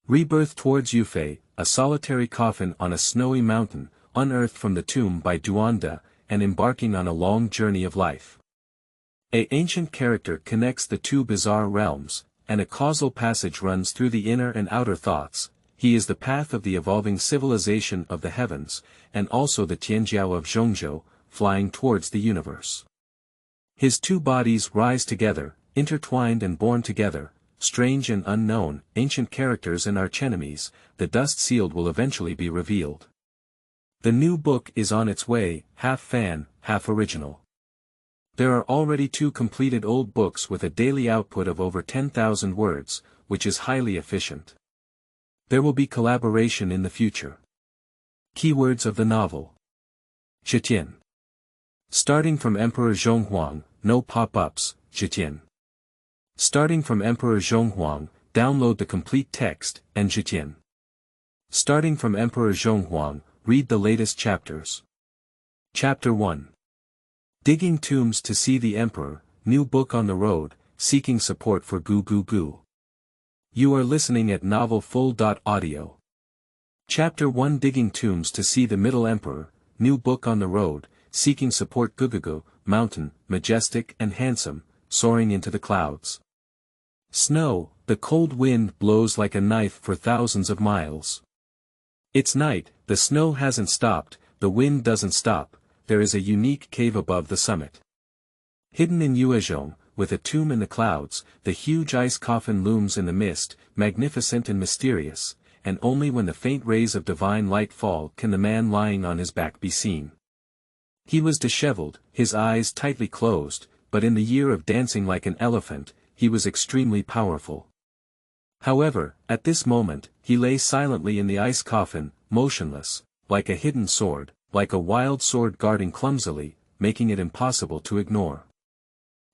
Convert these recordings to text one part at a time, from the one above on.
Rebirth towards Yufei, a solitary coffin on a snowy mountain, unearthed from the tomb by Duanda, and embarking on a long journey of life. An ancient character connects the two bizarre realms, and a causal passage runs through the inner and outer thoughts. He is the path of the evolving civilization of the heavens, and also the Tianjiao of Zhongzhou, flying towards the universe. His two bodies rise together, intertwined and born together, strange and unknown, ancient characters and archenemies. The dust sealed will eventually be revealed. The new book is on its way, half fan, half original. There are already 2 completed old books with a daily output of over 10,000 words, which is highly efficient. There will be collaboration in the future. Keywords of the novel. Zhetian. Starting from Emperor Zhonghuang, no pop-ups, Zhetian. Starting from Emperor Zhonghuang, download the complete text, and Zhetian. Starting from Emperor Zhonghuang, read the latest chapters. Chapter 1. Digging Tombs to See the Emperor, new book on the road, seeking support for Goo Goo Goo. You are listening at novelfull.audio. Chapter 1 Digging Tombs to See the Middle Emperor, new book on the road, seeking support. Goo Goo Goo, mountain, majestic and handsome, soaring into the clouds. Snow, the cold wind blows like a knife for thousands of miles. It's night, the snow hasn't stopped, the wind doesn't stop. There is a unique cave above the summit. Hidden in Yuezhong, with a tomb in the clouds, the huge ice coffin looms in the mist, magnificent and mysterious, and only when the faint rays of divine light fall can the man lying on his back be seen. He was disheveled, his eyes tightly closed, but in the year of dancing like an elephant, he was extremely powerful. However, at this moment, he lay silently in the ice coffin, motionless, like a hidden sword, like a wild sword guarding clumsily, making it impossible to ignore.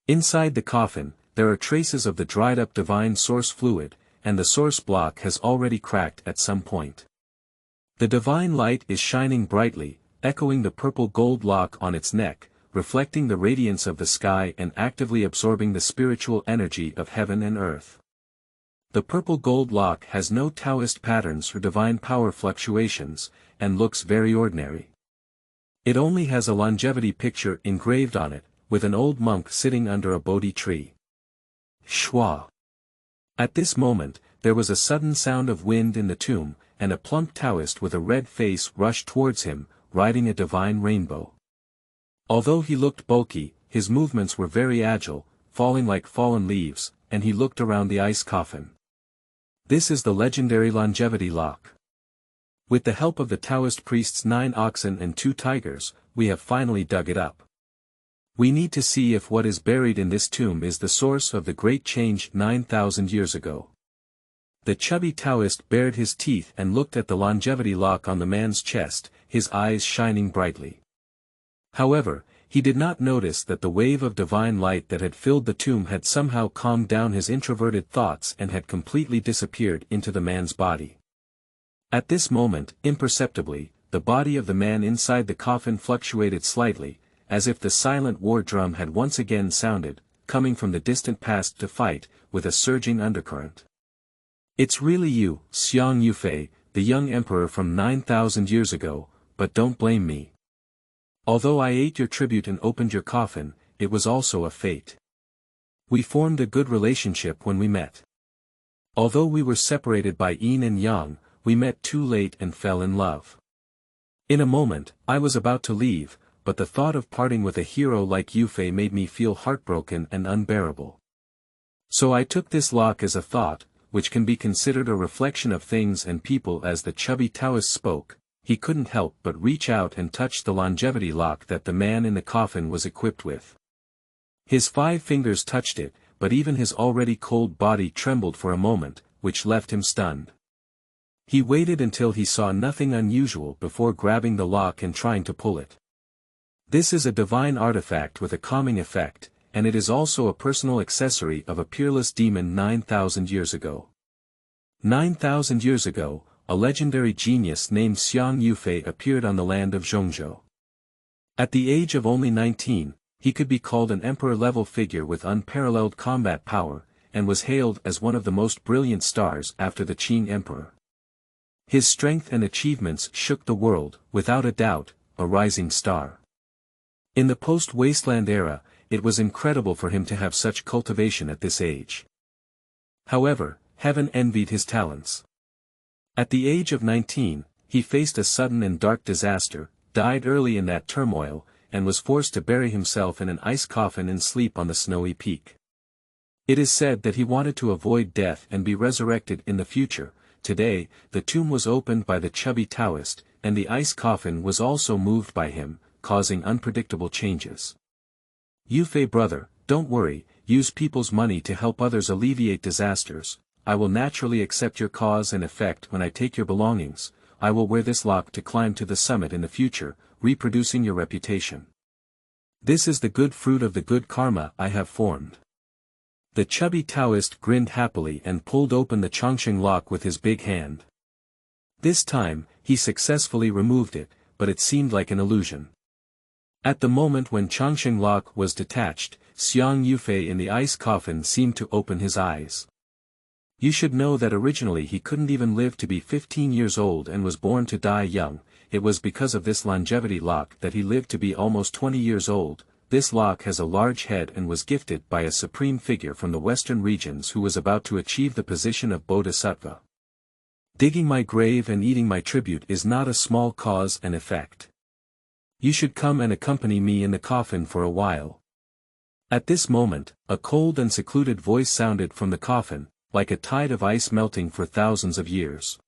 Inside the coffin, there are traces of the dried-up divine source fluid, and the source block has already cracked at some point. The divine light is shining brightly, echoing the purple gold lock on its neck, reflecting the radiance of the sky and actively absorbing the spiritual energy of heaven and earth. The purple gold lock has no Taoist patterns or divine power fluctuations, and looks very ordinary. It only has a longevity picture engraved on it, with an old monk sitting under a Bodhi tree. Schwa. At this moment, there was a sudden sound of wind in the tomb, and a plump Taoist with a red face rushed towards him, riding a divine rainbow. Although he looked bulky, his movements were very agile, falling like fallen leaves, and he looked around the ice coffin. This is the legendary longevity lock. With the help of the Taoist priest's 9 oxen and 2 tigers, we have finally dug it up. We need to see if what is buried in this tomb is the source of the great change 9,000 years ago. The chubby Taoist bared his teeth and looked at the longevity lock on the man's chest, his eyes shining brightly. However, he did not notice that the wave of divine light that had filled the tomb had somehow calmed down his introverted thoughts and had completely disappeared into the man's body. At this moment, imperceptibly, the body of the man inside the coffin fluctuated slightly, as if the silent war drum had once again sounded, coming from the distant past to fight, with a surging undercurrent. It's really you, Xiang Yufei, the young emperor from 9,000 years ago, but don't blame me. Although I ate your tribute and opened your coffin, it was also a fate. We formed a good relationship when we met. Although we were separated by yin and yang, we met too late and fell in love. In a moment, I was about to leave, but the thought of parting with a hero like Yufei made me feel heartbroken and unbearable. So I took this lock as a thought, which can be considered a reflection of things and people. As the chubby Taoist spoke, he couldn't help but reach out and touch the longevity lock that the man in the coffin was equipped with. His 5 fingers touched it, but even his already cold body trembled for a moment, which left him stunned. He waited until he saw nothing unusual before grabbing the lock and trying to pull it. This is a divine artifact with a calming effect, and it is also a personal accessory of a peerless demon 9,000 years ago. 9,000 years ago, a legendary genius named Xiang Yufei appeared on the land of Zhongzhou. At the age of only 19, he could be called an emperor-level figure with unparalleled combat power, and was hailed as one of the most brilliant stars after the Qing emperor. His strength and achievements shook the world, without a doubt, a rising star. In the post-wasteland era, it was incredible for him to have such cultivation at this age. However, heaven envied his talents. At the age of 19, he faced a sudden and dark disaster, died early in that turmoil, and was forced to bury himself in an ice coffin and sleep on the snowy peak. It is said that he wanted to avoid death and be resurrected in the future. Today, the tomb was opened by the chubby Taoist, and the ice coffin was also moved by him, causing unpredictable changes. Yufei brother, don't worry, use people's money to help others alleviate disasters. I will naturally accept your cause and effect when I take your belongings. I will wear this lock to climb to the summit in the future, reproducing your reputation. This is the good fruit of the good karma I have formed. The chubby Taoist grinned happily and pulled open the Chongqing lock with his big hand. This time, he successfully removed it, but it seemed like an illusion. At the moment when Chongqing lock was detached, Xiang Yufei in the ice coffin seemed to open his eyes. You should know that originally he couldn't even live to be 15 years old and was born to die young. It was because of this longevity lock that he lived to be almost 20 years old. This lock has a large head and was gifted by a supreme figure from the western regions who was about to achieve the position of Bodhisattva. Digging my grave and eating my tribute is not a small cause and effect. You should come and accompany me in the coffin for a while. At this moment, a cold and secluded voice sounded from the coffin, like a tide of ice melting for thousands of years.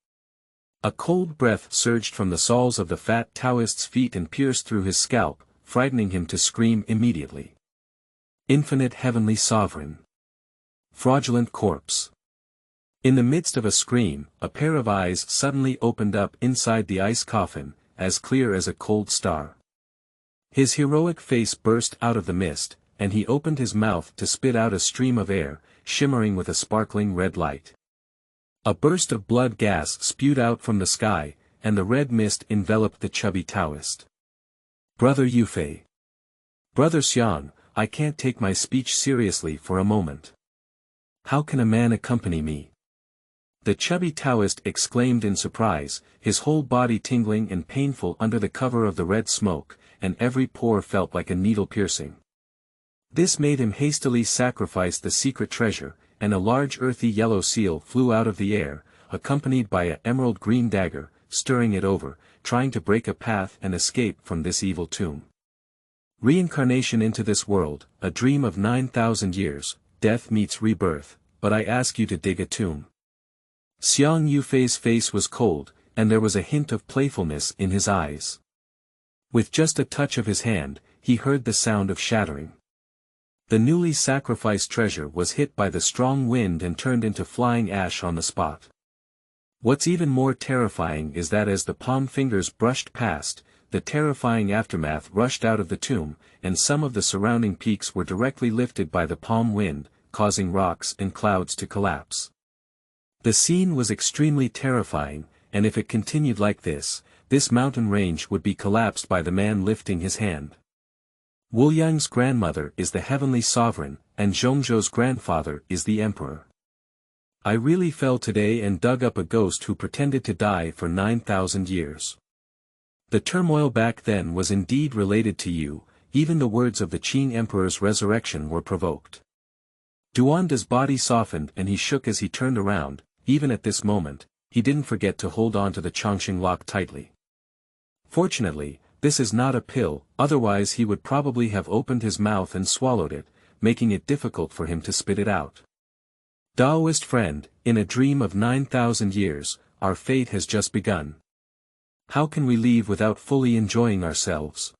A cold breath surged from the soles of the fat Taoist's feet and pierced through his scalp, frightening him to scream immediately. Infinite heavenly sovereign. Fraudulent corpse. In the midst of a scream, a pair of eyes suddenly opened up inside the ice coffin, as clear as a cold star. His heroic face burst out of the mist, and he opened his mouth to spit out a stream of air, shimmering with a sparkling red light. A burst of blood gas spewed out from the sky, and the red mist enveloped the chubby Taoist. Brother Yufei. Brother Xiang, I can't take my speech seriously for a moment. How can a man accompany me? The chubby Taoist exclaimed in surprise, his whole body tingling and painful under the cover of the red smoke, and every pore felt like a needle piercing. This made him hastily sacrifice the secret treasure, and a large earthy yellow seal flew out of the air, accompanied by an emerald green dagger, stirring it over, trying to break a path and escape from this evil tomb. Reincarnation into this world, a dream of 9,000 years, death meets rebirth, but I ask you to dig a tomb. Xiang Yufei's face was cold, and there was a hint of playfulness in his eyes. With just a touch of his hand, he heard the sound of shattering. The newly sacrificed treasure was hit by the strong wind and turned into flying ash on the spot. What's even more terrifying is that as the palm fingers brushed past, the terrifying aftermath rushed out of the tomb, and some of the surrounding peaks were directly lifted by the palm wind, causing rocks and clouds to collapse. The scene was extremely terrifying, and if it continued like this mountain range would be collapsed by the man lifting his hand. Wu Yang's grandmother is the heavenly sovereign, and Zhongzhou's grandfather is the emperor. I really fell today and dug up a ghost who pretended to die for 9,000 years. The turmoil back then was indeed related to you, even the words of the Qing emperor's resurrection were provoked. Duanda's body softened and he shook as he turned around. Even at this moment, he didn't forget to hold on to the Chongqing lock tightly. Fortunately, this is not a pill, otherwise he would probably have opened his mouth and swallowed it, making it difficult for him to spit it out. Taoist friend, in a dream of 9,000 years, our fate has just begun. How can we leave without fully enjoying ourselves?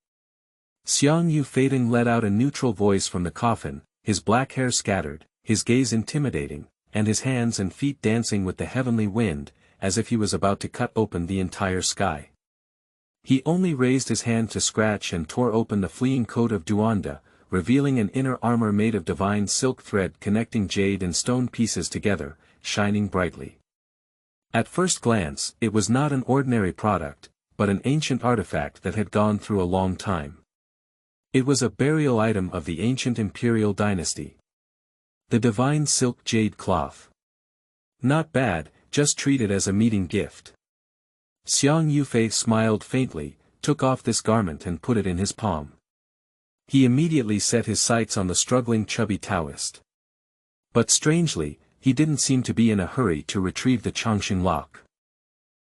Xiang Yufei let out a neutral voice from the coffin, his black hair scattered, his gaze intimidating, and his hands and feet dancing with the heavenly wind, as if he was about to cut open the entire sky. He only raised his hand to scratch and tore open the fleeing coat of Duanda, revealing an inner armor made of divine silk thread connecting jade and stone pieces together, shining brightly. At first glance, it was not an ordinary product, but an ancient artifact that had gone through a long time. It was a burial item of the ancient imperial dynasty. The divine silk jade cloth. Not bad, just treat it as a meeting gift. Xiang Yufei smiled faintly, took off this garment and put it in his palm. He immediately set his sights on the struggling chubby Taoist. But strangely, he didn't seem to be in a hurry to retrieve the Changxing lock.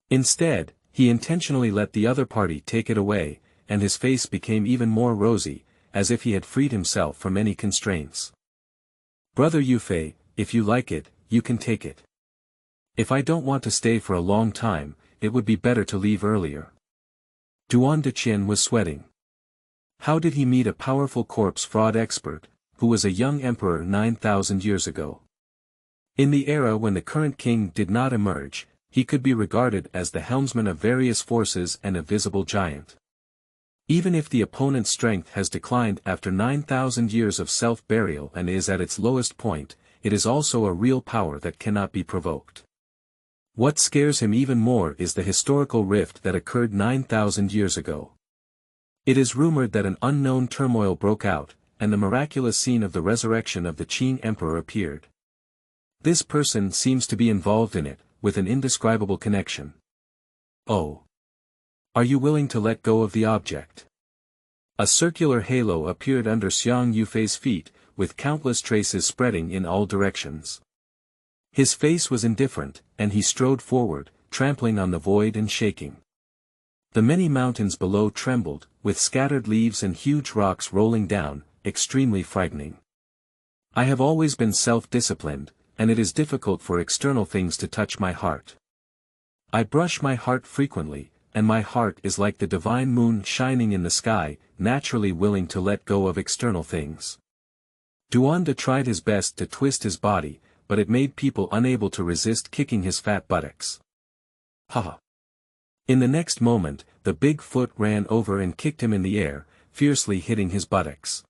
Instead, he intentionally let the other party take it away, and his face became even more rosy, as if he had freed himself from any constraints. Brother Yufei, if you like it, you can take it. If I don't want to stay for a long time, it would be better to leave earlier. Duan was sweating. How did he meet a powerful corpse fraud expert, who was a young emperor 9,000 years ago? In the era when the current king did not emerge, he could be regarded as the helmsman of various forces and a visible giant. Even if the opponent's strength has declined after 9,000 years of self-burial and is at its lowest point, it is also a real power that cannot be provoked. What scares him even more is the historical rift that occurred 9,000 years ago. It is rumored that an unknown turmoil broke out, and the miraculous scene of the resurrection of the Qing emperor appeared. This person seems to be involved in it, with an indescribable connection. Oh. Are you willing to let go of the object? A circular halo appeared under Xiang Yufei's feet, with countless traces spreading in all directions. His face was indifferent, and he strode forward, trampling on the void and shaking. The many mountains below trembled, with scattered leaves and huge rocks rolling down, extremely frightening. I have always been self-disciplined, and it is difficult for external things to touch my heart. I brush my heart frequently, and my heart is like the divine moon shining in the sky, naturally willing to let go of external things. Duanda tried his best to twist his body, but it made people unable to resist kicking his fat buttocks. Ha! In the next moment, the big foot ran over and kicked him in the air, fiercely hitting his buttocks.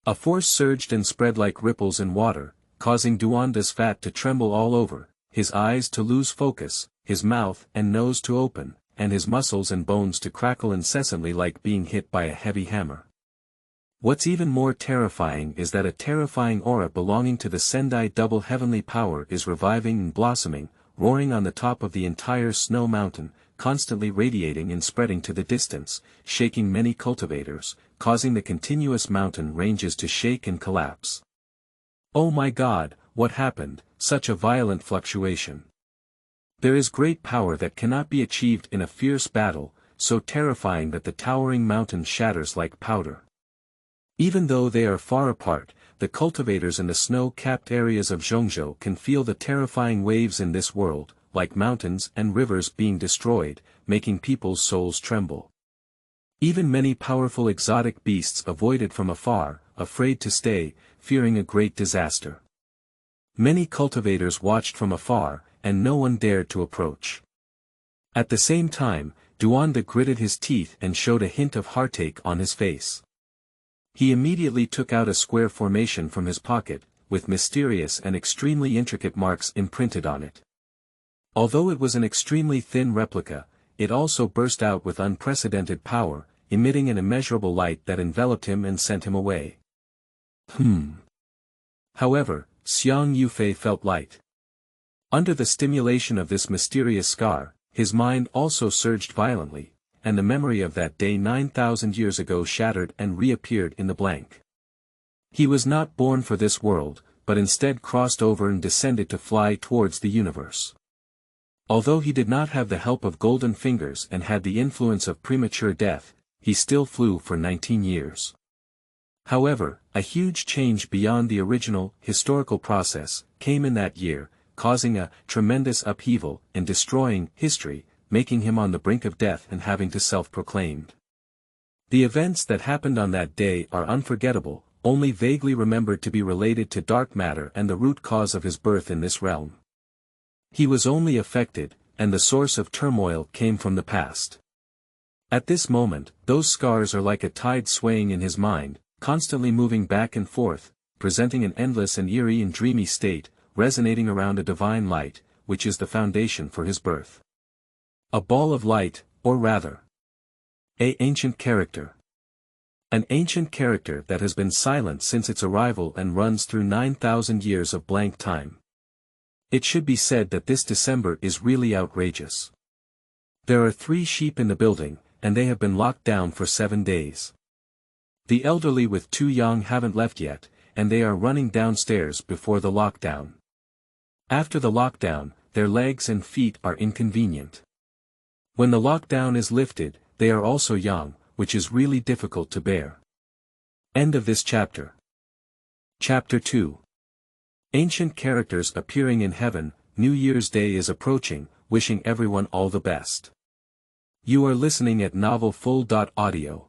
A force surged and spread like ripples in water, causing Duanda's fat to tremble all over, his eyes to lose focus, his mouth and nose to open, and his muscles and bones to crackle incessantly like being hit by a heavy hammer. What's even more terrifying is that a terrifying aura belonging to the Sendai double heavenly power is reviving and blossoming, roaring on the top of the entire snow mountain, constantly radiating and spreading to the distance, shaking many cultivators, causing the continuous mountain ranges to shake and collapse. Oh my God, what happened? Such a violent fluctuation. There is great power that cannot be achieved in a fierce battle, so terrifying that the towering mountain shatters like powder. Even though they are far apart, the cultivators in the snow-capped areas of Zhongzhou can feel the terrifying waves in this world, like mountains and rivers being destroyed, making people's souls tremble. Even many powerful exotic beasts avoided from afar, afraid to stay, fearing a great disaster. Many cultivators watched from afar, and no one dared to approach. At the same time, Duanda gritted his teeth and showed a hint of heartache on his face. He immediately took out a square formation from his pocket, with mysterious and extremely intricate marks imprinted on it. Although it was an extremely thin replica, it also burst out with unprecedented power, emitting an immeasurable light that enveloped him and sent him away. However, Xiang Yufei felt light. Under the stimulation of this mysterious scar, his mind also surged violently, and the memory of that day 9,000 years ago shattered and reappeared in the blank. He was not born for this world, but instead crossed over and descended to fly towards the universe. Although he did not have the help of golden fingers and had the influence of premature death, he still flew for 19 years. However, a huge change beyond the original, historical process, came in that year, causing a tremendous upheaval and destroying history, making him on the brink of death and having to self-proclaimed. The events that happened on that day are unforgettable, only vaguely remembered to be related to dark matter and the root cause of his birth in this realm. He was only affected, and the source of turmoil came from the past. At this moment, those scars are like a tide swaying in his mind, constantly moving back and forth, presenting an endless and eerie and dreamy state, resonating around a divine light, which is the foundation for his birth. A ball of light, or rather, an ancient character. An ancient character that has been silent since its arrival and runs through 9,000 years of blank time. It should be said that this December is really outrageous. There are 3 sheep in the building, and they have been locked down for 7 days. The elderly with 2 young haven't left yet, and they are running downstairs before the lockdown. After the lockdown, their legs and feet are inconvenient. When the lockdown is lifted, they are also young, which is really difficult to bear. End of this chapter. Chapter 2. Ancient characters appearing in heaven. New Year's Day is approaching, wishing everyone all the best. You are listening at novelfull.audio.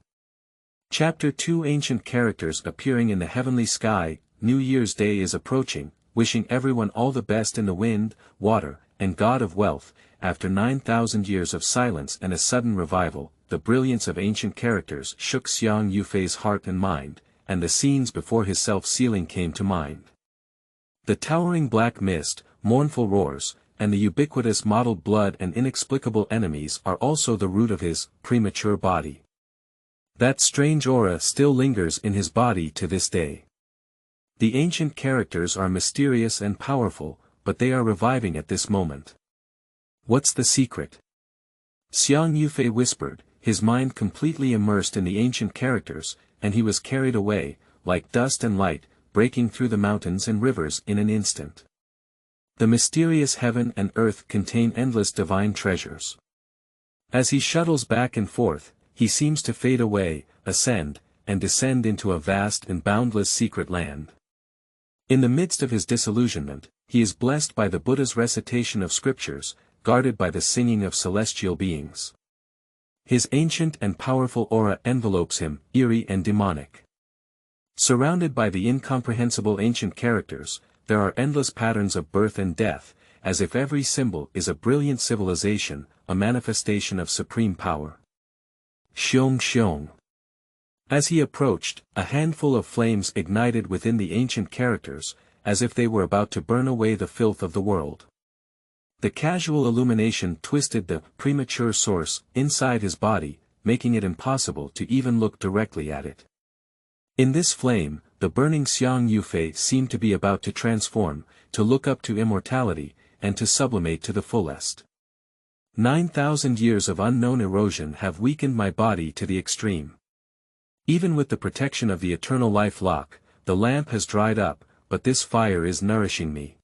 Chapter 2. Ancient characters appearing in the heavenly sky. New Year's Day is approaching, wishing everyone all the best in the wind, water, and god of wealth. After 9,000 years of silence and a sudden revival, the brilliance of ancient characters shook Xiang Yufei's heart and mind, and the scenes before his self-sealing came to mind. The towering black mist, mournful roars, and the ubiquitous mottled blood and inexplicable enemies are also the root of his premature body. That strange aura still lingers in his body to this day. The ancient characters are mysterious and powerful, but they are reviving at this moment. What's the secret? Xiang Yufei whispered, his mind completely immersed in the ancient characters, and he was carried away, like dust and light, breaking through the mountains and rivers in an instant. The mysterious heaven and earth contain endless divine treasures. As he shuttles back and forth, he seems to fade away, ascend, and descend into a vast and boundless secret land. In the midst of his disillusionment, he is blessed by the Buddha's recitation of scriptures, guarded by the singing of celestial beings. His ancient and powerful aura envelopes him, eerie and demonic. Surrounded by the incomprehensible ancient characters, there are endless patterns of birth and death, as if every symbol is a brilliant civilization, a manifestation of supreme power. Xiong Xiong. As he approached, a handful of flames ignited within the ancient characters, as if they were about to burn away the filth of the world. The casual illumination twisted the premature source inside his body, making it impossible to even look directly at it. In this flame, the burning Xiang Yufei seemed to be about to transform, to look up to immortality, and to sublimate to the fullest. 9,000 years of unknown erosion have weakened my body to the extreme. Even with the protection of the eternal life lock, the lamp has dried up, but this fire is nourishing me.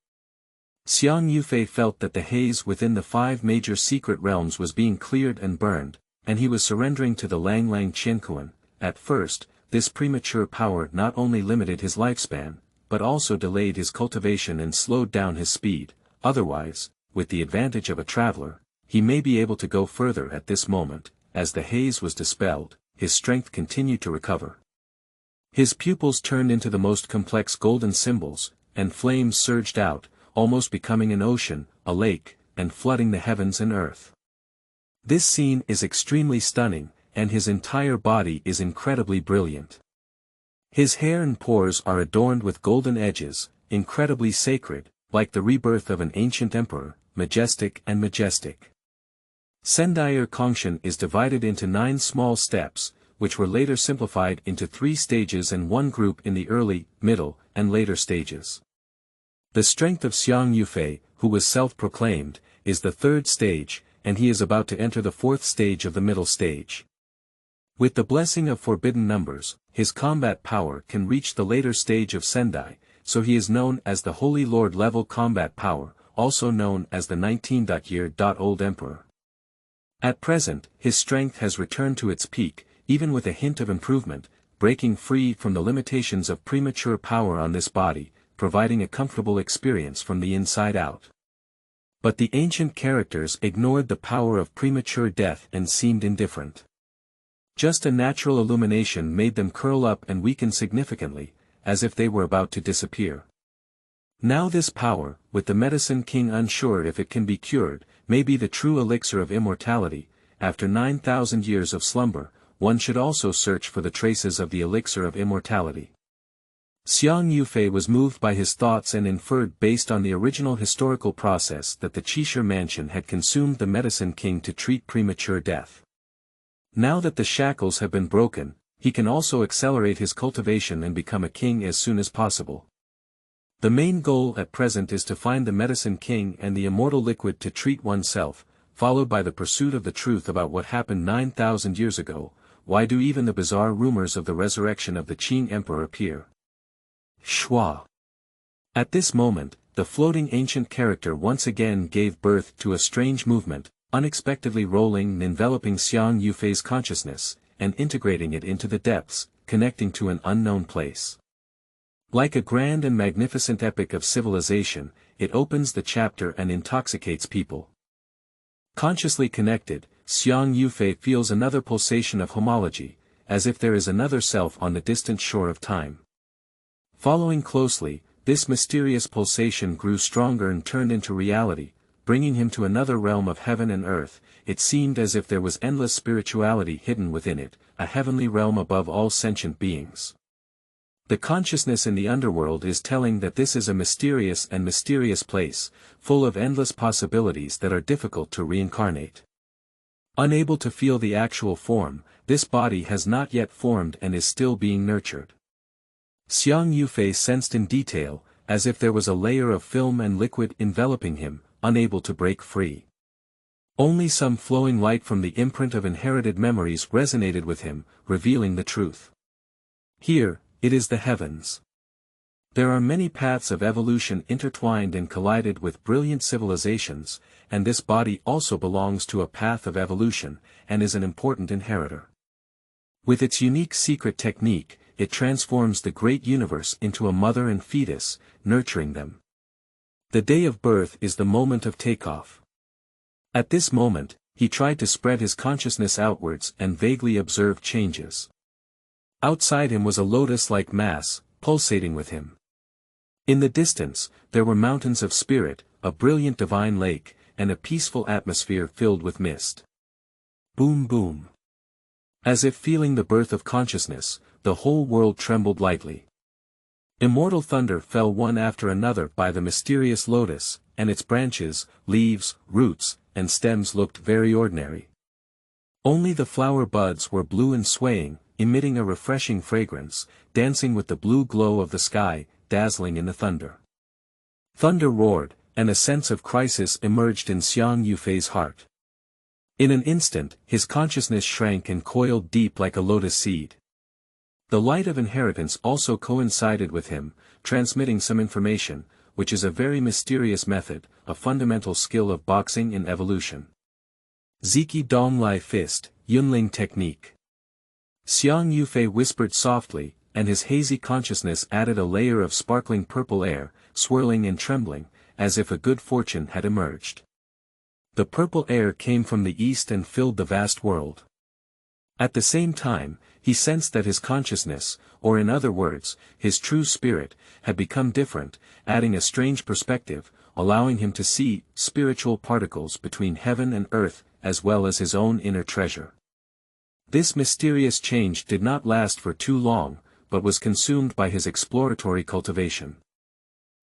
Xiang Yufei felt that the haze within the 5 major secret realms was being cleared and burned, and he was surrendering to the Lang Lang Tianxuan. At first, this premature power not only limited his lifespan, but also delayed his cultivation and slowed down his speed. Otherwise, with the advantage of a traveler, he may be able to go further at this moment. As the haze was dispelled, his strength continued to recover. His pupils turned into the most complex golden symbols, and flames surged out, almost becoming an ocean, a lake, and flooding the heavens and earth. This scene is extremely stunning, and his entire body is incredibly brilliant. His hair and pores are adorned with golden edges, incredibly sacred, like the rebirth of an ancient emperor, majestic and majestic. Sendai Kongshan is divided into 9 small steps, which were later simplified into 3 stages and 1 group in the early, middle, and later stages. The strength of Xiang Yufei, who was self-proclaimed, is the 3rd stage, and he is about to enter the 4th stage of the middle stage. With the blessing of forbidden numbers, his combat power can reach the later stage of Sendai, so he is known as the Holy Lord level combat power, also known as the 19-year-old Emperor. At present, his strength has returned to its peak, even with a hint of improvement, breaking free from the limitations of premature power on this body, providing a comfortable experience from the inside out. But the ancient characters ignored the power of premature death and seemed indifferent. Just a natural illumination made them curl up and weaken significantly, as if they were about to disappear. Now this power, with the medicine king unsure if it can be cured, may be the true elixir of immortality. After 9,000 years of slumber, one should also search for the traces of the elixir of immortality. Xiang Yufei was moved by his thoughts and inferred based on the original historical process that the Qishir mansion had consumed the medicine king to treat premature death. Now that the shackles have been broken, he can also accelerate his cultivation and become a king as soon as possible. The main goal at present is to find the medicine king and the immortal liquid to treat oneself, followed by the pursuit of the truth about what happened 9,000 years ago. Why do even the bizarre rumors of the resurrection of the Qing emperor appear? Shua. At this moment, the floating ancient character once again gave birth to a strange movement, unexpectedly rolling and enveloping Xiang Yufei's consciousness, and integrating it into the depths, connecting to an unknown place. Like a grand and magnificent epic of civilization, it opens the chapter and intoxicates people. Consciously connected, Xiang Yufei feels another pulsation of homology, as if there is another self on the distant shore of time. Following closely, this mysterious pulsation grew stronger and turned into reality, bringing him to another realm of heaven and earth. It seemed as if there was endless spirituality hidden within it, a heavenly realm above all sentient beings. The consciousness in the underworld is telling that this is a mysterious place, full of endless possibilities that are difficult to reincarnate. Unable to feel the actual form, this body has not yet formed and is still being nurtured. Xiang Yufei sensed in detail, as if there was a layer of film and liquid enveloping him, unable to break free. Only some flowing light from the imprint of inherited memories resonated with him, revealing the truth. Here, it is the heavens. There are many paths of evolution intertwined and collided with brilliant civilizations, and this body also belongs to a path of evolution, and is an important inheritor. With its unique secret technique, it transforms the great universe into a mother and fetus, nurturing them. The day of birth is the moment of takeoff. At this moment, he tried to spread his consciousness outwards and vaguely observed changes. Outside him was a lotus-like mass, pulsating with him. In the distance, there were mountains of spirit, a brilliant divine lake, and a peaceful atmosphere filled with mist. Boom boom. As if feeling the birth of consciousness, the whole world trembled lightly. Immortal thunder fell one after another by the mysterious lotus, and its branches, leaves, roots, and stems looked very ordinary. Only the flower buds were blue and swaying, emitting a refreshing fragrance, dancing with the blue glow of the sky, dazzling in the thunder. Thunder roared, and a sense of crisis emerged in Xiang Yufei's heart. In an instant, his consciousness shrank and coiled deep like a lotus seed. The light of inheritance also coincided with him, transmitting some information, which is a very mysterious method, a fundamental skill of boxing in evolution. Ziki Dong Lai Fist, Yunling Technique. Xiang Yufei whispered softly, and his hazy consciousness added a layer of sparkling purple air, swirling and trembling, as if a good fortune had emerged. The purple air came from the east and filled the vast world. At the same time, he sensed that his consciousness, or in other words, his true spirit, had become different, adding a strange perspective, allowing him to see spiritual particles between heaven and earth, as well as his own inner treasure. This mysterious change did not last for too long, but was consumed by his exploratory cultivation.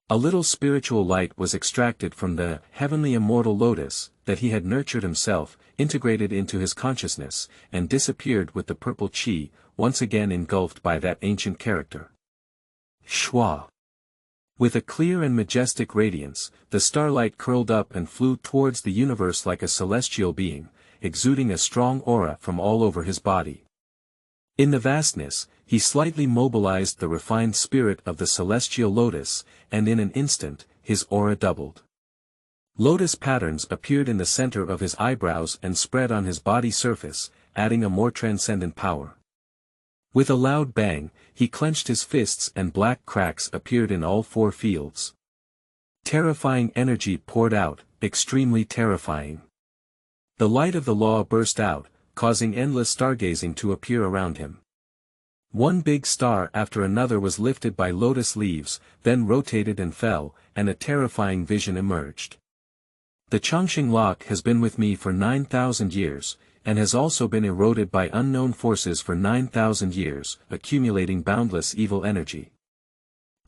A little spiritual light was extracted from the heavenly immortal lotus that he had nurtured himself, integrated into his consciousness, and disappeared with the purple qi, once again engulfed by that ancient character. Shua. With a clear and majestic radiance, the starlight curled up and flew towards the universe like a celestial being, exuding a strong aura from all over his body. In the vastness, he slightly mobilized the refined spirit of the celestial lotus, and in an instant, his aura doubled. Lotus patterns appeared in the center of his eyebrows and spread on his body surface, adding a more transcendent power. With a loud bang, he clenched his fists and black cracks appeared in all four fields. Terrifying energy poured out, extremely terrifying. The light of the law burst out, causing endless stargazing to appear around him. One big star after another was lifted by lotus leaves, then rotated and fell, and a terrifying vision emerged. The Changxing lock has been with me for 9,000 years, and has also been eroded by unknown forces for 9,000 years, accumulating boundless evil energy.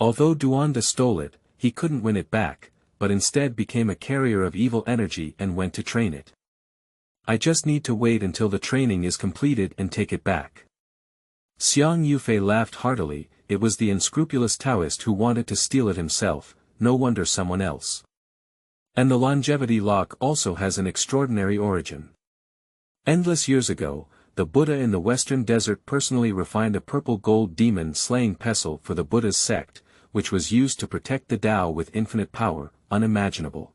Although Duanda stole it, he couldn't win it back, but instead became a carrier of evil energy and went to train it. I just need to wait until the training is completed and take it back. Xiang Yufei laughed heartily. It was the unscrupulous Taoist who wanted to steal it himself, no wonder someone else. And the longevity lock also has an extraordinary origin. Endless years ago, the Buddha in the western desert personally refined a purple gold demon-slaying pestle for the Buddha's sect, which was used to protect the Tao with infinite power, unimaginable.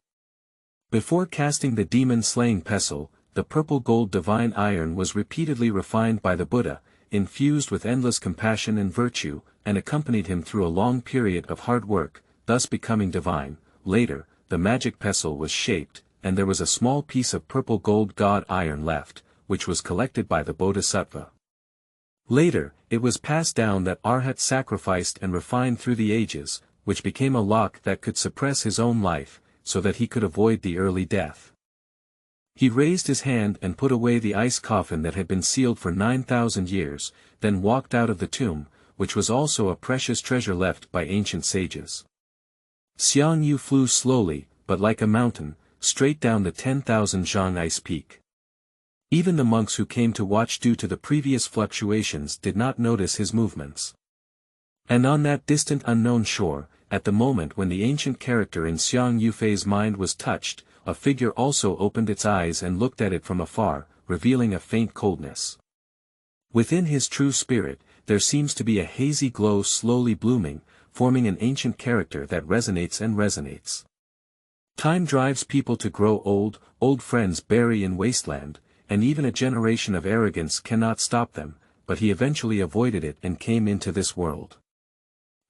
Before casting the demon-slaying pestle, the purple gold divine iron was repeatedly refined by the Buddha, infused with endless compassion and virtue, and accompanied him through a long period of hard work, thus becoming divine. Later, the magic pestle was shaped, and there was a small piece of purple gold god iron left, which was collected by the Bodhisattva. Later, it was passed down that Arhat sacrificed and refined through the ages, which became a lock that could suppress his own life, so that he could avoid the early death. He raised his hand and put away the ice coffin that had been sealed for 9,000 years, then walked out of the tomb, which was also a precious treasure left by ancient sages. Xiang Yu flew slowly, but like a mountain, straight down the 10,000 zhang ice peak. Even the monks who came to watch due to the previous fluctuations did not notice his movements. And on that distant unknown shore, at the moment when the ancient character in Xiang Yufei's mind was touched, a figure also opened its eyes and looked at it from afar, revealing a faint coldness. Within his true spirit, there seems to be a hazy glow slowly blooming, forming an ancient character that resonates and resonates. Time drives people to grow old, old friends bury in wasteland, and even a generation of arrogance cannot stop them, but he eventually avoided it and came into this world.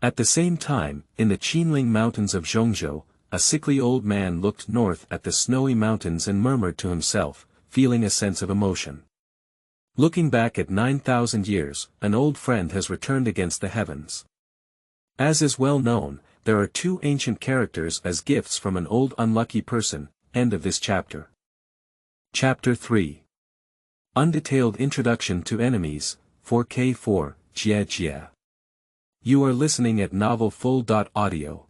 At the same time, in the Qinling mountains of Zhongzhou, a sickly old man looked north at the snowy mountains and murmured to himself, feeling a sense of emotion. Looking back at 9,000 years, an old friend has returned against the heavens. As is well known, there are two ancient characters as gifts from an old unlucky person. End of this chapter. Chapter 3. Undetailed Introduction to Enemies, 4K4, Jia Jia. You are listening at novelfull.audio.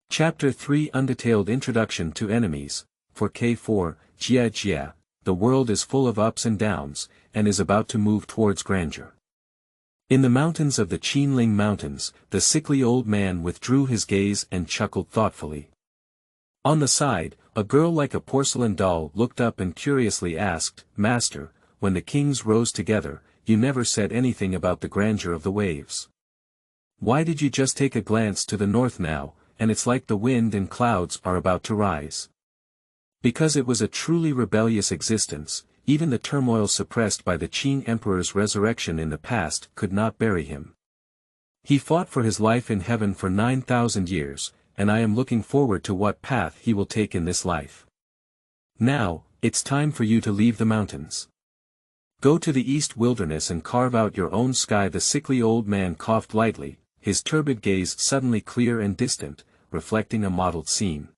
Chapter 3 Undetailed Introduction to Enemies, 4K4, Jia Jia. The world is full of ups and downs, and is about to move towards grandeur. In the mountains of the Qinling Mountains, the sickly old man withdrew his gaze and chuckled thoughtfully. On the side, a girl like a porcelain doll looked up and curiously asked, "Master, when the kings rose together, you never said anything about the grandeur of the waves. Why did you just take a glance to the north now, and it's like the wind and clouds are about to rise?" Because it was a truly rebellious existence, even the turmoil suppressed by the Qin Emperor's resurrection in the past could not bury him. He fought for his life in heaven for 9,000 years, and I am looking forward to what path he will take in this life. Now, it's time for you to leave the mountains. Go to the east wilderness and carve out your own sky. The sickly old man coughed lightly, his turbid gaze suddenly clear and distant, reflecting a mottled scene.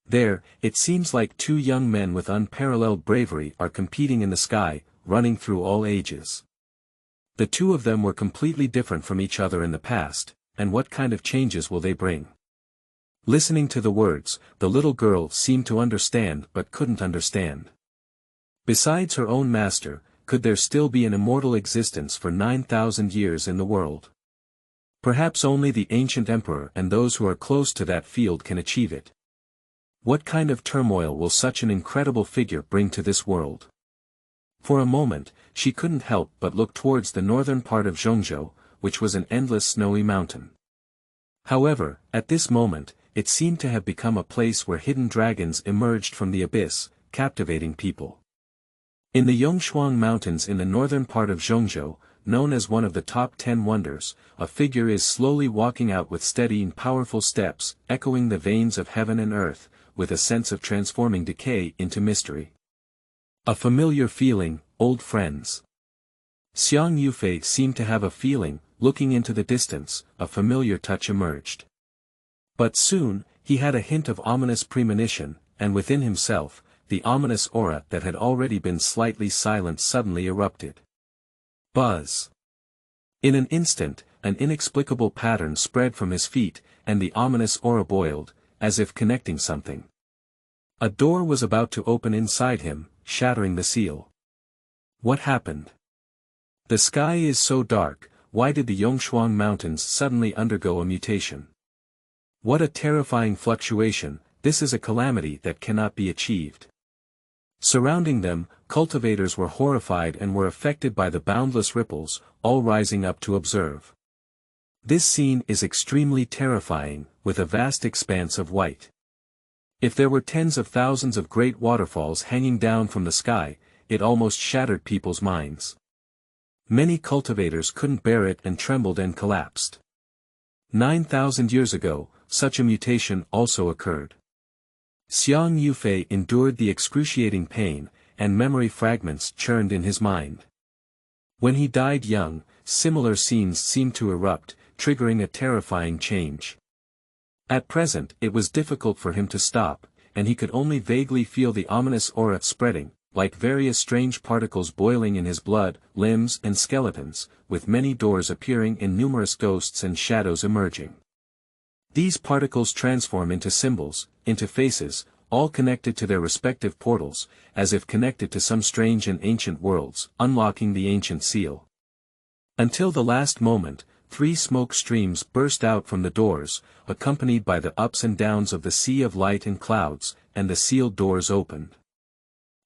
There, it seems like two young men with unparalleled bravery are competing in the sky, running through all ages. The two of them were completely different from each other in the past, and what kind of changes will they bring? Listening to the words, the little girl seemed to understand but couldn't understand. Besides her own master, could there still be an immortal existence for 9,000 years in the world? Perhaps only the ancient emperor and those who are close to that field can achieve it. What kind of turmoil will such an incredible figure bring to this world? For a moment, she couldn't help but look towards the northern part of Zhongzhou, which was an endless snowy mountain. However, at this moment, it seemed to have become a place where hidden dragons emerged from the abyss, captivating people. In the Yongshuang Mountains in the northern part of Zhongzhou, known as one of the top 10 wonders, a figure is slowly walking out with steady and powerful steps, echoing the veins of heaven and earth, with a sense of transforming decay into mystery. A familiar feeling, old friends. Xiang Yufei seemed to have a feeling, looking into the distance, a familiar touch emerged. But soon, he had a hint of ominous premonition, and within himself, the ominous aura that had already been slightly silent suddenly erupted. Buzz. In an instant, an inexplicable pattern spread from his feet, and the ominous aura boiled, as if connecting something. A door was about to open inside him, shattering the seal. What happened? The sky is so dark, why did the Yongchuan mountains suddenly undergo a mutation? What a terrifying fluctuation, this is a calamity that cannot be achieved. Surrounding them, cultivators were horrified and were affected by the boundless ripples, all rising up to observe. This scene is extremely terrifying, with a vast expanse of white. If there were tens of thousands of great waterfalls hanging down from the sky, it almost shattered people's minds. Many cultivators couldn't bear it and trembled and collapsed. 9,000 years ago, such a mutation also occurred. Xiang Yufei endured the excruciating pain, and memory fragments churned in his mind. When he died young, similar scenes seemed to erupt, triggering a terrifying change. At present it was difficult for him to stop, and he could only vaguely feel the ominous aura spreading, like various strange particles boiling in his blood, limbs and skeletons, with many doors appearing and numerous ghosts and shadows emerging. These particles transform into symbols, into faces, all connected to their respective portals, as if connected to some strange and ancient worlds, unlocking the ancient seal. Until the last moment, 3 smoke streams burst out from the doors, accompanied by the ups and downs of the sea of light and clouds, and the sealed doors opened.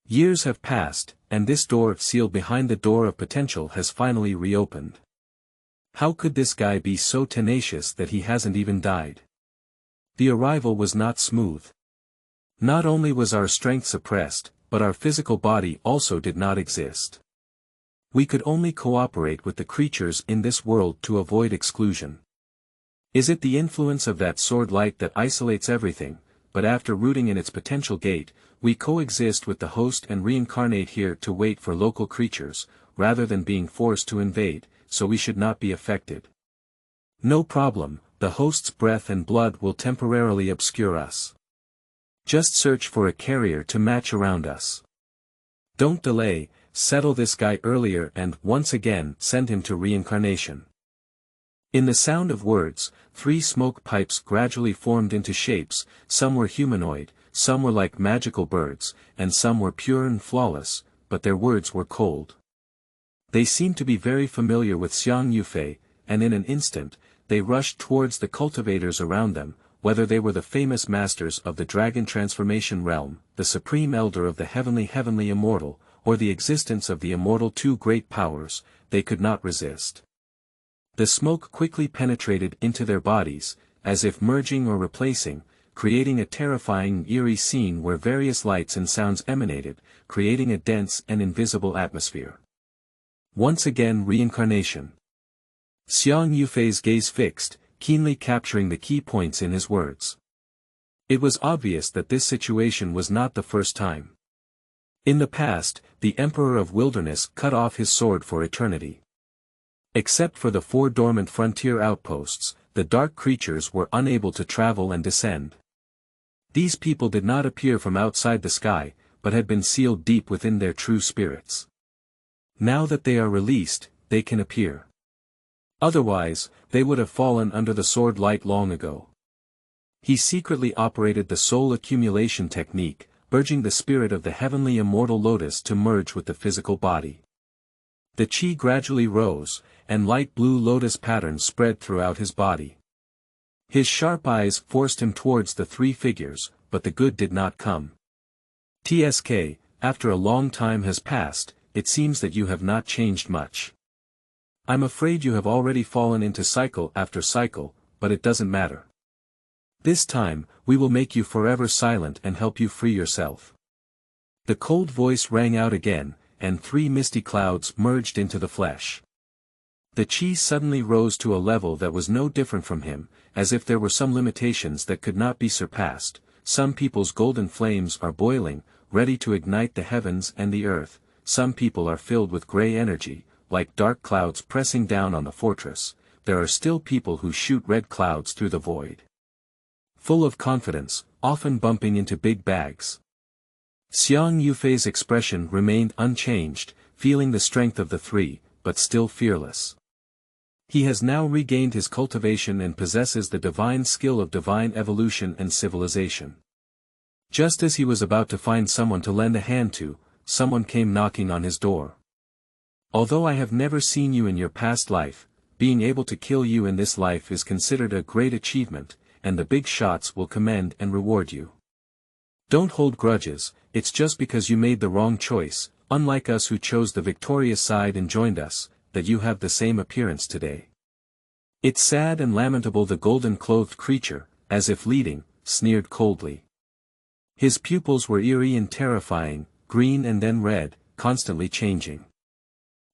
Years have passed, and this door sealed behind the door of potential has finally reopened. How could this guy be so tenacious that he hasn't even died? The arrival was not smooth. Not only was our strength suppressed, but our physical body also did not exist. We could only cooperate with the creatures in this world to avoid exclusion. Is it the influence of that sword light that isolates everything, but after rooting in its potential gate, we coexist with the host and reincarnate here to wait for local creatures, rather than being forced to invade, so we should not be affected? No problem, the host's breath and blood will temporarily obscure us. Just search for a carrier to match around us. Don't delay, settle this guy earlier and, once again, send him to reincarnation. In the sound of words, 3 smoke pipes gradually formed into shapes, some were humanoid, some were like magical birds, and some were pure and flawless, but their words were cold. They seemed to be very familiar with Xiang Yufei, and in an instant, they rushed towards the cultivators around them, whether they were the famous masters of the dragon transformation realm, the supreme elder of the heavenly immortal, or the existence of the immortal 2 great powers, they could not resist. The smoke quickly penetrated into their bodies, as if merging or replacing, creating a terrifying eerie scene where various lights and sounds emanated, creating a dense and invisible atmosphere. Once again reincarnation. Xiang Yufei's gaze fixed, keenly capturing the key points in his words. It was obvious that this situation was not the first time. In the past, the Emperor of Wilderness cut off his sword for eternity. Except for the 4 dormant frontier outposts, the dark creatures were unable to travel and descend. These people did not appear from outside the sky, but had been sealed deep within their true spirits. Now that they are released, they can appear. Otherwise, they would have fallen under the sword light long ago. He secretly operated the soul accumulation technique, urging the spirit of the heavenly immortal lotus to merge with the physical body. The chi gradually rose, and light blue lotus patterns spread throughout his body. His sharp eyes forced him towards the 3 figures, but the good did not come. TSK, after a long time has passed, it seems that you have not changed much. I'm afraid you have already fallen into cycle after cycle, but it doesn't matter. This time, we will make you forever silent and help you free yourself. The cold voice rang out again, and 3 misty clouds merged into the flesh. The chi suddenly rose to a level that was no different from him, as if there were some limitations that could not be surpassed. Some people's golden flames are boiling, ready to ignite the heavens and the earth. Some people are filled with gray energy, like dark clouds pressing down on the fortress. There are still people who shoot red clouds through the void. Full of confidence, often bumping into big bags. Xiang Yufei's expression remained unchanged, feeling the strength of the 3, but still fearless. He has now regained his cultivation and possesses the divine skill of divine evolution and civilization. Just as he was about to find someone to lend a hand to, someone came knocking on his door. Although I have never seen you in your past life, being able to kill you in this life is considered a great achievement, and the big shots will commend and reward you. Don't hold grudges, it's just because you made the wrong choice, unlike us who chose the victorious side and joined us, that you have the same appearance today. It's sad and lamentable, the golden-clothed creature, as if leading, sneered coldly. His pupils were eerie and terrifying, green and then red, constantly changing.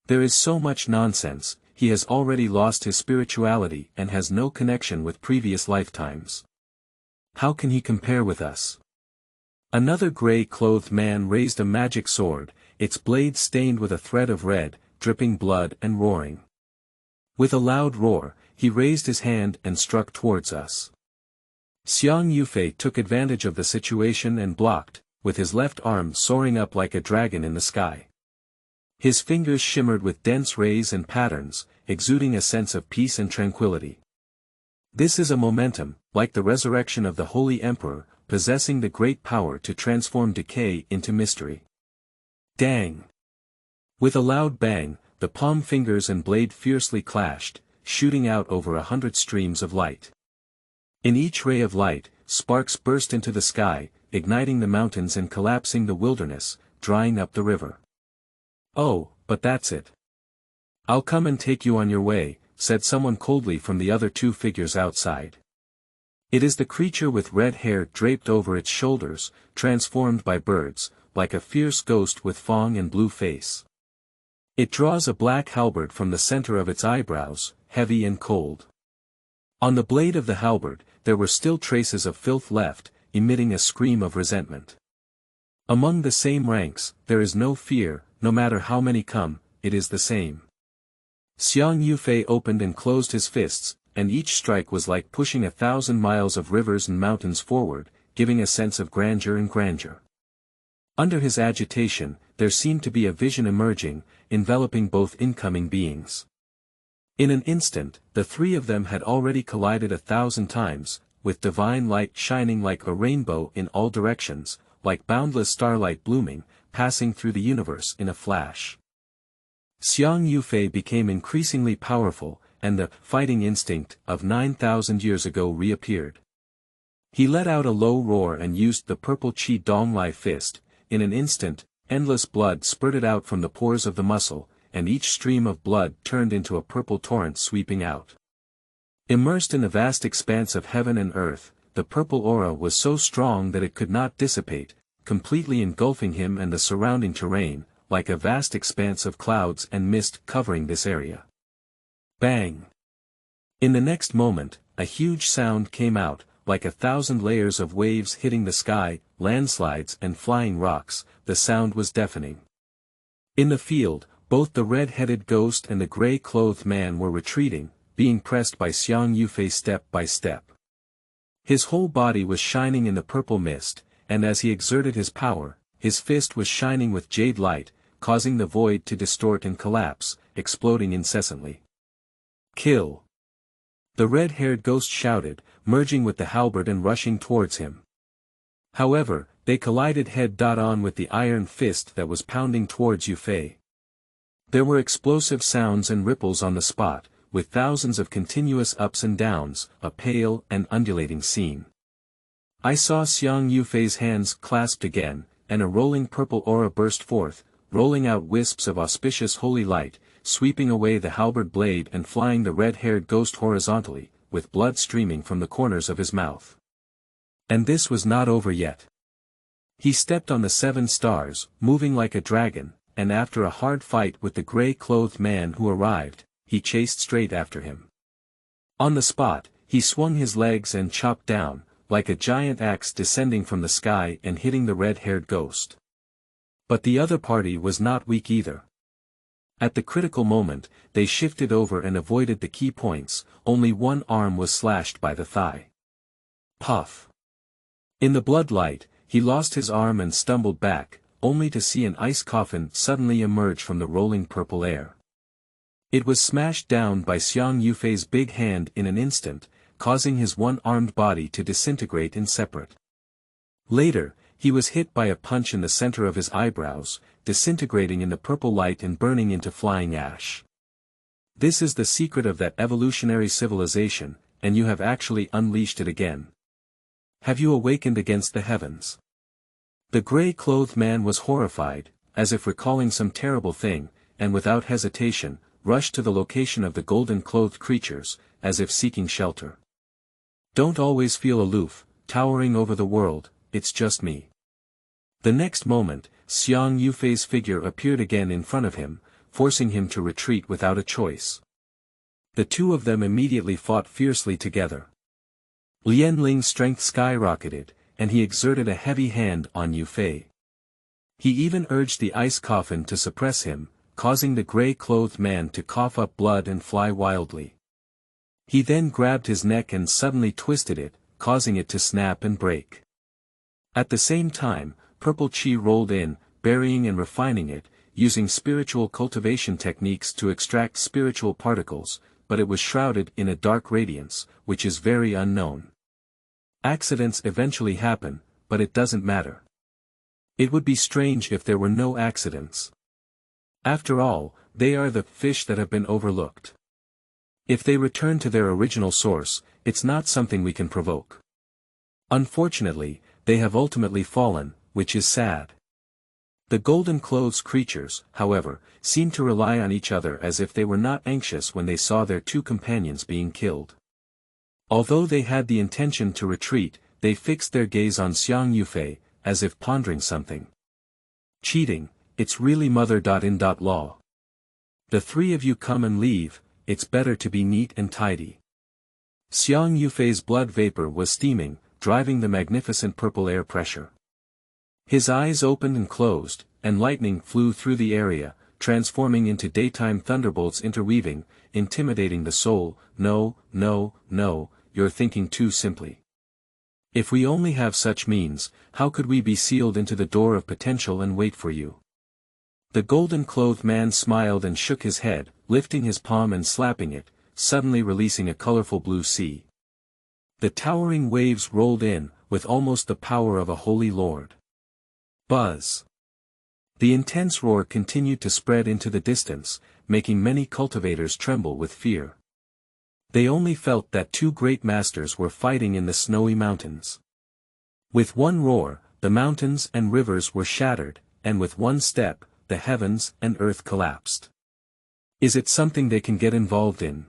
There is so much nonsense, he has already lost his spirituality and has no connection with previous lifetimes. How can he compare with us? Another gray-clothed man raised a magic sword, its blade stained with a thread of red, dripping blood and roaring. With a loud roar, he raised his hand and struck towards us. Xiang Yufei took advantage of the situation and blocked, with his left arm soaring up like a dragon in the sky. His fingers shimmered with dense rays and patterns, exuding a sense of peace and tranquility. This is a momentum, like the resurrection of the Holy Emperor, possessing the great power to transform decay into mystery. Dang! With a loud bang, the palm fingers and blade fiercely clashed, shooting out over 100 streams of light. In each ray of light, sparks burst into the sky, igniting the mountains and collapsing the wilderness, drying up the river. Oh, but that's it. I'll come and take you on your way, said someone coldly from the other two figures outside. It is the creature with red hair draped over its shoulders, transformed by birds, like a fierce ghost with fawn and blue face. It draws a black halberd from the center of its eyebrows, heavy and cold. On the blade of the halberd, there were still traces of filth left, emitting a scream of resentment. Among the same ranks, there is no fear, no matter how many come, it is the same. Xiang Yufei opened and closed his fists, and each strike was like pushing 1,000 miles of rivers and mountains forward, giving a sense of grandeur and grandeur. Under his agitation, there seemed to be a vision emerging, enveloping both incoming beings. In an instant, the three of them had already collided 1,000 times, with divine light shining like a rainbow in all directions, like boundless starlight blooming, passing through the universe in a flash. Xiang Yufei became increasingly powerful, and the fighting instinct of 9,000 years ago reappeared. He let out a low roar and used the purple Qi Donglai fist. In an instant, endless blood spurted out from the pores of the muscle, and each stream of blood turned into a purple torrent sweeping out. Immersed in the vast expanse of heaven and earth, the purple aura was so strong that it could not dissipate, completely engulfing him and the surrounding terrain, like a vast expanse of clouds and mist covering this area. Bang! In the next moment, a huge sound came out, like 1,000 layers of waves hitting the sky, landslides and flying rocks. The sound was deafening. In the field, both the red-headed ghost and the gray-clothed man were retreating, being pressed by Xiang Yufei step by step. His whole body was shining in the purple mist, and as he exerted his power, his fist was shining with jade light, causing the void to distort and collapse, exploding incessantly. Kill! The red-haired ghost shouted, merging with the halberd and rushing towards him. However, they collided head-on with the iron fist that was pounding towards Yufei. There were explosive sounds and ripples on the spot, with thousands of continuous ups and downs, a pale and undulating scene. I saw Xiang Yufei's hands clasped again, and a rolling purple aura burst forth, rolling out wisps of auspicious holy light, sweeping away the halberd blade and flying the red-haired ghost horizontally, with blood streaming from the corners of his mouth. And this was not over yet. He stepped on the 7 stars, moving like a dragon, and after a hard fight with the gray-clothed man who arrived, he chased straight after him. On the spot, he swung his legs and chopped down, like a giant axe descending from the sky and hitting the red-haired ghost. But the other party was not weak either. At the critical moment, they shifted over and avoided the key points, only one arm was slashed by the thigh. Puff! In the bloodlight, he lost his arm and stumbled back, only to see an ice coffin suddenly emerge from the rolling purple air. It was smashed down by Xiang Yufei's big hand in an instant, causing his one-armed body to disintegrate in separate. Later, He was hit by a punch in the center of his eyebrows, disintegrating in the purple light and burning into flying ash. This is the secret of that evolutionary civilization, and you have actually unleashed it again. Have you awakened against the heavens? The gray-clothed man was horrified, as if recalling some terrible thing, and without hesitation, rushed to the location of the golden-clothed creatures, as if seeking shelter. Don't always feel aloof, towering over the world, it's just me. The next moment, Xiang Yufei's figure appeared again in front of him, forcing him to retreat without a choice. The two of them immediately fought fiercely together. Lian Ling's strength skyrocketed, and he exerted a heavy hand on Yufei. He even urged the ice coffin to suppress him, causing the gray-clothed man to cough up blood and fly wildly. He then grabbed his neck and suddenly twisted it, causing it to snap and break. At the same time, purple qi rolled in, burying and refining it, using spiritual cultivation techniques to extract spiritual particles, but it was shrouded in a dark radiance, which is very unknown. Accidents eventually happen, but it doesn't matter. It would be strange if there were no accidents. After all, they are the fish that have been overlooked. If they return to their original source, it's not something we can provoke. Unfortunately, they have ultimately fallen, which is sad. The golden clothes creatures, however, seemed to rely on each other as if they were not anxious when they saw their two companions being killed. Although they had the intention to retreat, they fixed their gaze on Xiang Yufei, as if pondering something. Cheating, it's really mother.in.law. The three of you come and leave, it's better to be neat and tidy. Xiang Yufei's blood vapor was steaming, driving the magnificent purple air pressure. His eyes opened and closed, and lightning flew through the area, transforming into daytime thunderbolts interweaving, intimidating the soul. No, no, no, you're thinking too simply. If we only have such means, how could we be sealed into the door of potential and wait for you? The golden-clothed man smiled and shook his head, lifting his palm and slapping it, suddenly releasing a colorful blue sea. The towering waves rolled in, with almost the power of a holy lord. Buzz! The intense roar continued to spread into the distance, making many cultivators tremble with fear. They only felt that two great masters were fighting in the snowy mountains. With one roar, the mountains and rivers were shattered, and with one step, the heavens and earth collapsed. Is it something they can get involved in?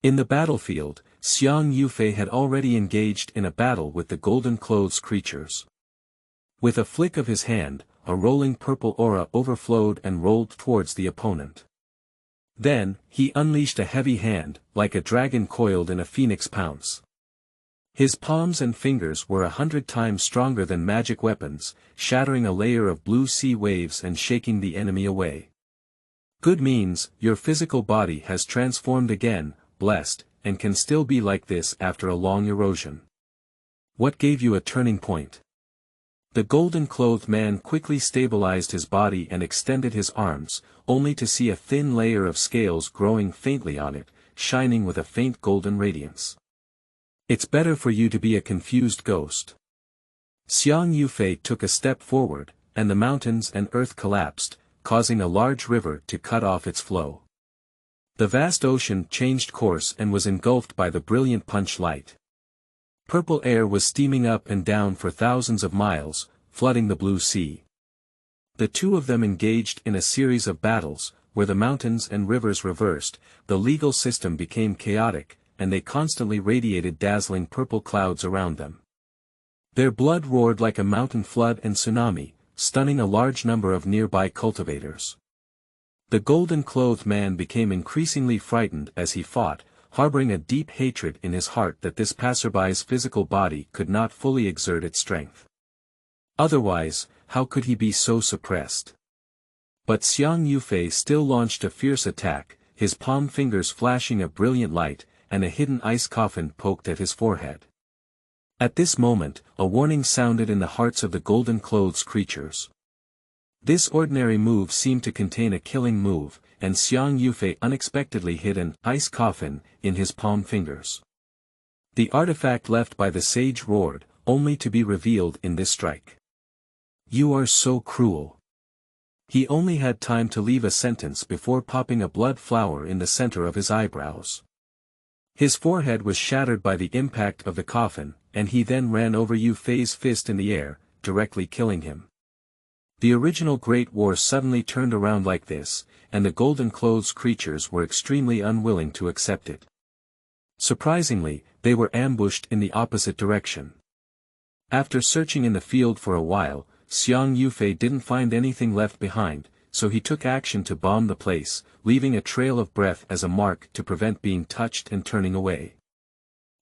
In the battlefield, Xiang Yufei had already engaged in a battle with the golden clothes creatures. With a flick of his hand, a rolling purple aura overflowed and rolled towards the opponent. Then, he unleashed a heavy hand, like a dragon coiled in a phoenix pounce. His palms and fingers were 100 times stronger than magic weapons, shattering a layer of blue sea waves and shaking the enemy away. Good means, your physical body has transformed again, blessed, and can still be like this after a long erosion. What gave you a turning point? The golden-clothed man quickly stabilized his body and extended his arms, only to see a thin layer of scales growing faintly on it, shining with a faint golden radiance. It's better for you to be a confused ghost. Xiang Yufei took a step forward, and the mountains and earth collapsed, causing a large river to cut off its flow. The vast ocean changed course and was engulfed by the brilliant punch light. Purple air was steaming up and down for thousands of miles, flooding the blue sea. The two of them engaged in a series of battles, where the mountains and rivers reversed, the legal system became chaotic, and they constantly radiated dazzling purple clouds around them. Their blood roared like a mountain flood and tsunami, stunning a large number of nearby cultivators. The golden-clothed man became increasingly frightened as he fought, harboring a deep hatred in his heart that this passerby's physical body could not fully exert its strength. Otherwise, how could he be so suppressed? But Xiang Yufei still launched a fierce attack, his palm fingers flashing a brilliant light, and a hidden ice coffin poked at his forehead. At this moment, a warning sounded in the hearts of the golden clothes creatures. This ordinary move seemed to contain a killing move, and Xiang Yufei unexpectedly hid an ice coffin in his palm fingers. The artifact left by the sage roared, only to be revealed in this strike. You are so cruel. He only had time to leave a sentence before popping a blood flower in the center of his eyebrows. His forehead was shattered by the impact of the coffin, and he then ran over Yu Fei's fist in the air, directly killing him. The original Great War suddenly turned around like this, and the golden clothes creatures were extremely unwilling to accept it. Surprisingly, they were ambushed in the opposite direction. After searching in the field for a while, Xiang Yufei didn't find anything left behind, so he took action to bomb the place, leaving a trail of breath as a mark to prevent being touched and turning away.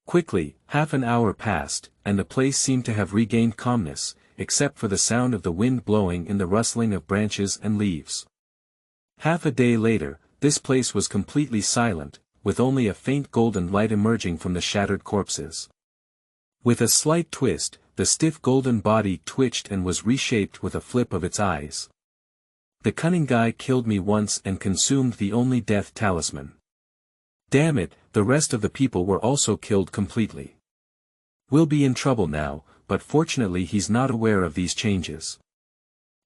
Quickly, half an hour passed, and the place seemed to have regained calmness, except for the sound of the wind blowing and the rustling of branches and leaves. Half a day later, this place was completely silent, with only a faint golden light emerging from the shattered corpses. With a slight twist, the stiff golden body twitched and was reshaped with a flip of its eyes. The cunning guy killed me once and consumed the only death talisman. Damn it, the rest of the people were also killed completely. We'll be in trouble now, but fortunately he's not aware of these changes.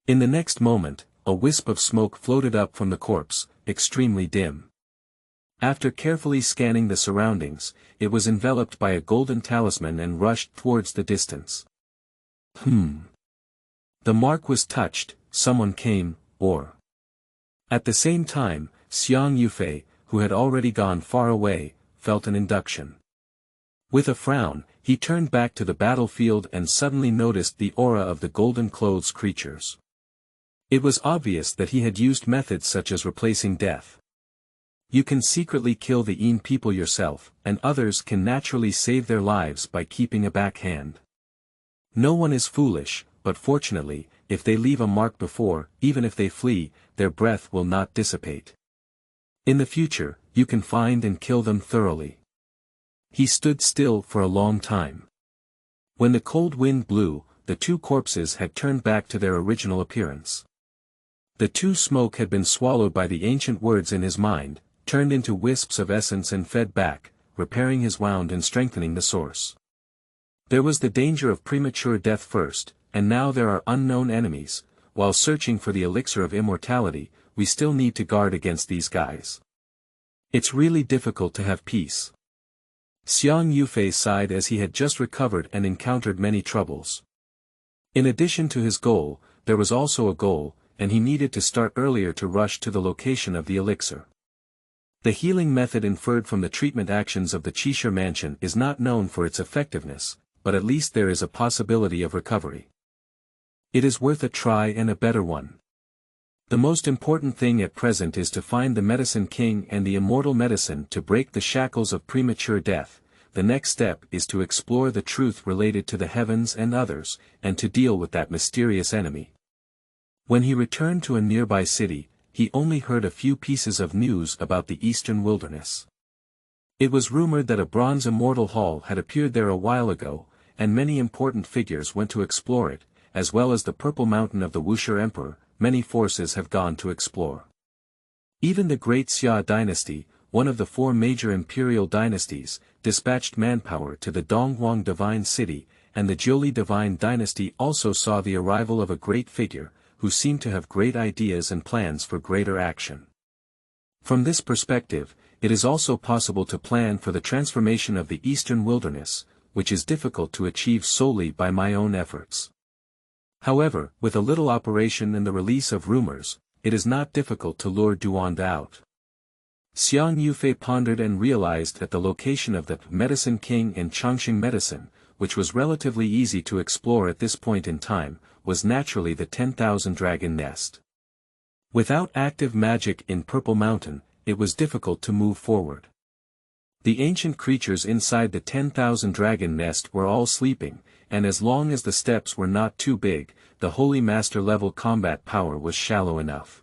In the next moment, a wisp of smoke floated up from the corpse, extremely dim. After carefully scanning the surroundings, it was enveloped by a golden talisman and rushed towards the distance. The mark was touched, someone came, or. At the same time, Xiang Yufei, who had already gone far away, felt an induction. With a frown, he turned back to the battlefield and suddenly noticed the aura of the golden clothes creatures. It was obvious that he had used methods such as replacing death. You can secretly kill the Yin people yourself, and others can naturally save their lives by keeping a backhand. No one is foolish, but fortunately, if they leave a mark before, even if they flee, their breath will not dissipate. In the future, you can find and kill them thoroughly. He stood still for a long time. When the cold wind blew, the two corpses had turned back to their original appearance. The two smoke had been swallowed by the ancient words in his mind, turned into wisps of essence and fed back, repairing his wound and strengthening the source. There was the danger of premature death first, and now there are unknown enemies. While searching for the elixir of immortality, we still need to guard against these guys. It's really difficult to have peace. Xiang Yufei sighed as he had just recovered and encountered many troubles. In addition to his goal, there was also a goal, and he needed to start earlier to rush to the location of the elixir. The healing method inferred from the treatment actions of the Qixia mansion is not known for its effectiveness, but at least there is a possibility of recovery. It is worth a try and a better one. The most important thing at present is to find the Medicine King and the immortal medicine to break the shackles of premature death. The next step is to explore the truth related to the heavens and others, and to deal with that mysterious enemy. When he returned to a nearby city, he only heard a few pieces of news about the eastern wilderness. It was rumored that a bronze immortal hall had appeared there a while ago, and many important figures went to explore it, as well as the purple mountain of the Wuxia Emperor. Many forces have gone to explore. Even the great Xia dynasty, one of the four major imperial dynasties, dispatched manpower to the Donghuang divine city, and the Jiuli divine dynasty also saw the arrival of a great figure, who seemed to have great ideas and plans for greater action. From this perspective, it is also possible to plan for the transformation of the eastern wilderness, which is difficult to achieve solely by my own efforts. However, with a little operation and the release of rumors, it is not difficult to lure Duanda out. Xiang Yufei pondered and realized that the location of the Medicine King and Changxing medicine, which was relatively easy to explore at this point in time, was naturally the 10,000 Dragon Nest. Without active magic in Purple Mountain, it was difficult to move forward. The ancient creatures inside the 10,000 Dragon Nest were all sleeping, and as long as the steps were not too big, the Holy Master level combat power was shallow enough.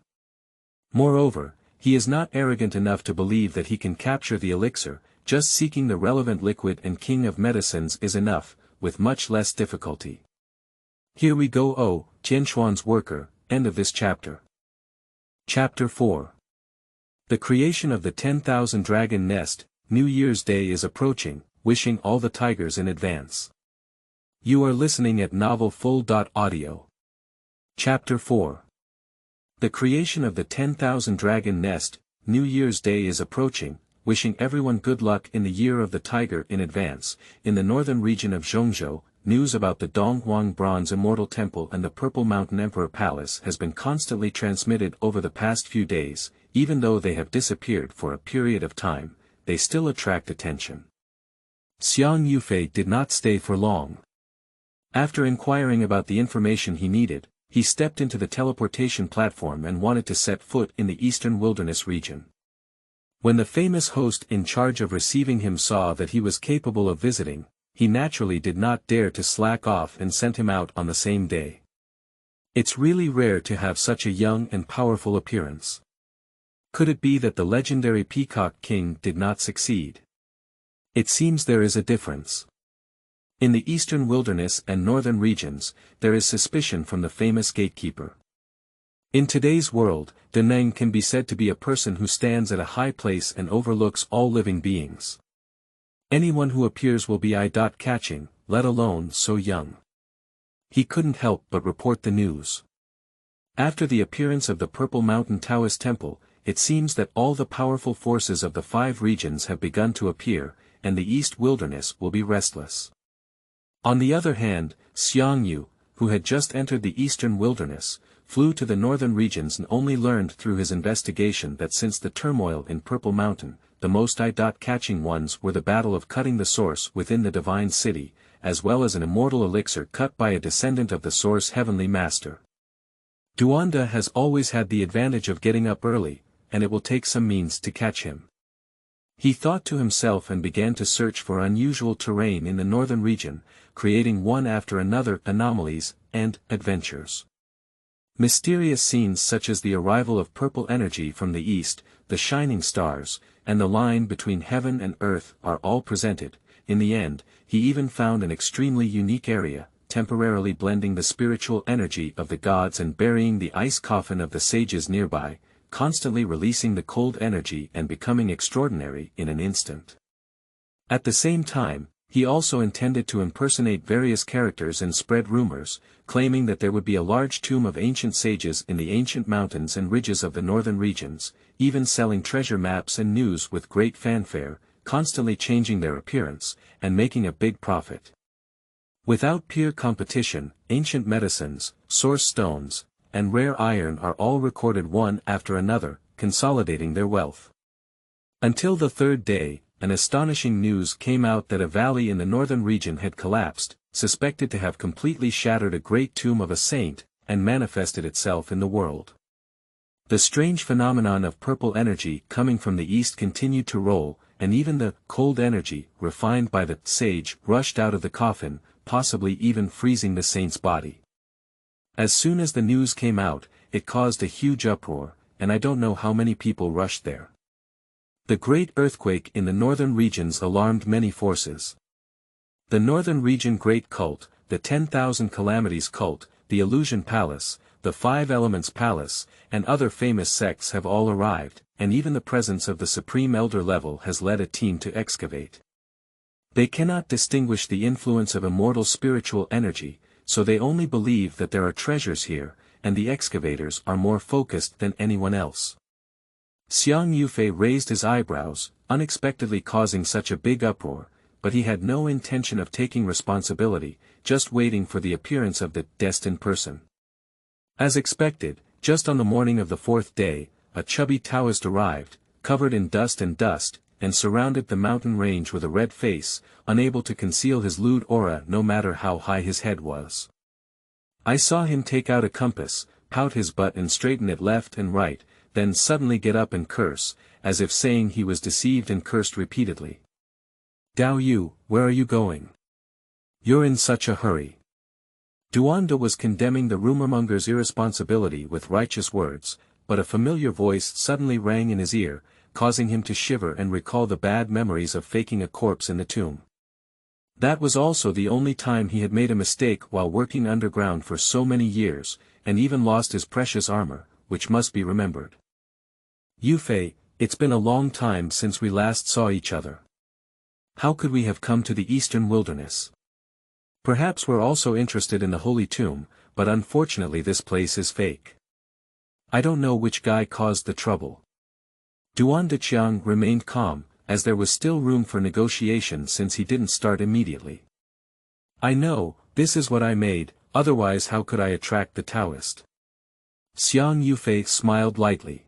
Moreover, he is not arrogant enough to believe that he can capture the elixir. Just seeking the relevant liquid and King of Medicines is enough, with much less difficulty. Here we go. Oh, Tianxuan's worker. End of this chapter. Chapter 4. The creation of the 10,000 Dragon Nest. New Year's Day is approaching, wishing all the tigers in advance. You are listening at novelfull.audio. Chapter 4. The creation of the 10,000 dragon nest. New Year's Day is approaching, wishing everyone good luck in the Year of the Tiger in advance. In the northern region of Zhongzhou, news about the Zhonghuang Bronze Immortal Temple and the Purple Mountain Emperor Palace has been constantly transmitted over the past few days. Even though they have disappeared for a period of time, they still attract attention. Xiang Yufei did not stay for long. After inquiring about the information he needed, he stepped into the teleportation platform and wanted to set foot in the eastern wilderness region. When the famous host in charge of receiving him saw that he was capable of visiting, he naturally did not dare to slack off and sent him out on the same day. It's really rare to have such a young and powerful appearance. Could it be that the legendary Peacock King did not succeed? It seems there is a difference. In the eastern wilderness and northern regions, there is suspicion from the famous gatekeeper. In today's world, Deneng can be said to be a person who stands at a high place and overlooks all living beings. Anyone who appears will be eye-catching, let alone so young. He couldn't help but report the news. After the appearance of the Purple Mountain Taoist Temple, it seems that all the powerful forces of the 5 regions have begun to appear, and the East Wilderness will be restless. On the other hand, Xiang Yu, who had just entered the Eastern Wilderness, flew to the northern regions and only learned through his investigation that since the turmoil in Purple Mountain, the most eye-catching ones were the battle of cutting the source within the divine city, as well as an immortal elixir cut by a descendant of the source heavenly master. Duanda has always had the advantage of getting up early, and it will take some means to catch him. He thought to himself and began to search for unusual terrain in the northern region, creating one after another anomalies and adventures. Mysterious scenes such as the arrival of purple energy from the east, the shining stars, and the line between heaven and earth are all presented. In the end, he even found an extremely unique area, temporarily blending the spiritual energy of the gods and burying the ice coffin of the sages nearby, constantly releasing the cold energy and becoming extraordinary in an instant. At the same time, he also intended to impersonate various characters and spread rumors, claiming that there would be a large tomb of ancient sages in the ancient mountains and ridges of the northern regions, even selling treasure maps and news with great fanfare, constantly changing their appearance, and making a big profit. Without peer competition, ancient medicines, source stones, and rare iron are all recorded one after another, consolidating their wealth. Until the 3rd day, an astonishing news came out that a valley in the northern region had collapsed, suspected to have completely shattered a great tomb of a saint, and manifested itself in the world. The strange phenomenon of purple energy coming from the east continued to roll, and even the cold energy, refined by the sage, rushed out of the coffin, possibly even freezing the saint's body. As soon as the news came out, it caused a huge uproar, and I don't know how many people rushed there. The great earthquake in the northern regions alarmed many forces. The northern region great cult, the 10,000 calamities cult, the illusion palace, the 5 elements palace, and other famous sects have all arrived, and even the presence of the supreme elder level has led a team to excavate. They cannot distinguish the influence of immortal spiritual energy, so they only believe that there are treasures here, and the excavators are more focused than anyone else. Xiang Yufei raised his eyebrows, unexpectedly causing such a big uproar, but he had no intention of taking responsibility, just waiting for the appearance of the destined person. As expected, just on the morning of the 4th day, a chubby Taoist arrived, covered in dust and surrounded the mountain range with a red face, unable to conceal his lewd aura no matter how high his head was. I saw him take out a compass, pout his butt and straighten it left and right, then suddenly get up and curse, as if saying he was deceived and cursed repeatedly. "Dao Yu, where are you going? You're in such a hurry." Duanda was condemning the rumormonger's irresponsibility with righteous words, but a familiar voice suddenly rang in his ear, causing him to shiver and recall the bad memories of faking a corpse in the tomb. That was also the only time he had made a mistake while working underground for so many years, and even lost his precious armor, which must be remembered. "Yufei, it's been a long time since we last saw each other. How could we have come to the eastern wilderness? Perhaps we're also interested in the holy tomb, but unfortunately this place is fake. I don't know which guy caused the trouble. Duan remained calm, as there was still room for negotiation since he didn't start immediately. I know, this is what I made, otherwise how could I attract the Taoist? Xiang Yufei smiled lightly.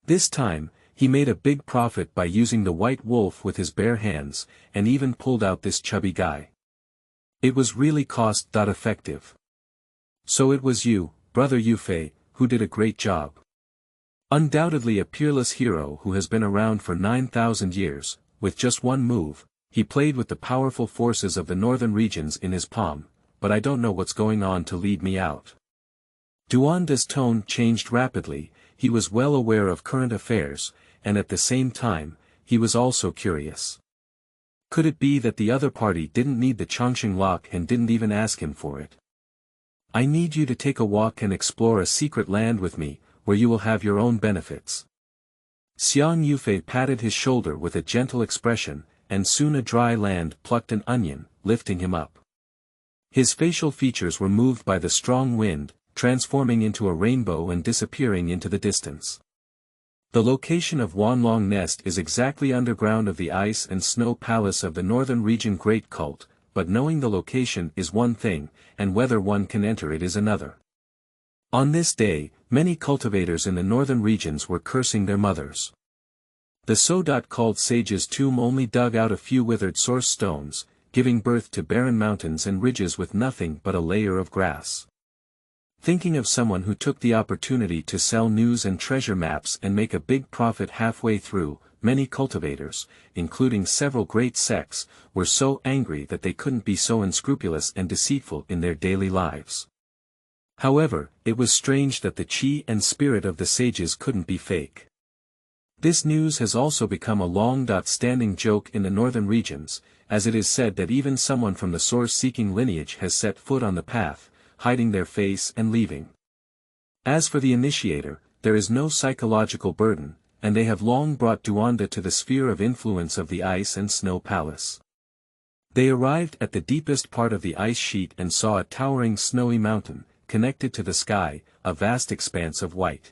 This time, he made a big profit by using the white wolf with his bare hands, and even pulled out this chubby guy. It was really cost-effective. So it was you, brother Yufei, who did a great job. Undoubtedly a peerless hero who has been around for 9,000 years, with just one move, he played with the powerful forces of the northern regions in his palm, but I don't know what's going on to lead me out. Duanda's tone changed rapidly, he was well aware of current affairs, and at the same time, he was also curious. Could it be that the other party didn't need the Chongqing lock and didn't even ask him for it? I need you to take a walk and explore a secret land with me, where you will have your own benefits. Xiang Yufei patted his shoulder with a gentle expression, and soon a dry land plucked an onion, lifting him up. His facial features were moved by the strong wind, transforming into a rainbow and disappearing into the distance. The location of Wanlong Nest is exactly underground of the ice and snow palace of the northern region Great Cult, but knowing the location is one thing, and whether one can enter it is another. On this day, many cultivators in the northern regions were cursing their mothers. The so-called sage's tomb only dug out a few withered source stones, giving birth to barren mountains and ridges with nothing but a layer of grass. Thinking of someone who took the opportunity to sell news and treasure maps and make a big profit halfway through, many cultivators, including several great sects, were so angry that they couldn't be so unscrupulous and deceitful in their daily lives. However, it was strange that the chi and spirit of the sages couldn't be fake. This news has also become a long-standing joke in the northern regions, as it is said that even someone from the source-seeking lineage has set foot on the path, hiding their face and leaving. As for the initiator, there is no psychological burden, and they have long brought Duanda to the sphere of influence of the ice and snow palace. They arrived at the deepest part of the ice sheet and saw a towering snowy mountain, connected to the sky, a vast expanse of white.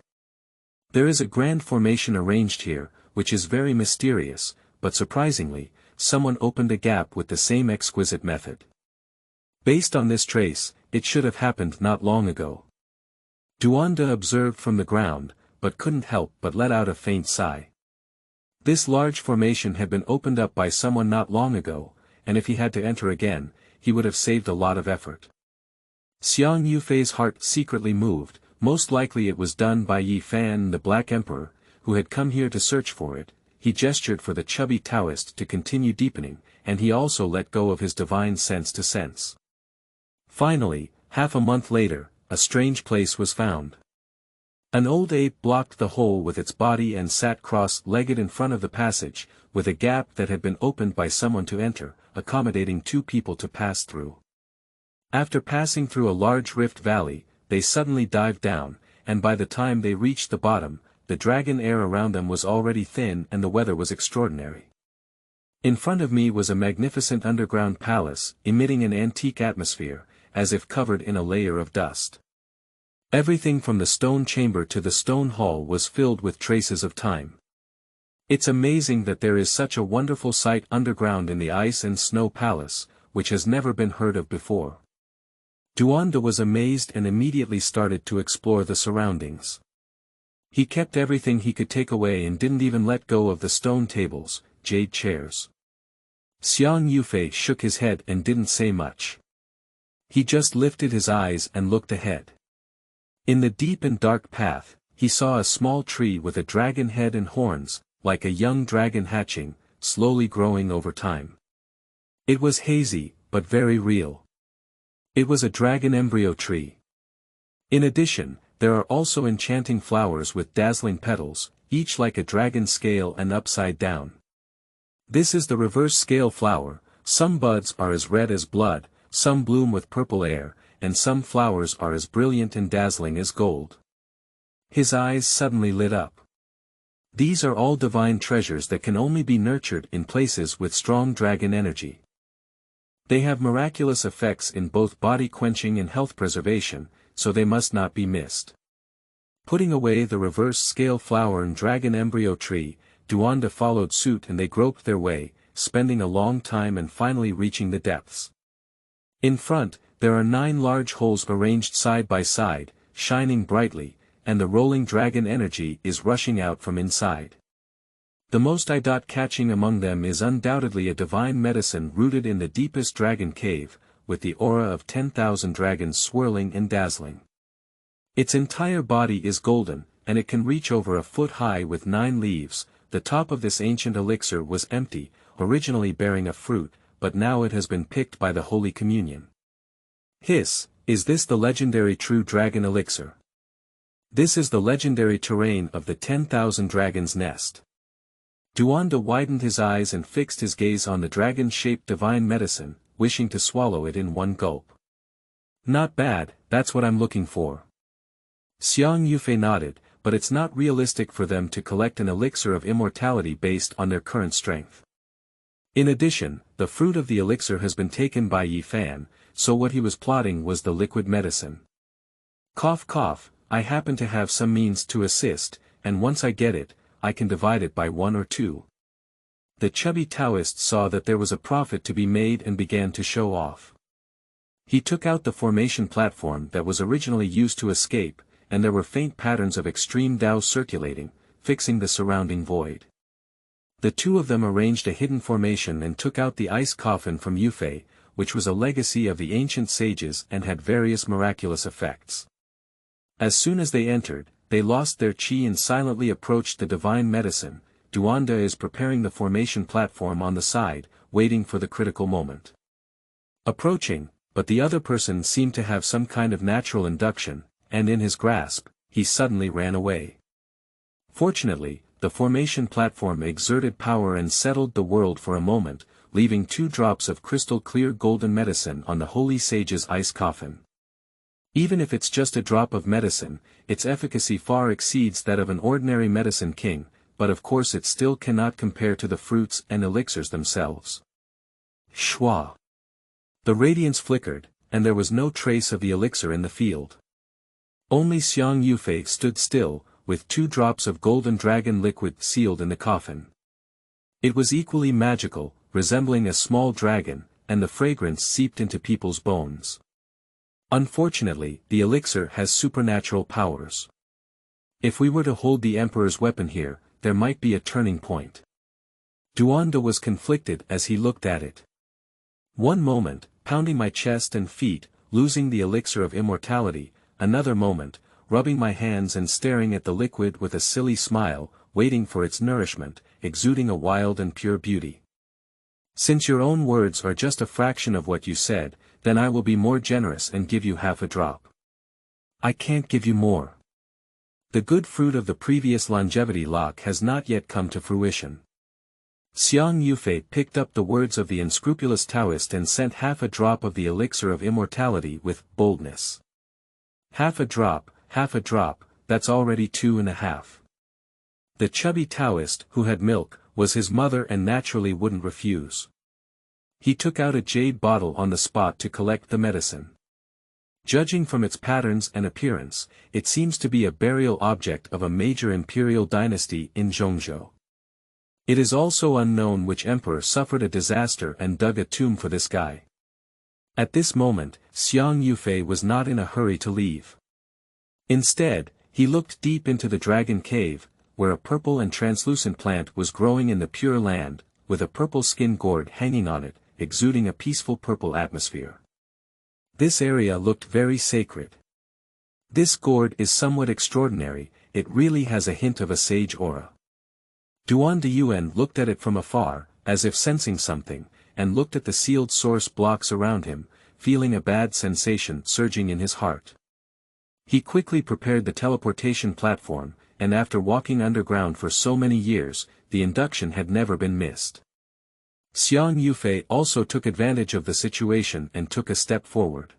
There is a grand formation arranged here, which is very mysterious, but surprisingly, someone opened a gap with the same exquisite method. Based on this trace, it should have happened not long ago. Duanda observed from the ground, but couldn't help but let out a faint sigh. This large formation had been opened up by someone not long ago, and if he had to enter again, he would have saved a lot of effort. Xiang Yufei's heart secretly moved, most likely it was done by Yi Fan the Black Emperor, who had come here to search for it. He gestured for the chubby Taoist to continue deepening, and he also let go of his divine sense to sense. Finally, half a month later, a strange place was found. An old ape blocked the hole with its body and sat cross-legged in front of the passage, with a gap that had been opened by someone to enter, accommodating two people to pass through. After passing through a large rift valley, they suddenly dived down, and by the time they reached the bottom, the dragon air around them was already thin and the weather was extraordinary. In front of me was a magnificent underground palace, emitting an antique atmosphere, as if covered in a layer of dust. Everything from the stone chamber to the stone hall was filled with traces of time. It's amazing that there is such a wonderful sight underground in the ice and snow palace, which has never been heard of before. Duanda was amazed and immediately started to explore the surroundings. He kept everything he could take away and didn't even let go of the stone tables, jade chairs. Xiang Yufei shook his head and didn't say much. He just lifted his eyes and looked ahead. In the deep and dark path, he saw a small tree with a dragon head and horns, like a young dragon hatching, slowly growing over time. It was hazy, but very real. It was a dragon embryo tree. In addition, there are also enchanting flowers with dazzling petals, each like a dragon scale and upside down. This is the reverse scale flower. Some buds are as red as blood, some bloom with purple air, and some flowers are as brilliant and dazzling as gold. His eyes suddenly lit up. These are all divine treasures that can only be nurtured in places with strong dragon energy. They have miraculous effects in both body quenching and health preservation, so they must not be missed. Putting away the reverse scale flower and dragon embryo tree, Duanda followed suit and they groped their way, spending a long time and finally reaching the depths. In front, there are 9 large holes arranged side by side, shining brightly, and the rolling dragon energy is rushing out from inside. The most eye-catching among them is undoubtedly a divine medicine rooted in the deepest dragon cave, with the aura of 10,000 dragons swirling and dazzling. Its entire body is golden, and it can reach over a foot high with 9 leaves. The top of this ancient elixir was empty, originally bearing a fruit, but now it has been picked by the Holy Communion. Hiss, is this the legendary true dragon elixir? This is the legendary terrain of the 10,000 dragons' nest. Duanda widened his eyes and fixed his gaze on the dragon-shaped divine medicine, wishing to swallow it in one gulp. Not bad, that's what I'm looking for. Xiang Yufei nodded, but it's not realistic for them to collect an elixir of immortality based on their current strength. In addition, the fruit of the elixir has been taken by Yi Fan, so what he was plotting was the liquid medicine. Cough cough, I happen to have some means to assist, and once I get it, I can divide it by 1 or 2. The chubby Taoist saw that there was a profit to be made and began to show off. He took out the formation platform that was originally used to escape, and there were faint patterns of extreme Tao circulating, fixing the surrounding void. The two of them arranged a hidden formation and took out the ice coffin from Yufei, which was a legacy of the ancient sages and had various miraculous effects. As soon as they entered, they lost their qi and silently approached the divine medicine. Duanda is preparing the formation platform on the side, waiting for the critical moment. Approaching, but the other person seemed to have some kind of natural induction, and in his grasp, he suddenly ran away. Fortunately, the formation platform exerted power and settled the world for a moment, leaving 2 drops of crystal-clear golden medicine on the holy sage's ice coffin. Even if it's just a drop of medicine, its efficacy far exceeds that of an ordinary medicine king, but of course it still cannot compare to the fruits and elixirs themselves. Shwa! The radiance flickered, and there was no trace of the elixir in the field. Only Xiang Yufei stood still, with 2 drops of golden dragon liquid sealed in the coffin. It was equally magical, resembling a small dragon, and the fragrance seeped into people's bones. Unfortunately, the elixir has supernatural powers. If we were to hold the Emperor's weapon here, there might be a turning point. Duanda was conflicted as he looked at it. One moment, pounding my chest and feet, losing the elixir of immortality, another moment, rubbing my hands and staring at the liquid with a silly smile, waiting for its nourishment, exuding a wild and pure beauty. Since your own words are just a fraction of what you said, then I will be more generous and give you half a drop. I can't give you more. The good fruit of the previous longevity lock has not yet come to fruition. Xiang Yufei picked up the words of the unscrupulous Taoist and sent half a drop of the elixir of immortality with boldness. Half a drop, that's already 2.5. The chubby Taoist, who had milk, was his mother and naturally wouldn't refuse. He took out a jade bottle on the spot to collect the medicine. Judging from its patterns and appearance, it seems to be a burial object of a major imperial dynasty in Zhongzhou. It is also unknown which emperor suffered a disaster and dug a tomb for this guy. At this moment, Xiang Yufei was not in a hurry to leave. Instead, he looked deep into the dragon cave, where a purple and translucent plant was growing in the pure land, with a purple skin gourd hanging on it, exuding a peaceful purple atmosphere. This area looked very sacred. This gourd is somewhat extraordinary, it really has a hint of a sage aura. Duan Yuan looked at it from afar, as if sensing something, and looked at the sealed source blocks around him, feeling a bad sensation surging in his heart. He quickly prepared the teleportation platform, and after walking underground for so many years, the induction had never been missed. Xiang Yufei also took advantage of the situation and took a step forward.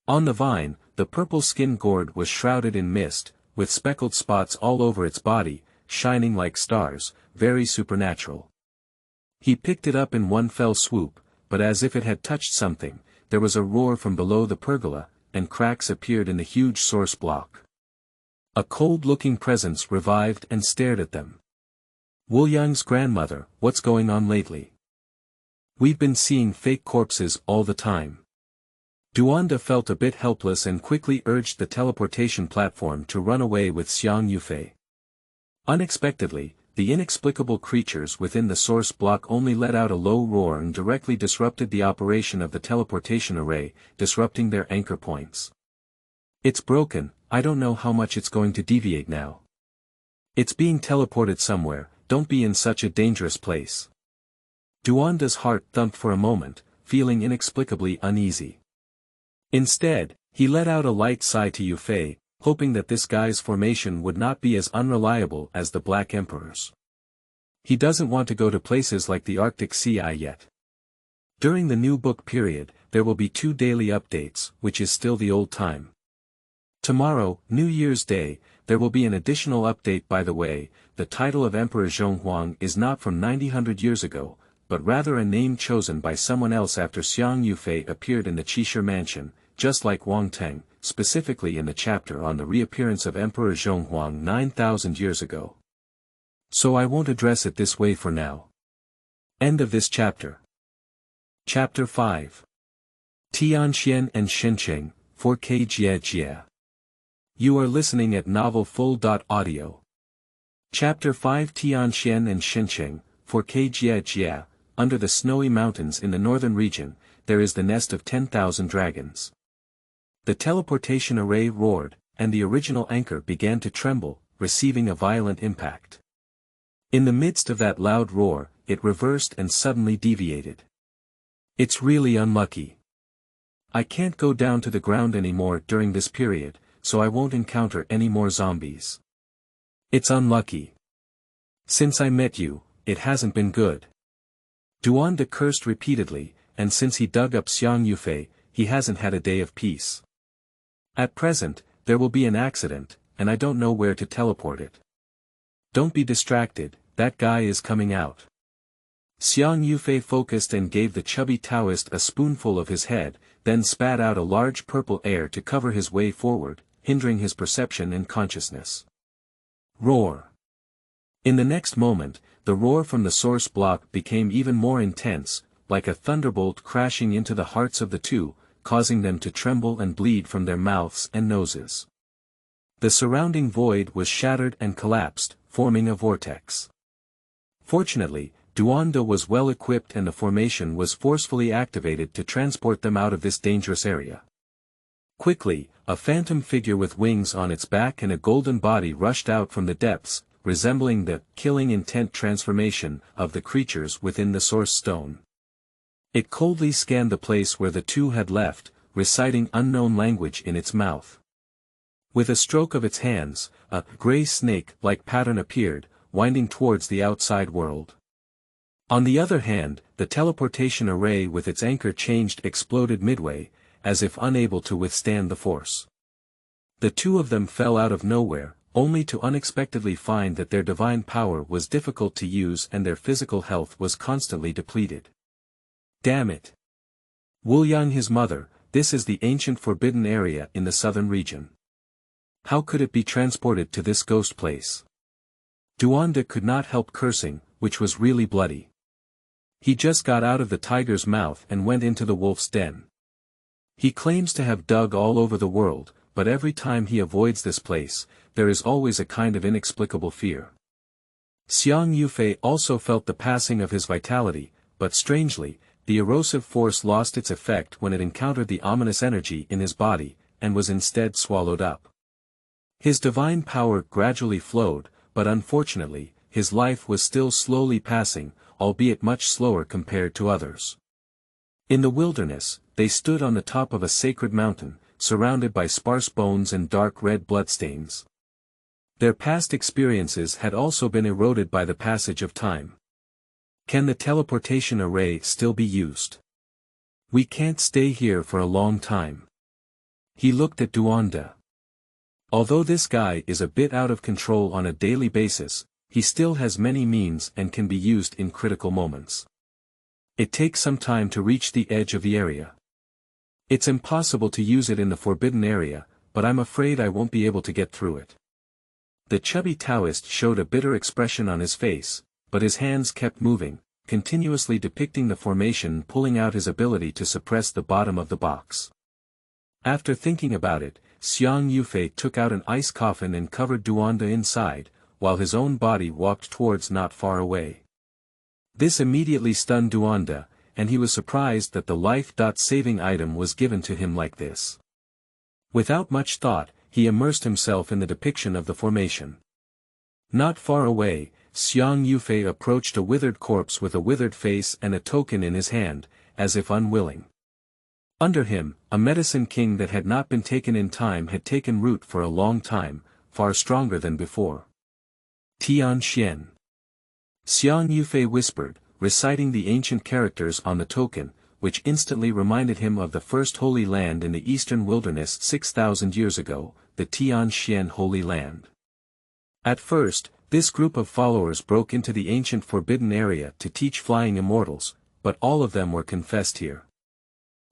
On the vine, the purple skin gourd was shrouded in mist, with speckled spots all over its body, shining like stars, very supernatural. He picked it up in one fell swoop, but as if it had touched something, there was a roar from below the pergola, and cracks appeared in the huge source block. A cold-looking presence revived and stared at them. Wu Yang's grandmother, what's going on lately? We've been seeing fake corpses all the time. Duanda felt a bit helpless and quickly urged the teleportation platform to run away with Xiang Yufei. Unexpectedly, the inexplicable creatures within the source block only let out a low roar and directly disrupted the operation of the teleportation array, disrupting their anchor points. It's broken, I don't know how much it's going to deviate now. It's being teleported somewhere, don't be in such a dangerous place. Duanda's heart thumped for a moment, feeling inexplicably uneasy. Instead, he let out a light sigh to Yufei, hoping that this guy's formation would not be as unreliable as the Black Emperor's. He doesn't want to go to places like the Arctic Sea yet. During the new book period, there will be 2 daily updates, which is still the old time. Tomorrow, New Year's Day, there will be an additional update. By the way, the title of Emperor Zhonghuang is not from 900 years ago, but rather a name chosen by someone else after Xiang Yufei appeared in the Qishe mansion, just like Wang Teng, specifically in the chapter on the reappearance of Emperor Zhonghuang 9,000 years ago. So I won't address it this way for now. End of this chapter. Chapter 5. Tianxuan and Shencheng, 4K Jie. You are listening at novelfull.audio. Chapter 5. Tianxuan and Shencheng, 4K Jie. Under the snowy mountains in the northern region, there is the nest of 10,000 dragons. The teleportation array roared, and the original anchor began to tremble, receiving a violent impact. In the midst of that loud roar, it reversed and suddenly deviated. It's really unlucky. I can't go down to the ground anymore during this period, so I won't encounter any more zombies. It's unlucky. Since I met you, it hasn't been good. Duanda cursed repeatedly, and since he dug up Xiang Yufei, he hasn't had a day of peace. At present, there will be an accident, and I don't know where to teleport it. Don't be distracted, that guy is coming out. Xiang Yufei focused and gave the chubby Taoist a spoonful of his head, then spat out a large purple air to cover his way forward, hindering his perception and consciousness. Roar. In the next moment, the roar from the source block became even more intense, like a thunderbolt crashing into the hearts of the two, causing them to tremble and bleed from their mouths and noses. The surrounding void was shattered and collapsed, forming a vortex. Fortunately, Duanda was well equipped and the formation was forcefully activated to transport them out of this dangerous area. Quickly, a phantom figure with wings on its back and a golden body rushed out from the depths, resembling the killing intent transformation of the creatures within the source stone. It coldly scanned the place where the two had left, reciting unknown language in its mouth. With a stroke of its hands, a gray snake-like pattern appeared, winding towards the outside world. On the other hand, the teleportation array with its anchor changed exploded midway, as if unable to withstand the force. The two of them fell out of nowhere, only to unexpectedly find that their divine power was difficult to use and their physical health was constantly depleted. Damn it! Wu Yang, his mother, this is the ancient forbidden area in the southern region. How could it be transported to this ghost place? Duanda could not help cursing, which was really bloody. He just got out of the tiger's mouth and went into the wolf's den. He claims to have dug all over the world, but every time he avoids this place, there is always a kind of inexplicable fear. Xiang Yufei also felt the passing of his vitality, but strangely, the erosive force lost its effect when it encountered the ominous energy in his body, and was instead swallowed up. His divine power gradually flowed, but unfortunately, his life was still slowly passing, albeit much slower compared to others. In the wilderness, they stood on the top of a sacred mountain, surrounded by sparse bones and dark red bloodstains. Their past experiences had also been eroded by the passage of time. Can the teleportation array still be used? We can't stay here for a long time. He looked at Duanda. Although this guy is a bit out of control on a daily basis, he still has many means and can be used in critical moments. It takes some time to reach the edge of the area. It's impossible to use it in the forbidden area, but I'm afraid I won't be able to get through it. The chubby Taoist showed a bitter expression on his face, but his hands kept moving, continuously depicting the formation, pulling out his ability to suppress the bottom of the box. After thinking about it, Xiang Yufei took out an ice coffin and covered Duanda inside, while his own body walked towards not far away. This immediately stunned Duanda, and he was surprised that the life-saving item was given to him like this. Without much thought, he immersed himself in the depiction of the formation. Not far away, Xiang Yufei approached a withered corpse with a withered face and a token in his hand, as if unwilling. Under him, a medicine king that had not been taken in time had taken root for a long time, far stronger than before. Tianxuan. Xiang Yufei whispered, reciting the ancient characters on the token, which instantly reminded him of the first Holy Land in the eastern wilderness 6,000 years ago, the Tianxuan Holy Land. At first, this group of followers broke into the ancient forbidden area to teach flying immortals, but all of them were confessed here.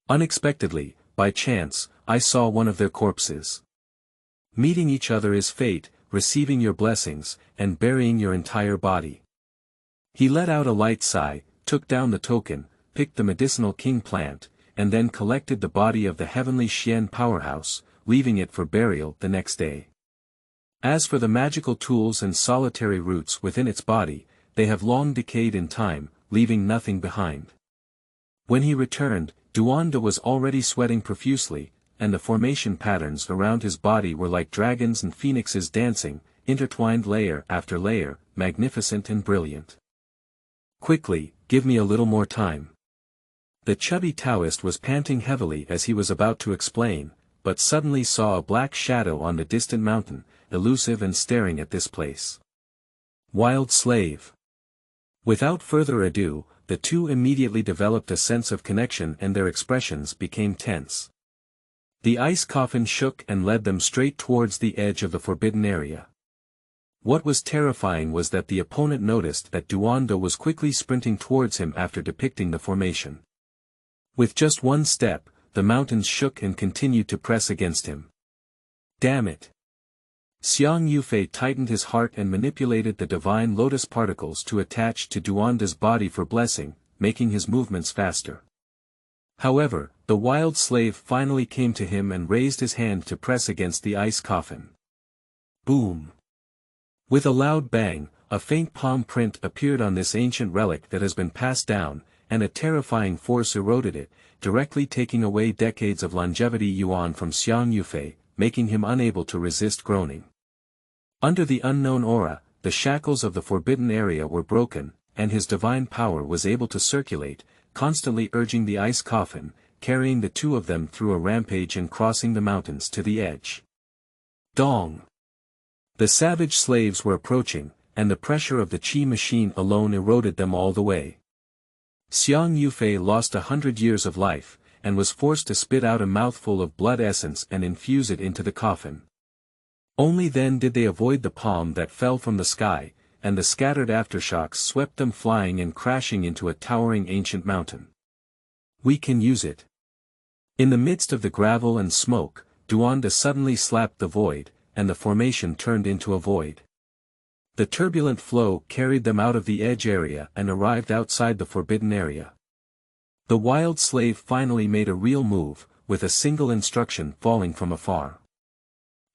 Unexpectedly, by chance, I saw one of their corpses. Meeting each other is fate, receiving your blessings, and burying your entire body. He let out a light sigh, took down the token, picked the medicinal king plant, and then collected the body of the heavenly Xian powerhouse, leaving it for burial the next day. As for the magical tools and solitary roots within its body, they have long decayed in time, leaving nothing behind. When he returned, Duanda was already sweating profusely, and the formation patterns around his body were like dragons and phoenixes dancing, intertwined layer after layer, magnificent and brilliant. Quickly, give me a little more time. The chubby Taoist was panting heavily as he was about to explain, but suddenly saw a black shadow on the distant mountain, elusive and staring at this place. Wild slave. Without further ado, the two immediately developed a sense of connection and their expressions became tense. The ice coffin shook and led them straight towards the edge of the forbidden area. What was terrifying was that the opponent noticed that Duanda was quickly sprinting towards him after depicting the formation. With just one step, the mountains shook and continued to press against him. Damn it! Xiang Yufei tightened his heart and manipulated the divine lotus particles to attach to Duanda's body for blessing, making his movements faster. However, the wild slave finally came to him and raised his hand to press against the ice coffin. Boom! With a loud bang, a faint palm print appeared on this ancient relic that has been passed down, and a terrifying force eroded it, directly taking away decades of longevity yuan from Xiang Yufei, making him unable to resist groaning. Under the unknown aura, the shackles of the forbidden area were broken, and his divine power was able to circulate, constantly urging the ice coffin, carrying the two of them through a rampage and crossing the mountains to the edge. Dong! The savage slaves were approaching, and the pressure of the qi machine alone eroded them all the way. Xiang Yufei lost 100 years of life, and was forced to spit out a mouthful of blood essence and infuse it into the coffin. Only then did they avoid the palm that fell from the sky, and the scattered aftershocks swept them flying and crashing into a towering ancient mountain. We can use it. In the midst of the gravel and smoke, Duanda suddenly slapped the void, and the formation turned into a void. The turbulent flow carried them out of the edge area and arrived outside the forbidden area. The wild slave finally made a real move, with a single instruction falling from afar.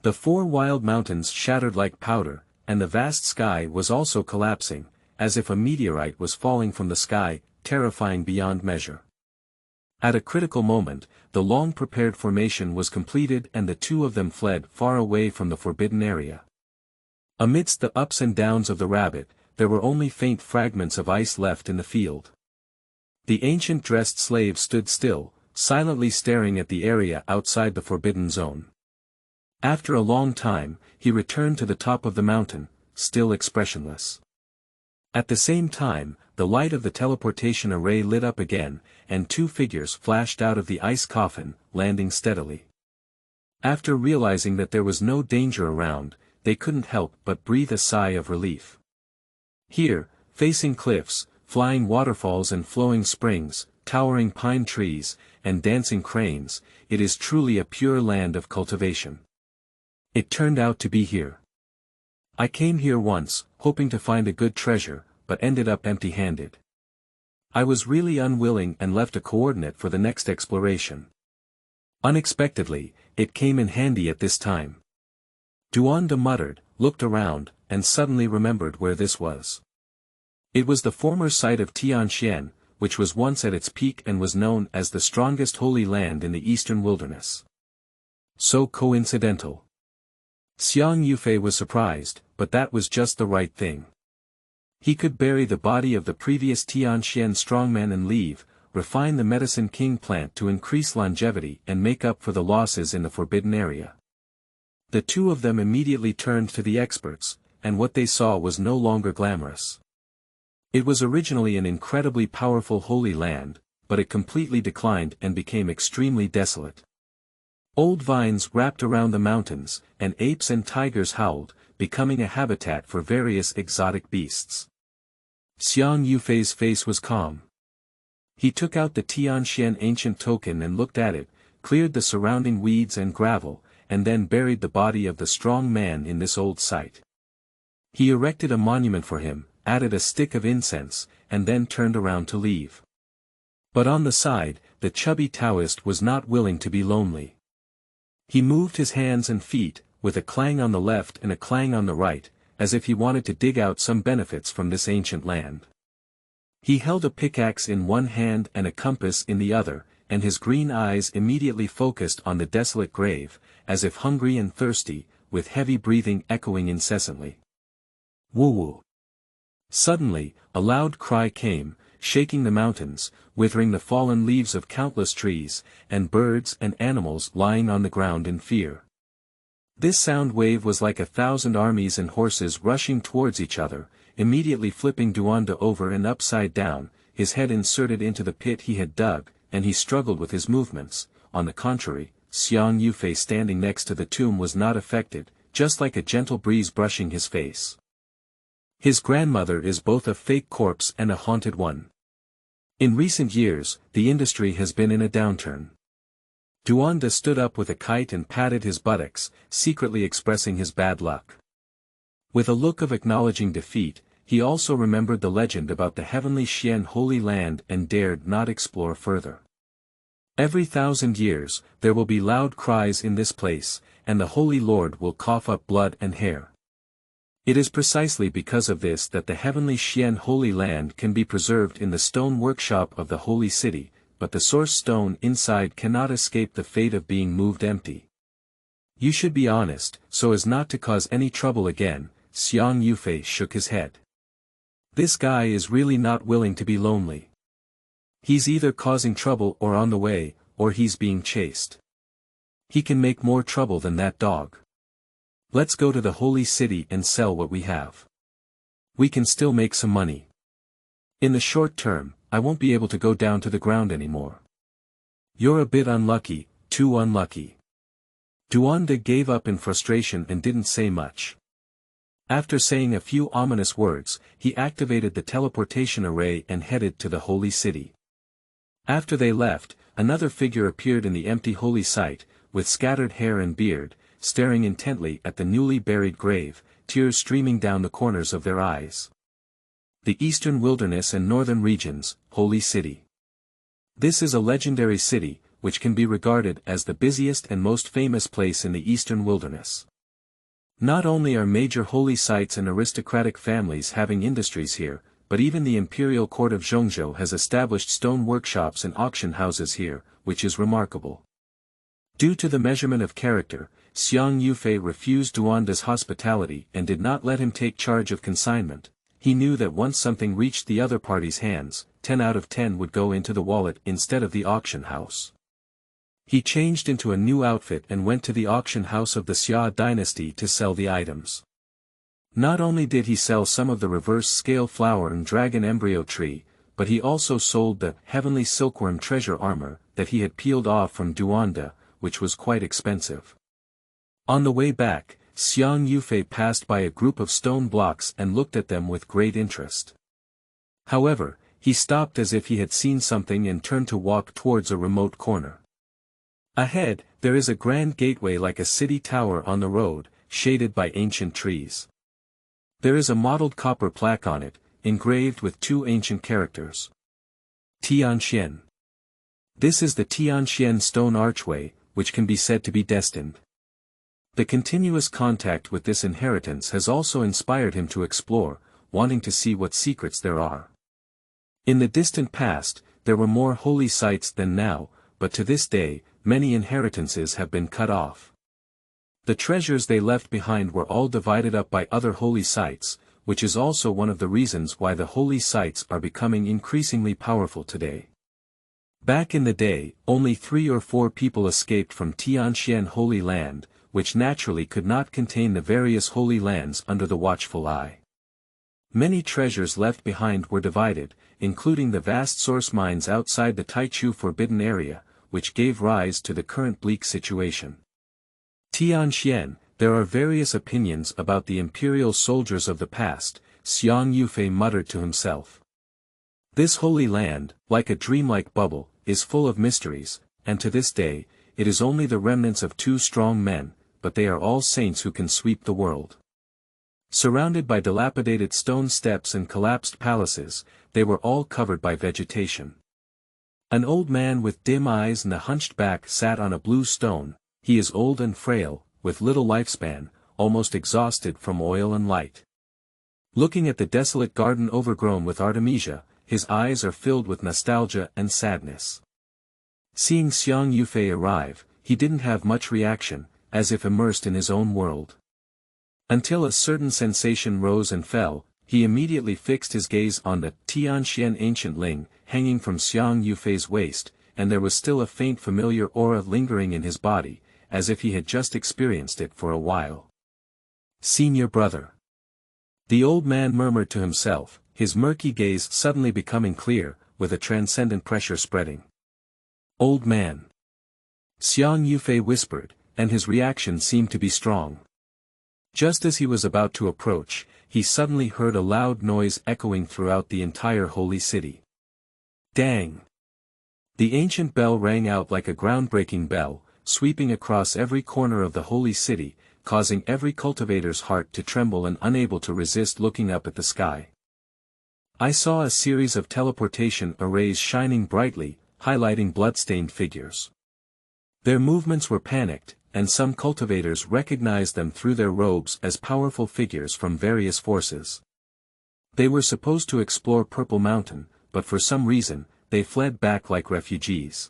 The four wild mountains shattered like powder, and the vast sky was also collapsing, as if a meteorite was falling from the sky, terrifying beyond measure. At a critical moment, the long-prepared formation was completed and the two of them fled far away from the forbidden area. Amidst the ups and downs of the rabbit, there were only faint fragments of ice left in the field. The ancient dressed slave stood still, silently staring at the area outside the forbidden zone. After a long time, he returned to the top of the mountain, still expressionless. At the same time, the light of the teleportation array lit up again, and two figures flashed out of the ice coffin, landing steadily. After realizing that there was no danger around, they couldn't help but breathe a sigh of relief. Here, facing cliffs, flying waterfalls and flowing springs, towering pine trees, and dancing cranes, it is truly a pure land of cultivation. It turned out to be here. I came here once, hoping to find a good treasure, but ended up empty-handed. I was really unwilling and left a coordinate for the next exploration. Unexpectedly, it came in handy at this time. Duanda muttered, looked around, and suddenly remembered where this was. It was the former site of Tianxuan, which was once at its peak and was known as the strongest holy land in the eastern wilderness. So coincidental. Xiang Yufei was surprised, but that was just the right thing. He could bury the body of the previous Tianxian strongman and leave, refine the medicine king plant to increase longevity and make up for the losses in the forbidden area. The two of them immediately turned to the experts, and what they saw was no longer glamorous. It was originally an incredibly powerful holy land, but it completely declined and became extremely desolate. Old vines wrapped around the mountains, and apes and tigers howled, becoming a habitat for various exotic beasts. Xiang Yufei's face was calm. He took out the Tianxian ancient token and looked at it, cleared the surrounding weeds and gravel, and then buried the body of the strong man in this old site. He erected a monument for him, added a stick of incense, and then turned around to leave. But on the side, the chubby Taoist was not willing to be lonely. He moved his hands and feet, with a clang on the left and a clang on the right, as if he wanted to dig out some benefits from this ancient land. He held a pickaxe in one hand and a compass in the other, and his green eyes immediately focused on the desolate grave, as if hungry and thirsty, with heavy breathing echoing incessantly. Woo-woo. Suddenly, a loud cry came, shaking the mountains, withering the fallen leaves of countless trees, and birds and animals lying on the ground in fear. This sound wave was like 1,000 armies and horses rushing towards each other, immediately flipping Duanda over and upside down, his head inserted into the pit he had dug, and he struggled with his movements. On the contrary, Xiang Yufei standing next to the tomb was not affected, just like a gentle breeze brushing his face. His grandmother is both a fake corpse and a haunted one. In recent years, the industry has been in a downturn. Duanda stood up with a kite and patted his buttocks, secretly expressing his bad luck. With a look of acknowledging defeat, he also remembered the legend about the heavenly Xian holy land and dared not explore further. Every 1,000 years, there will be loud cries in this place, and the Holy Lord will cough up blood and hair. It is precisely because of this that the heavenly Xian holy land can be preserved in the stone workshop of the holy city, but the source stone inside cannot escape the fate of being moved empty. You should be honest, so as not to cause any trouble again. Xiang Yufei shook his head. This guy is really not willing to be lonely. He's either causing trouble or on the way, or he's being chased. He can make more trouble than that dog. Let's go to the holy city and sell what we have. We can still make some money. In the short term, I won't be able to go down to the ground anymore. You're a bit unlucky, too unlucky. Duanda gave up in frustration and didn't say much. After saying a few ominous words, he activated the teleportation array and headed to the holy city. After they left, another figure appeared in the empty holy site, with scattered hair and beard, staring intently at the newly buried grave, tears streaming down the corners of their eyes. The Eastern Wilderness and Northern Regions, Holy City. This is a legendary city, which can be regarded as the busiest and most famous place in the Eastern Wilderness. Not only are major holy sites and aristocratic families having industries here, but even the imperial court of Zhongzhou has established stone workshops and auction houses here, which is remarkable. Due to the measurement of character, Xiang Yufei refused Duanda's hospitality and did not let him take charge of consignment. He knew that once something reached the other party's hands, 10 out of 10 would go into the wallet instead of the auction house. He changed into a new outfit and went to the auction house of the Xia dynasty to sell the items. Not only did he sell some of the reverse scale flower and dragon embryo tree, but he also sold the heavenly silkworm treasure armor that he had peeled off from Duanda, which was quite expensive. On the way back, Xiang Yufei passed by a group of stone blocks and looked at them with great interest. However, he stopped as if he had seen something and turned to walk towards a remote corner. Ahead, there is a grand gateway like a city tower on the road, shaded by ancient trees. There is a mottled copper plaque on it, engraved with two ancient characters. Tianxuan. This is the Tianxuan stone archway, which can be said to be destined. The continuous contact with this inheritance has also inspired him to explore, wanting to see what secrets there are. In the distant past, there were more holy sites than now, but to this day, many inheritances have been cut off. The treasures they left behind were all divided up by other holy sites, which is also one of the reasons why the holy sites are becoming increasingly powerful today. Back in the day, only 3 or 4 people escaped from Tianxuan Holy Land, which naturally could not contain the various holy lands under the watchful eye. Many treasures left behind were divided, including the vast source mines outside the Taichu Forbidden Area, which gave rise to the current bleak situation. Tianxuan, there are various opinions about the imperial soldiers of the past, Xiang Yufei muttered to himself. This holy land, like a dreamlike bubble, is full of mysteries, and to this day, it is only the remnants of 2 strong men, but they are all saints who can sweep the world. Surrounded by dilapidated stone steps and collapsed palaces, they were all covered by vegetation. An old man with dim eyes and a hunched back sat on a blue stone. He is old and frail, with little lifespan, almost exhausted from oil and light. Looking at the desolate garden overgrown with artemisia, his eyes are filled with nostalgia and sadness. Seeing Xiang Yufei arrive, he didn't have much reaction, as if immersed in his own world. Until a certain sensation rose and fell, he immediately fixed his gaze on the Tianxuan ancient ling, hanging from Xiang Yufei's waist, and there was still a faint familiar aura lingering in his body, as if he had just experienced it for a while. Senior brother. The old man murmured to himself, his murky gaze suddenly becoming clear, with a transcendent pressure spreading. Old man. Xiang Yufei whispered, and his reaction seemed to be strong. Just as he was about to approach, he suddenly heard a loud noise echoing throughout the entire holy city. Dang! The ancient bell rang out like a groundbreaking bell, sweeping across every corner of the holy city, causing every cultivator's heart to tremble and unable to resist looking up at the sky. I saw a series of teleportation arrays shining brightly, highlighting blood-stained figures. Their movements were panicked, and some cultivators recognized them through their robes as powerful figures from various forces. They were supposed to explore Purple Mountain, but for some reason, they fled back like refugees.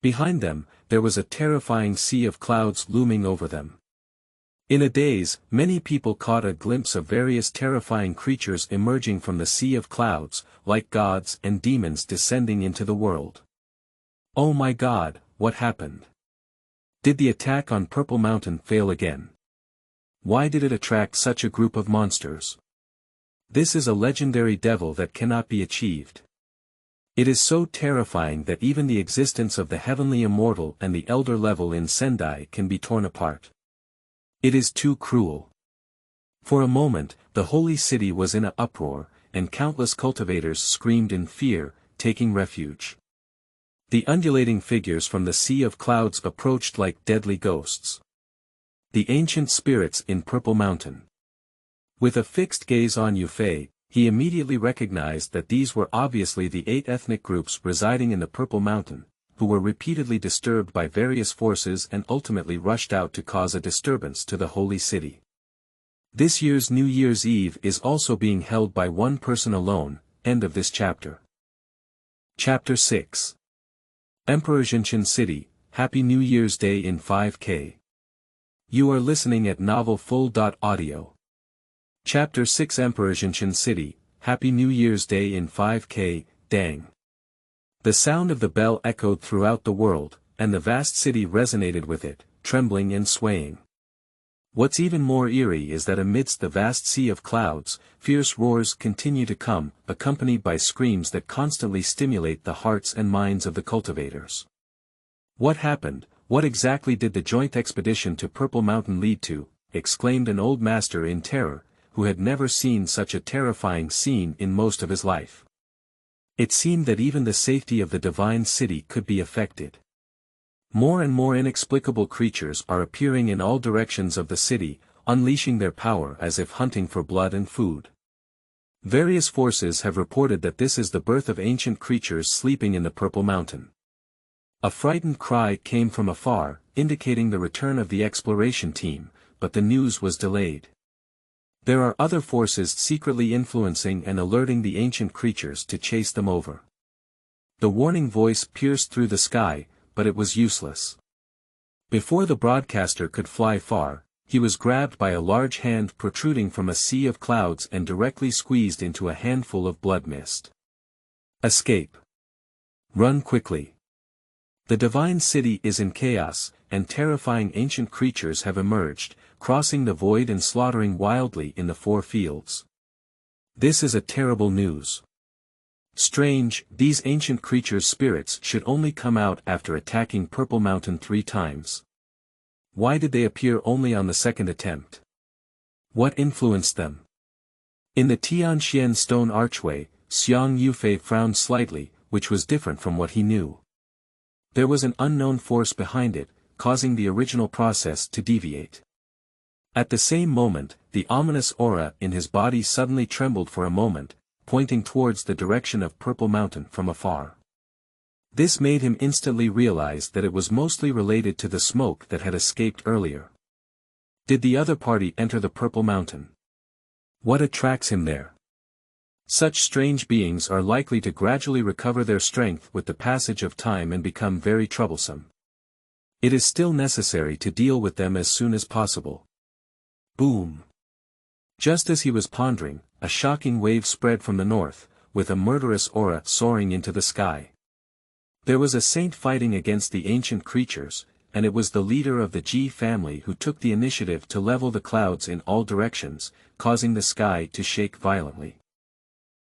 Behind them, there was a terrifying sea of clouds looming over them. In a daze, many people caught a glimpse of various terrifying creatures emerging from the sea of clouds, like gods and demons descending into the world. Oh my God, what happened? Did the attack on Purple Mountain fail again? Why did it attract such a group of monsters? This is a legendary devil that cannot be achieved. It is so terrifying that even the existence of the heavenly immortal and the elder level in Sendai can be torn apart. It is too cruel. For a moment, the holy city was in an uproar, and countless cultivators screamed in fear, taking refuge. The undulating figures from the sea of clouds approached like deadly ghosts. The ancient spirits in Purple Mountain. With a fixed gaze on Yufei, he immediately recognized that these were obviously the 8 ethnic groups residing in the Purple Mountain, who were repeatedly disturbed by various forces and ultimately rushed out to cause a disturbance to the holy city. This year's New Year's Eve is also being held by one person alone. End of this chapter. Chapter 6. Emperor Zhenshen City, Happy New Year's Day in 5K. You are listening at novelfull.audio. Chapter 6 Emperor Zhenshen City, Happy New Year's Day in 5K, dang. The sound of the bell echoed throughout the world, and the vast city resonated with it, trembling and swaying. What's even more eerie is that amidst the vast sea of clouds, fierce roars continue to come, accompanied by screams that constantly stimulate the hearts and minds of the cultivators. What happened? What exactly did the joint expedition to Purple Mountain lead to? Exclaimed an old master in terror, who had never seen such a terrifying scene in most of his life. It seemed that even the safety of the divine city could be affected. More and more inexplicable creatures are appearing in all directions of the city, unleashing their power as if hunting for blood and food. Various forces have reported that this is the birth of ancient creatures sleeping in the Purple Mountain. A frightened cry came from afar, indicating the return of the exploration team, but the news was delayed. There are other forces secretly influencing and alerting the ancient creatures to chase them over. The warning voice pierced through the sky, but it was useless. Before the broadcaster could fly far, he was grabbed by a large hand protruding from a sea of clouds and directly squeezed into a handful of blood mist. Escape. Run quickly. The divine city is in chaos, and terrifying ancient creatures have emerged, crossing the void and slaughtering wildly in the four fields. This is a terrible news. Strange, these ancient creatures' spirits should only come out after attacking Purple Mountain 3 times. Why did they appear only on the second attempt? What influenced them? In the Tianxuan stone archway, Xiang Yufei frowned slightly, which was different from what he knew. There was an unknown force behind it, causing the original process to deviate. At the same moment, the ominous aura in his body suddenly trembled for a moment, pointing towards the direction of Purple Mountain from afar. This made him instantly realize that it was mostly related to the smoke that had escaped earlier. Did the other party enter the Purple Mountain? What attracts him there? Such strange beings are likely to gradually recover their strength with the passage of time and become very troublesome. It is still necessary to deal with them as soon as possible. Boom! Just as he was pondering, a shocking wave spread from the north, with a murderous aura soaring into the sky. There was a saint fighting against the ancient creatures, and it was the leader of the Ji family who took the initiative to level the clouds in all directions, causing the sky to shake violently.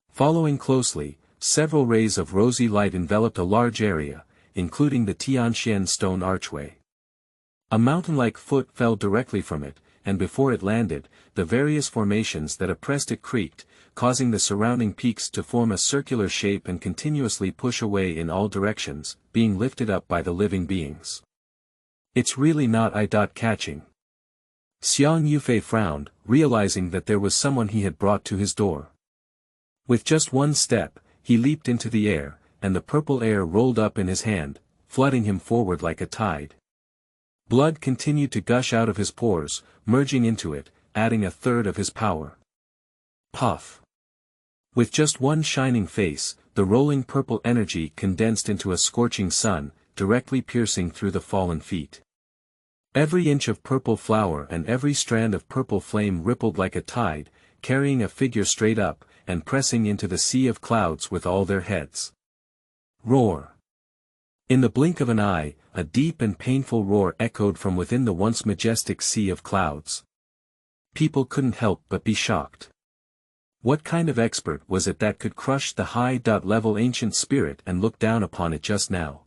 Following closely, several rays of rosy light enveloped a large area, including the Tianxuan stone archway. A mountain-like foot fell directly from it, and before it landed, the various formations that oppressed it creaked, causing the surrounding peaks to form a circular shape and continuously push away in all directions, being lifted up by the living beings. It's really not eye-catching. Xiang Yufei frowned, realizing that there was someone he had brought to his door. With just one step, he leaped into the air, and the purple air rolled up in his hand, flooding him forward like a tide. Blood continued to gush out of his pores, merging into it, adding a third of his power. Puff! With just one shining face, the rolling purple energy condensed into a scorching sun, directly piercing through the fallen feet. Every inch of purple flower and every strand of purple flame rippled like a tide, carrying a figure straight up, and pressing into the sea of clouds with all their heads. Roar! In the blink of an eye, a deep and painful roar echoed from within the once majestic sea of clouds. People couldn't help but be shocked. What kind of expert was it that could crush the high-level ancient spirit and look down upon it just now?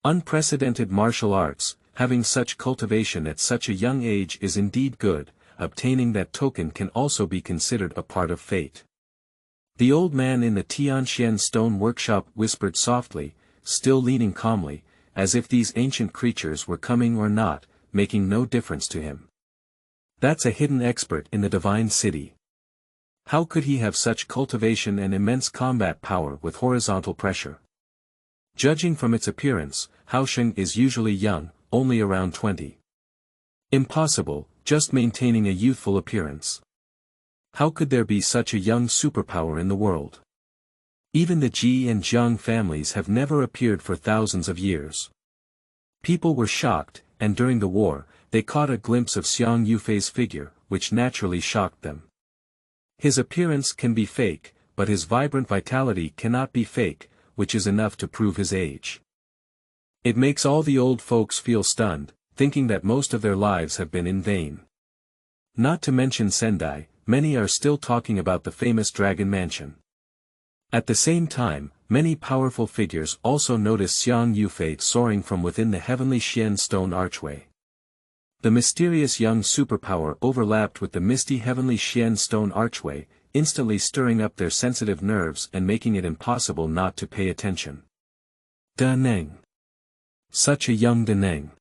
Unprecedented martial arts, having such cultivation at such a young age is indeed good, obtaining that token can also be considered a part of fate. The old man in the Tianxuan stone workshop whispered softly, still leaning calmly, as if these ancient creatures were coming or not, making no difference to him. That's a hidden expert in the divine city. How could he have such cultivation and immense combat power with horizontal pressure? Judging from its appearance, Haosheng is usually young, only around 20. Impossible, just maintaining a youthful appearance. How could there be such a young superpower in the world? Even the Ji and Zhang families have never appeared for thousands of years. People were shocked, and during the war, they caught a glimpse of Xiang Yufei's figure, which naturally shocked them. His appearance can be fake, but his vibrant vitality cannot be fake, which is enough to prove his age. It makes all the old folks feel stunned, thinking that most of their lives have been in vain. Not to mention Sendai, many are still talking about the famous Dragon Mansion. At the same time, many powerful figures also noticed Xiang Yufei soaring from within the heavenly Xian stone archway. The mysterious young superpower overlapped with the misty heavenly Xian stone archway, instantly stirring up their sensitive nerves and making it impossible not to pay attention. Da Neng. Such a young Da Neng.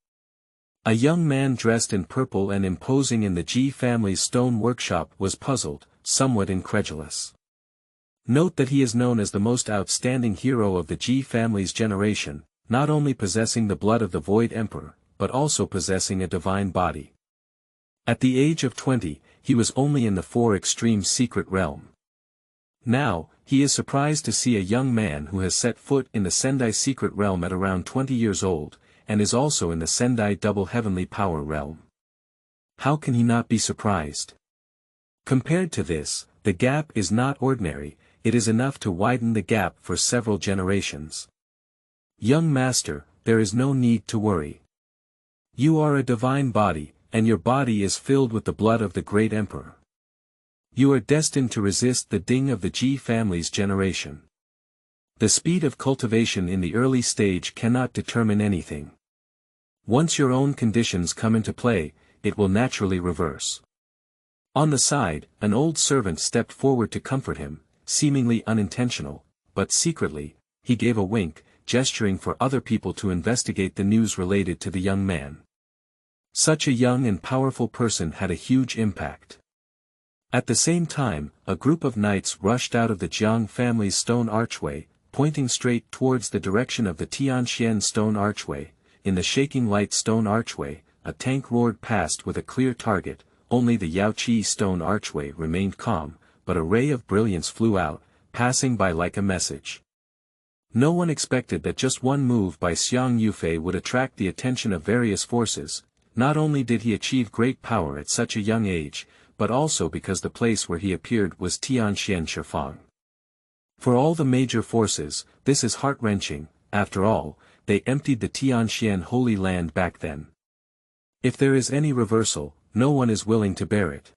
A young man dressed in purple and imposing in the Ji family's stone workshop was puzzled, somewhat incredulous. Note that he is known as the most outstanding hero of the Ji family's generation, not only possessing the blood of the Void Emperor, but also possessing a divine body. At the age of 20, he was only in the 4 extreme secret realm. Now, he is surprised to see a young man who has set foot in the Sendai secret realm at around 20 years old, and is also in the Sendai double heavenly power realm. How can he not be surprised? Compared to this, the gap is not ordinary, it is enough to widen the gap for several generations. Young master, there is no need to worry. You are a divine body, and your body is filled with the blood of the great emperor. You are destined to resist the ding of the Ji family's generation. The speed of cultivation in the early stage cannot determine anything. Once your own conditions come into play, it will naturally reverse. On the side, an old servant stepped forward to comfort him, seemingly unintentional, but secretly, he gave a wink, gesturing for other people to investigate the news related to the young man. Such a young and powerful person had a huge impact. At the same time, a group of knights rushed out of the Jiang family's stone archway, pointing straight towards the direction of the Tianxuan stone archway. In the shaking light stone archway, a tank roared past with a clear target, only the Yaoqi stone archway remained calm, but a ray of brilliance flew out, passing by like a message. No one expected that just one move by Xiang Yufei would attract the attention of various forces. Not only did he achieve great power at such a young age, but also because the place where he appeared was Tianxian Shifang. For all the major forces, this is heart-wrenching. After all, they emptied the Tianxian Holy Land back then. If there is any reversal, no one is willing to bear it.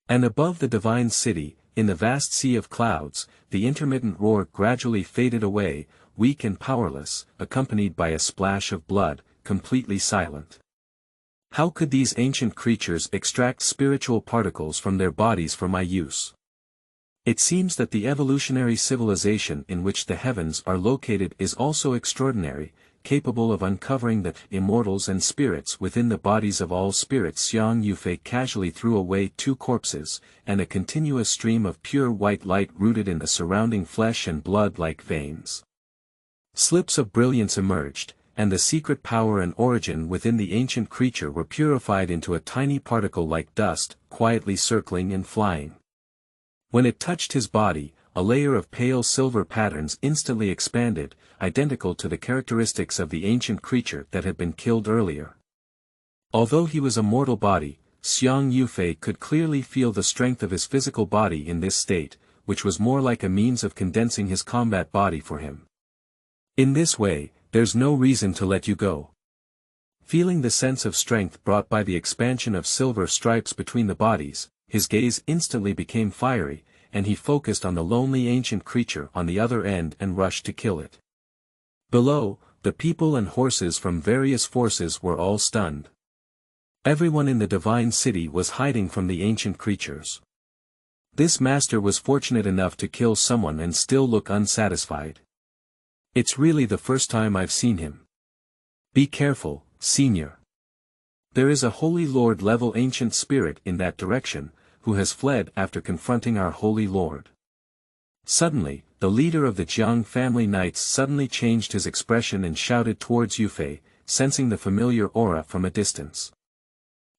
And above the divine city, in the vast sea of clouds, the intermittent roar gradually faded away, weak and powerless, accompanied by a splash of blood, completely silent. How could these ancient creatures extract spiritual particles from their bodies for my use? It seems that the evolutionary civilization in which the heavens are located is also extraordinary, capable of uncovering the immortals and spirits within the bodies of all spirits. Xiang Yufei casually threw away 2 corpses, and a continuous stream of pure white light rooted in the surrounding flesh and blood like veins. Slips of brilliance emerged, and the secret power and origin within the ancient creature were purified into a tiny particle like dust, quietly circling and flying. When it touched his body, a layer of pale silver patterns instantly expanded, identical to the characteristics of the ancient creature that had been killed earlier. Although he was a mortal body, Xiang Yufei could clearly feel the strength of his physical body in this state, which was more like a means of condensing his combat body for him. In this way, there's no reason to let you go. Feeling the sense of strength brought by the expansion of silver stripes between the bodies, his gaze instantly became fiery, and he focused on the lonely ancient creature on the other end and rushed to kill it. Below, the people and horses from various forces were all stunned. Everyone in the divine city was hiding from the ancient creatures. This master was fortunate enough to kill someone and still look unsatisfied. It's really the first time I've seen him. Be careful, senior. There is a Holy Lord level ancient spirit in that direction, who has fled after confronting our Holy Lord. Suddenly, the leader of the Jiang family knights suddenly changed his expression and shouted towards Yufei, sensing the familiar aura from a distance.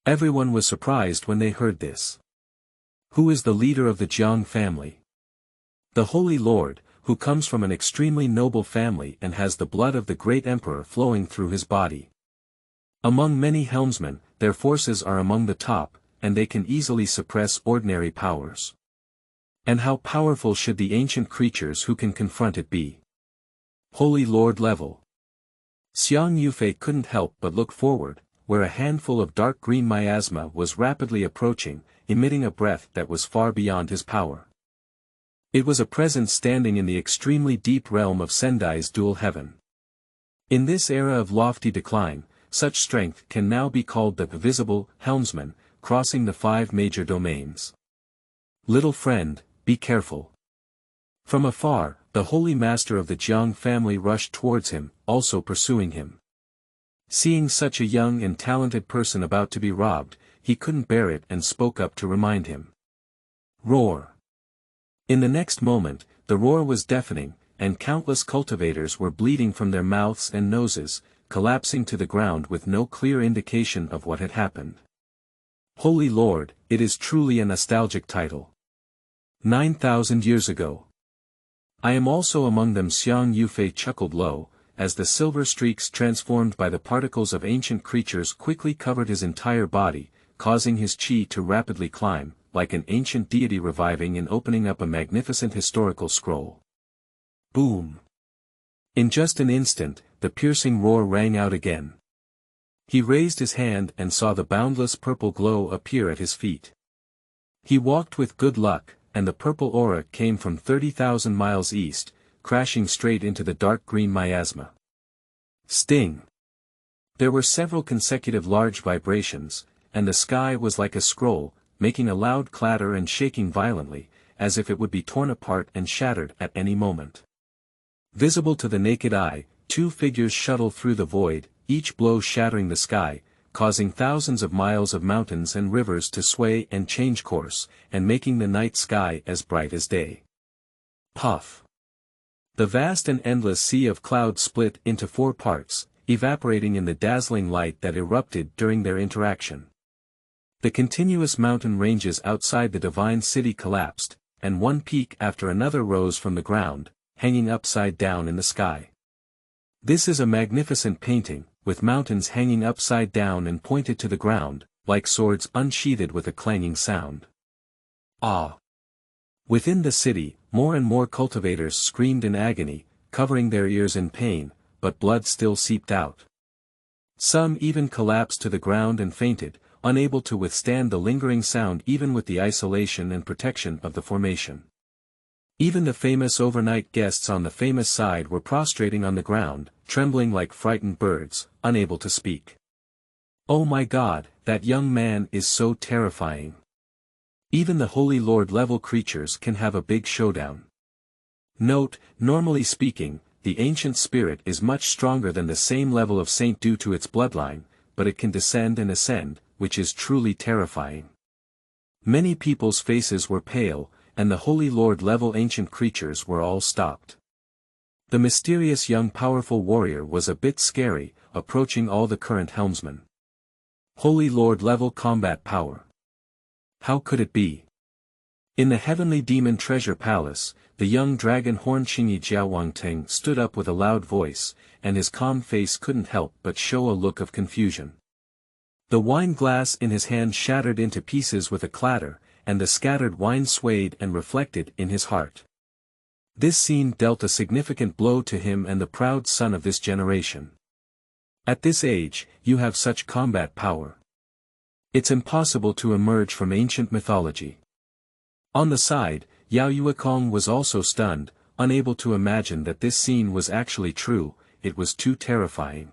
Everyone was surprised when they heard this. Who is the leader of the Jiang family? The Holy Lord, who comes from an extremely noble family and has the blood of the great emperor flowing through his body. Among many helmsmen, their forces are among the top, and they can easily suppress ordinary powers. And how powerful should the ancient creatures who can confront it be? Holy Lord level. Xiang Yufei couldn't help but look forward, where a handful of dark green miasma was rapidly approaching, emitting a breath that was far beyond his power. It was a presence standing in the extremely deep realm of Sendai's dual heaven. In this era of lofty decline, such strength can now be called the visible helmsman, crossing the 5 major domains. Little friend, be careful. From afar, the holy master of the Jiang family rushed towards him, also pursuing him. Seeing such a young and talented person about to be robbed, he couldn't bear it and spoke up to remind him. Roar! In the next moment, the roar was deafening, and countless cultivators were bleeding from their mouths and noses, collapsing to the ground with no clear indication of what had happened. Holy Lord, it is truly a nostalgic title. 9,000 years ago. I am also among them. Xiang Yufei chuckled low, as the silver streaks transformed by the particles of ancient creatures quickly covered his entire body, causing his qi to rapidly climb, like an ancient deity reviving and opening up a magnificent historical scroll. Boom! In just an instant, the piercing roar rang out again. He raised his hand and saw the boundless purple glow appear at his feet. He walked with good luck, and the purple aura came from 30,000 miles east, crashing straight into the dark green miasma. Sting! There were several consecutive large vibrations, and the sky was like a scroll, making a loud clatter and shaking violently, as if it would be torn apart and shattered at any moment. Visible to the naked eye, 2 figures shuttle through the void, each blow shattering the sky, causing thousands of miles of mountains and rivers to sway and change course, and making the night sky as bright as day. Puff! The vast and endless sea of clouds split into 4 parts, evaporating in the dazzling light that erupted during their interaction. The continuous mountain ranges outside the divine city collapsed, and one peak after another rose from the ground, hanging upside down in the sky. This is a magnificent painting, with mountains hanging upside down and pointed to the ground, like swords unsheathed with a clanging sound. Ah! Within the city, more and more cultivators screamed in agony, covering their ears in pain, but blood still seeped out. Some even collapsed to the ground and fainted, unable to withstand the lingering sound even with the isolation and protection of the formation. Even the famous overnight guests on the famous side were prostrating on the ground, trembling like frightened birds, unable to speak. Oh my God, that young man is so terrifying. Even the Holy Lord level creatures can have a big showdown. Note, normally speaking, the ancient spirit is much stronger than the same level of saint due to its bloodline, but it can descend and ascend, which is truly terrifying. Many people's faces were pale, and the Holy Lord level ancient creatures were all stopped. The mysterious young powerful warrior was a bit scary, approaching all the current helmsmen. Holy Lord level combat power. How could it be? In the heavenly demon treasure palace, the young dragon horn Qingyi Jiaowangteng stood up with a loud voice, and his calm face couldn't help but show a look of confusion. The wine glass in his hand shattered into pieces with a clatter, and the scattered wine swayed and reflected in his heart. This scene dealt a significant blow to him and the proud son of this generation. At this age, you have such combat power. It's impossible to emerge from ancient mythology. On the side, Yao Yuekong was also stunned, unable to imagine that this scene was actually true, it was too terrifying.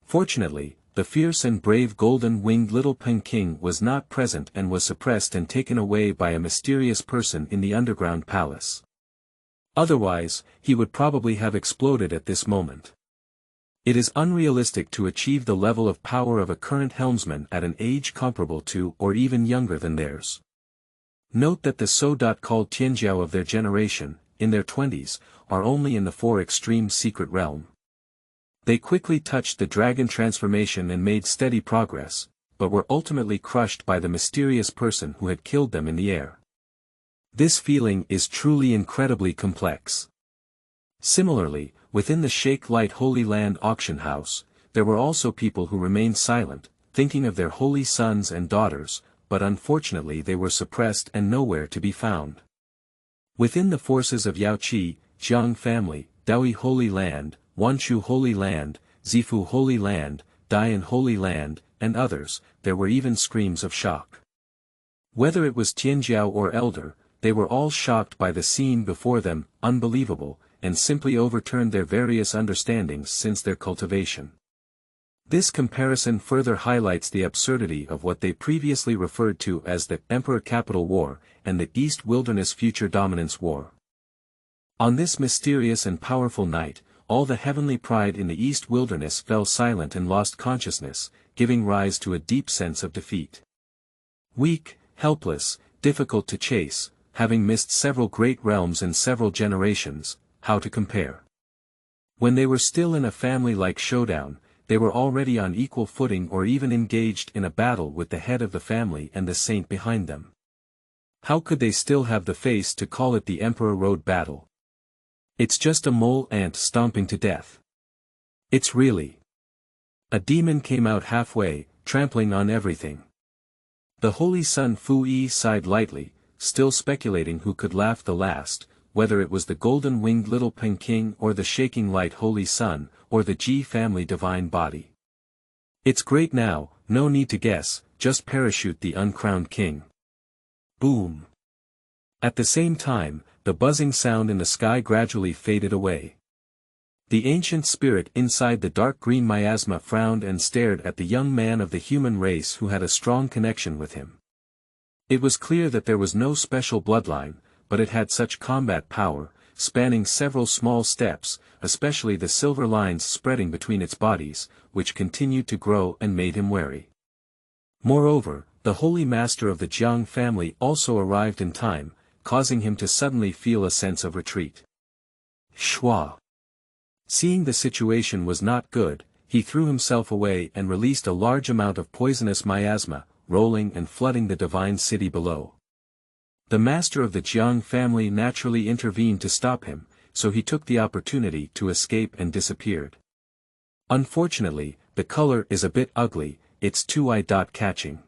Fortunately, the fierce and brave golden-winged little Peking was not present and was suppressed and taken away by a mysterious person in the underground palace. Otherwise, he would probably have exploded at this moment. It is unrealistic to achieve the level of power of a current helmsman at an age comparable to or even younger than theirs. Note that the so-called Tianjiao of their generation, in their 20s, are only in the 4 extreme secret realm. They quickly touched the dragon transformation and made steady progress, but were ultimately crushed by the mysterious person who had killed them in the air. This feeling is truly incredibly complex. Similarly, within the Sheikh Light Holy Land auction house, there were also people who remained silent, thinking of their holy sons and daughters, but unfortunately they were suppressed and nowhere to be found. Within the forces of Yaoqi, Jiang family, Daoi Holy Land, Wanshu Holy Land, Zifu Holy Land, Dian Holy Land, and others, there were even screams of shock. Whether it was Tianjiao or Elder, they were all shocked by the scene before them, unbelievable, and simply overturned their various understandings since their cultivation. This comparison further highlights the absurdity of what they previously referred to as the Emperor Capital War and the East Wilderness Future Dominance War. On this mysterious and powerful night, all the heavenly pride in the East Wilderness fell silent and lost consciousness, giving rise to a deep sense of defeat. Weak, helpless, difficult to chase, having missed several great realms in several generations, how to compare? When they were still in a family-like showdown, they were already on equal footing or even engaged in a battle with the head of the family and the saint behind them. How could they still have the face to call it the Emperor Road battle? It's just a mole ant stomping to death. It's really. A demon came out halfway, trampling on everything. The holy son Fu Yi sighed lightly, still speculating who could laugh the last, whether it was the golden-winged little Peng King or the shaking light holy sun, or the Ji family divine body. It's great now, no need to guess, just parachute the uncrowned king. Boom. At the same time, the buzzing sound in the sky gradually faded away. The ancient spirit inside the dark green miasma frowned and stared at the young man of the human race who had a strong connection with him. It was clear that there was no special bloodline, but it had such combat power, spanning several small steps, especially the silver lines spreading between its bodies, which continued to grow and made him wary. Moreover, the holy master of the Jiang family also arrived in time, causing him to suddenly feel a sense of retreat. Shua. Seeing the situation was not good, he threw himself away and released a large amount of poisonous miasma, rolling and flooding the divine city below. The master of the Jiang family naturally intervened to stop him, so he took the opportunity to escape and disappeared. Unfortunately, the color is a bit ugly, it's too eye-catching.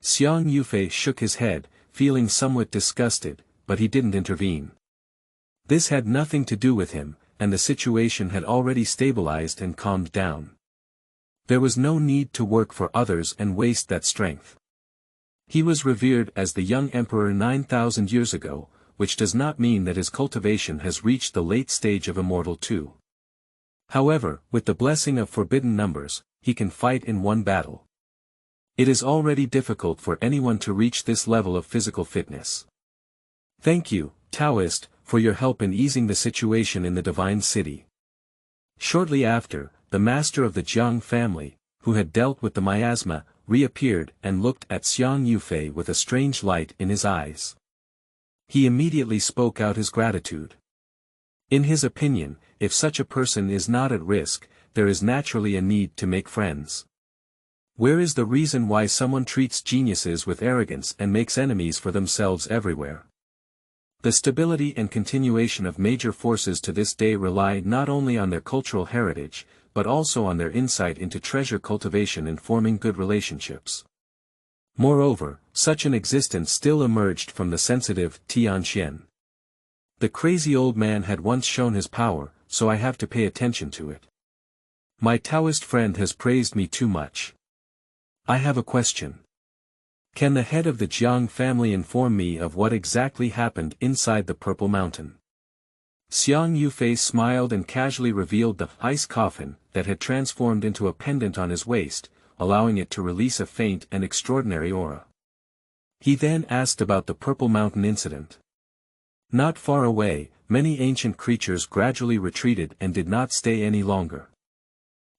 Xiang Yufei shook his head, feeling somewhat disgusted, but he didn't intervene. This had nothing to do with him, and the situation had already stabilized and calmed down. There was no need to work for others and waste that strength. He was revered as the young emperor 9,000 years ago, which does not mean that his cultivation has reached the late stage of immortal too. However, with the blessing of forbidden numbers, he can fight in one battle. It is already difficult for anyone to reach this level of physical fitness. Thank you, Taoist, for your help in easing the situation in the divine city. Shortly after, the master of the Jiang family, who had dealt with the miasma, reappeared and looked at Xiang Yufei with a strange light in his eyes. He immediately spoke out his gratitude. In his opinion, if such a person is not at risk, there is naturally a need to make friends. Where is the reason why someone treats geniuses with arrogance and makes enemies for themselves everywhere? The stability and continuation of major forces to this day rely not only on their cultural heritage, but also on their insight into treasure cultivation and forming good relationships. Moreover, such an existence still emerged from the sensitive Tianxuan. The crazy old man had once shown his power, so I have to pay attention to it. My Taoist friend has praised me too much. I have a question. Can the head of the Jiang family inform me of what exactly happened inside the Purple Mountain? Xiang Yufei smiled and casually revealed the ice coffin that had transformed into a pendant on his waist, allowing it to release a faint and extraordinary aura. He then asked about the Purple Mountain incident. Not far away, many ancient creatures gradually retreated and did not stay any longer.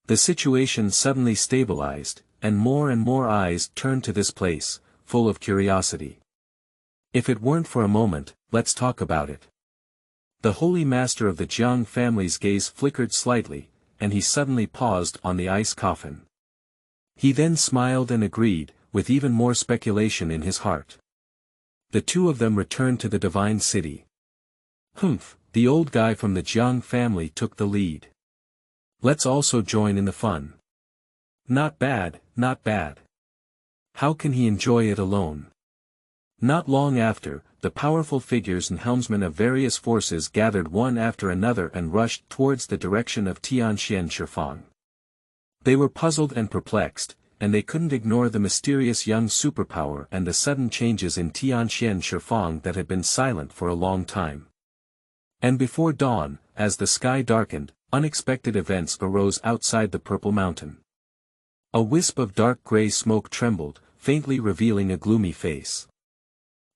The situation suddenly stabilized, and more eyes turned to this place, full of curiosity. If it weren't for a moment, let's talk about it. The holy master of the Jiang family's gaze flickered slightly, and he suddenly paused on the ice coffin. He then smiled and agreed, with even more speculation in his heart. The two of them returned to the divine city. Humph, the old guy from the Jiang family took the lead. Let's also join in the fun. Not bad, not bad. How can he enjoy it alone? Not long after, the powerful figures and helmsmen of various forces gathered one after another and rushed towards the direction of Tianxian Shifang. They were puzzled and perplexed, and they couldn't ignore the mysterious young superpower and the sudden changes in Tianxian Shifang that had been silent for a long time. And before dawn, as the sky darkened, unexpected events arose outside the Purple Mountain. A wisp of dark gray smoke trembled, faintly revealing a gloomy face.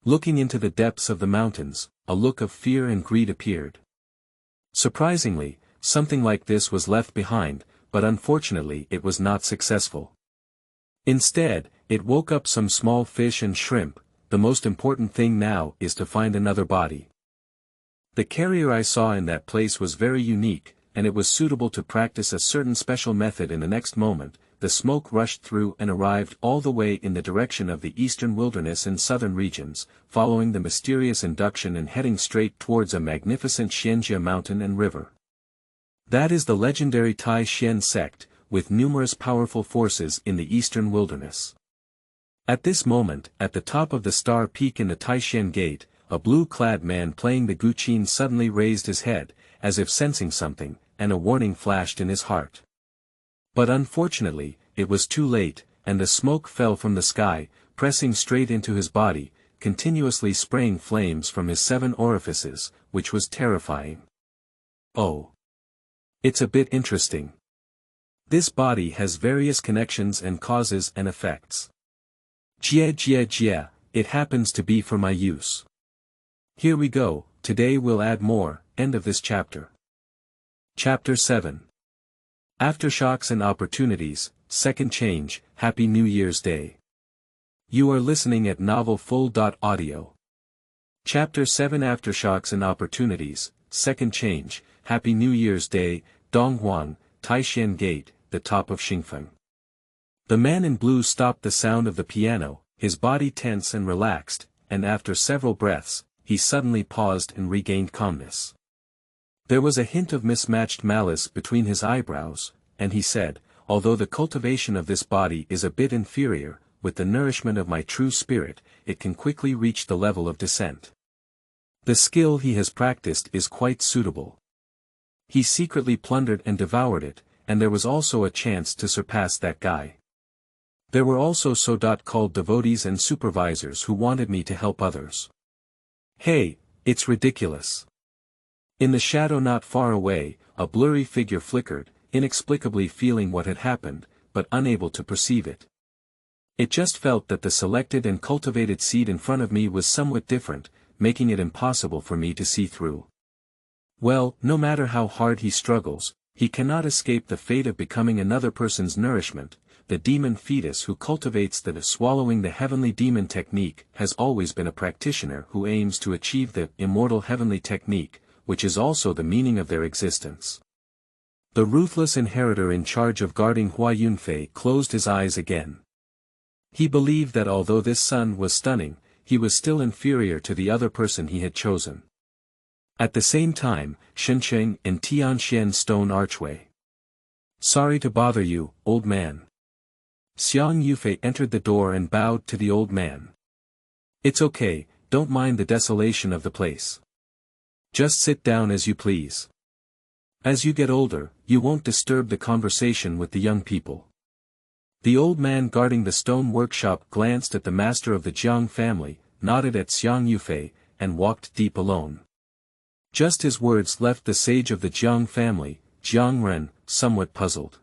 Looking into the depths of the mountains, a look of fear and greed appeared. Surprisingly, something like this was left behind, but unfortunately it was not successful. Instead, it woke up some small fish and shrimp. The most important thing now is to find another body. The carrier I saw in that place was very unique, and it was suitable to practice a certain special method. In the next moment, the smoke rushed through and arrived all the way in the direction of the eastern wilderness and southern regions, following the mysterious induction and heading straight towards a magnificent Shencheng mountain and river. That is the legendary Tianxuan sect, with numerous powerful forces in the eastern wilderness. At this moment, at the top of the star peak in the Tianxuan gate, a blue-clad man playing the guqin suddenly raised his head, as if sensing something, and a warning flashed in his heart. But unfortunately, it was too late, and the smoke fell from the sky, pressing straight into his body, continuously spraying flames from his 7 orifices, which was terrifying. Oh. It's a bit interesting. This body has various connections and causes and effects. Jia, it happens to be for my use. Here we go, today we'll add more. End of this chapter. Chapter 7. Aftershocks and Opportunities, Second Change, Happy New Year's Day. You are listening at novelfull.audio. Chapter 7 Aftershocks and Opportunities, Second Change, Happy New Year's Day, Zhonghuang, Tianxuan Gate, the top of Xingfeng. The man in blue stopped the sound of the piano, his body tense and relaxed, and after several breaths, he suddenly paused and regained calmness. There was a hint of mismatched malice between his eyebrows, and he said, although the cultivation of this body is a bit inferior, with the nourishment of my true spirit, it can quickly reach the level of descent. The skill he has practiced is quite suitable. He secretly plundered and devoured it, and there was also a chance to surpass that guy. There were also so-called devotees and supervisors who wanted me to help others. Hey, it's ridiculous. In the shadow not far away, a blurry figure flickered, inexplicably feeling what had happened, but unable to perceive it. It just felt that the selected and cultivated seed in front of me was somewhat different, making it impossible for me to see through. Well, no matter how hard he struggles, he cannot escape the fate of becoming another person's nourishment. The demon fetus who cultivates the swallowing the heavenly demon technique has always been a practitioner who aims to achieve the immortal heavenly technique, which is also the meaning of their existence. The ruthless inheritor in charge of guarding Hua Yunfei closed his eyes again. He believed that although this son was stunning, he was still inferior to the other person he had chosen. At the same time, Shencheng and Tianxuan stone archway. Sorry to bother you, old man. Xiang Yufei entered the door and bowed to the old man. It's okay, don't mind the desolation of the place. Just sit down as you please. As you get older, you won't disturb the conversation with the young people. The old man guarding the stone workshop glanced at the master of the Jiang family, nodded at Xiang Yufei, and walked deep alone. Just his words left the sage of the Jiang family, Jiang Ren, somewhat puzzled.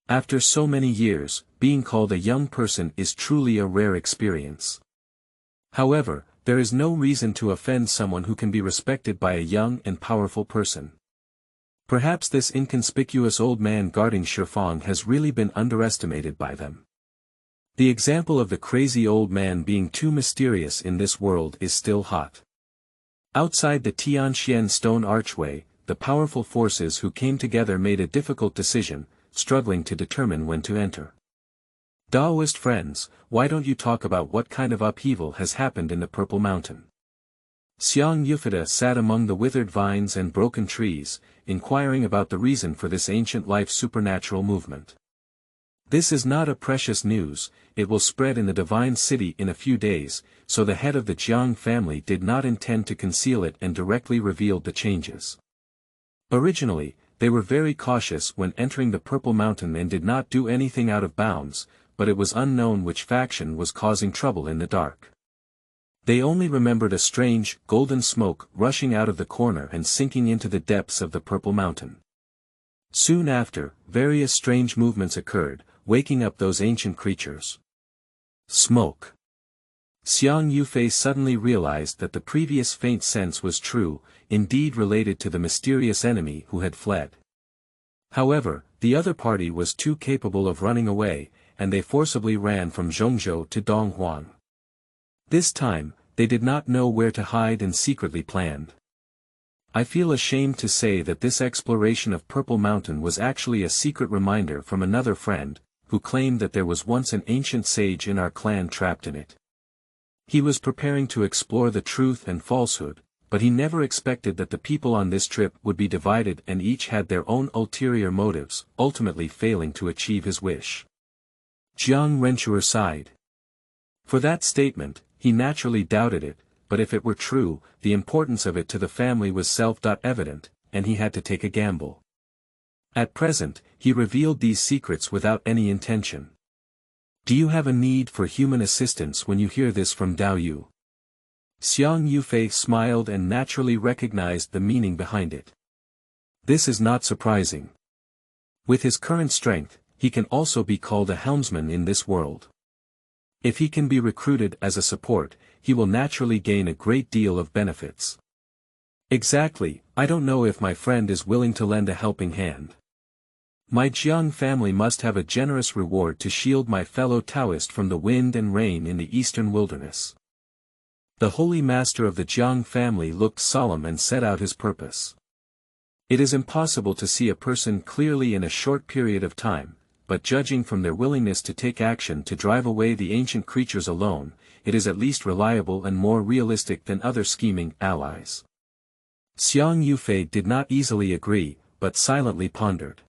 After so many years, being called a young person is truly a rare experience. However, there is no reason to offend someone who can be respected by a young and powerful person. Perhaps this inconspicuous old man guarding Shifang has really been underestimated by them. The example of the crazy old man being too mysterious in this world is still hot. Outside the Tianxuan stone archway, the powerful forces who came together made a difficult decision, struggling to determine when to enter. Daoist friends, why don't you talk about what kind of upheaval has happened in the Purple Mountain? Xiang Yufei sat among the withered vines and broken trees, inquiring about the reason for this ancient life supernatural movement. This is not a precious news, it will spread in the divine city in a few days, so the head of the Jiang family did not intend to conceal it and directly revealed the changes. Originally, they were very cautious when entering the Purple Mountain and did not do anything out of bounds, but it was unknown which faction was causing trouble in the dark. They only remembered a strange, golden smoke rushing out of the corner and sinking into the depths of the Purple Mountain. Soon after, various strange movements occurred, waking up those ancient creatures. Smoke. Xiang Yufei suddenly realized that the previous faint sense was true, indeed related to the mysterious enemy who had fled. However, the other party was too capable of running away, and they forcibly ran from Zhongzhou to Donghuang. This time, they did not know where to hide and secretly planned. I feel ashamed to say that this exploration of Purple Mountain was actually a secret reminder from another friend, who claimed that there was once an ancient sage in our clan trapped in it. He was preparing to explore the truth and falsehood, but he never expected that the people on this trip would be divided and each had their own ulterior motives, ultimately failing to achieve his wish. Jiang Renchuer sighed. For that statement, he naturally doubted it, but if it were true, the importance of it to the family was self-evident, and he had to take a gamble. At present, he revealed these secrets without any intention. Do you have a need for human assistance when you hear this from Dao Yu? Xiang Yufei smiled and naturally recognized the meaning behind it. This is not surprising. With his current strength, he can also be called a helmsman in this world. If he can be recruited as a support, he will naturally gain a great deal of benefits. Exactly, I don't know if my friend is willing to lend a helping hand. My Jiang family must have a generous reward to shield my fellow Taoist from the wind and rain in the eastern wilderness. The holy master of the Jiang family looked solemn and set out his purpose. It is impossible to see a person clearly in a short period of time, but judging from their willingness to take action to drive away the ancient creatures alone, it is at least reliable and more realistic than other scheming allies. Xiang Yufei did not easily agree, but silently pondered.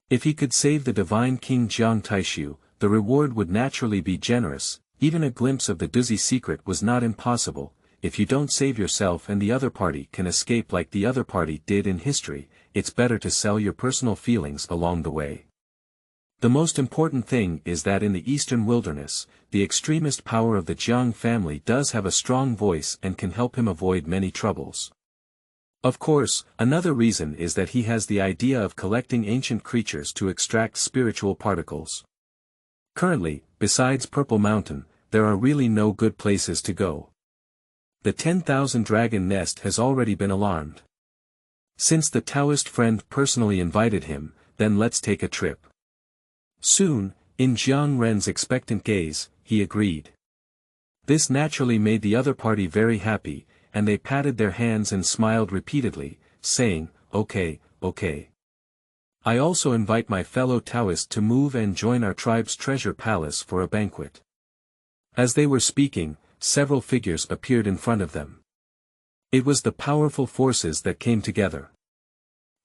If he could save the divine King Jiang Taishu, the reward would naturally be generous. Even a glimpse of the Duzi secret was not impossible. If you don't save yourself and the other party can escape like the other party did in history, it's better to sell your personal feelings along the way. The most important thing is that in the eastern wilderness, the extremist power of the Jiang family does have a strong voice and can help him avoid many troubles. Of course, another reason is that he has the idea of collecting ancient creatures to extract spiritual particles. Currently, besides Purple Mountain, there are really no good places to go. The 10,000 Dragon Nest has already been alarmed. Since the Taoist friend personally invited him, then let's take a trip. Soon, in Jiang Ren's expectant gaze, he agreed. This naturally made the other party very happy, and they patted their hands and smiled repeatedly, saying, "Okay, okay. I also invite my fellow Taoists to move and join our tribe's treasure palace for a banquet." As they were speaking, several figures appeared in front of them. It was the powerful forces that came together.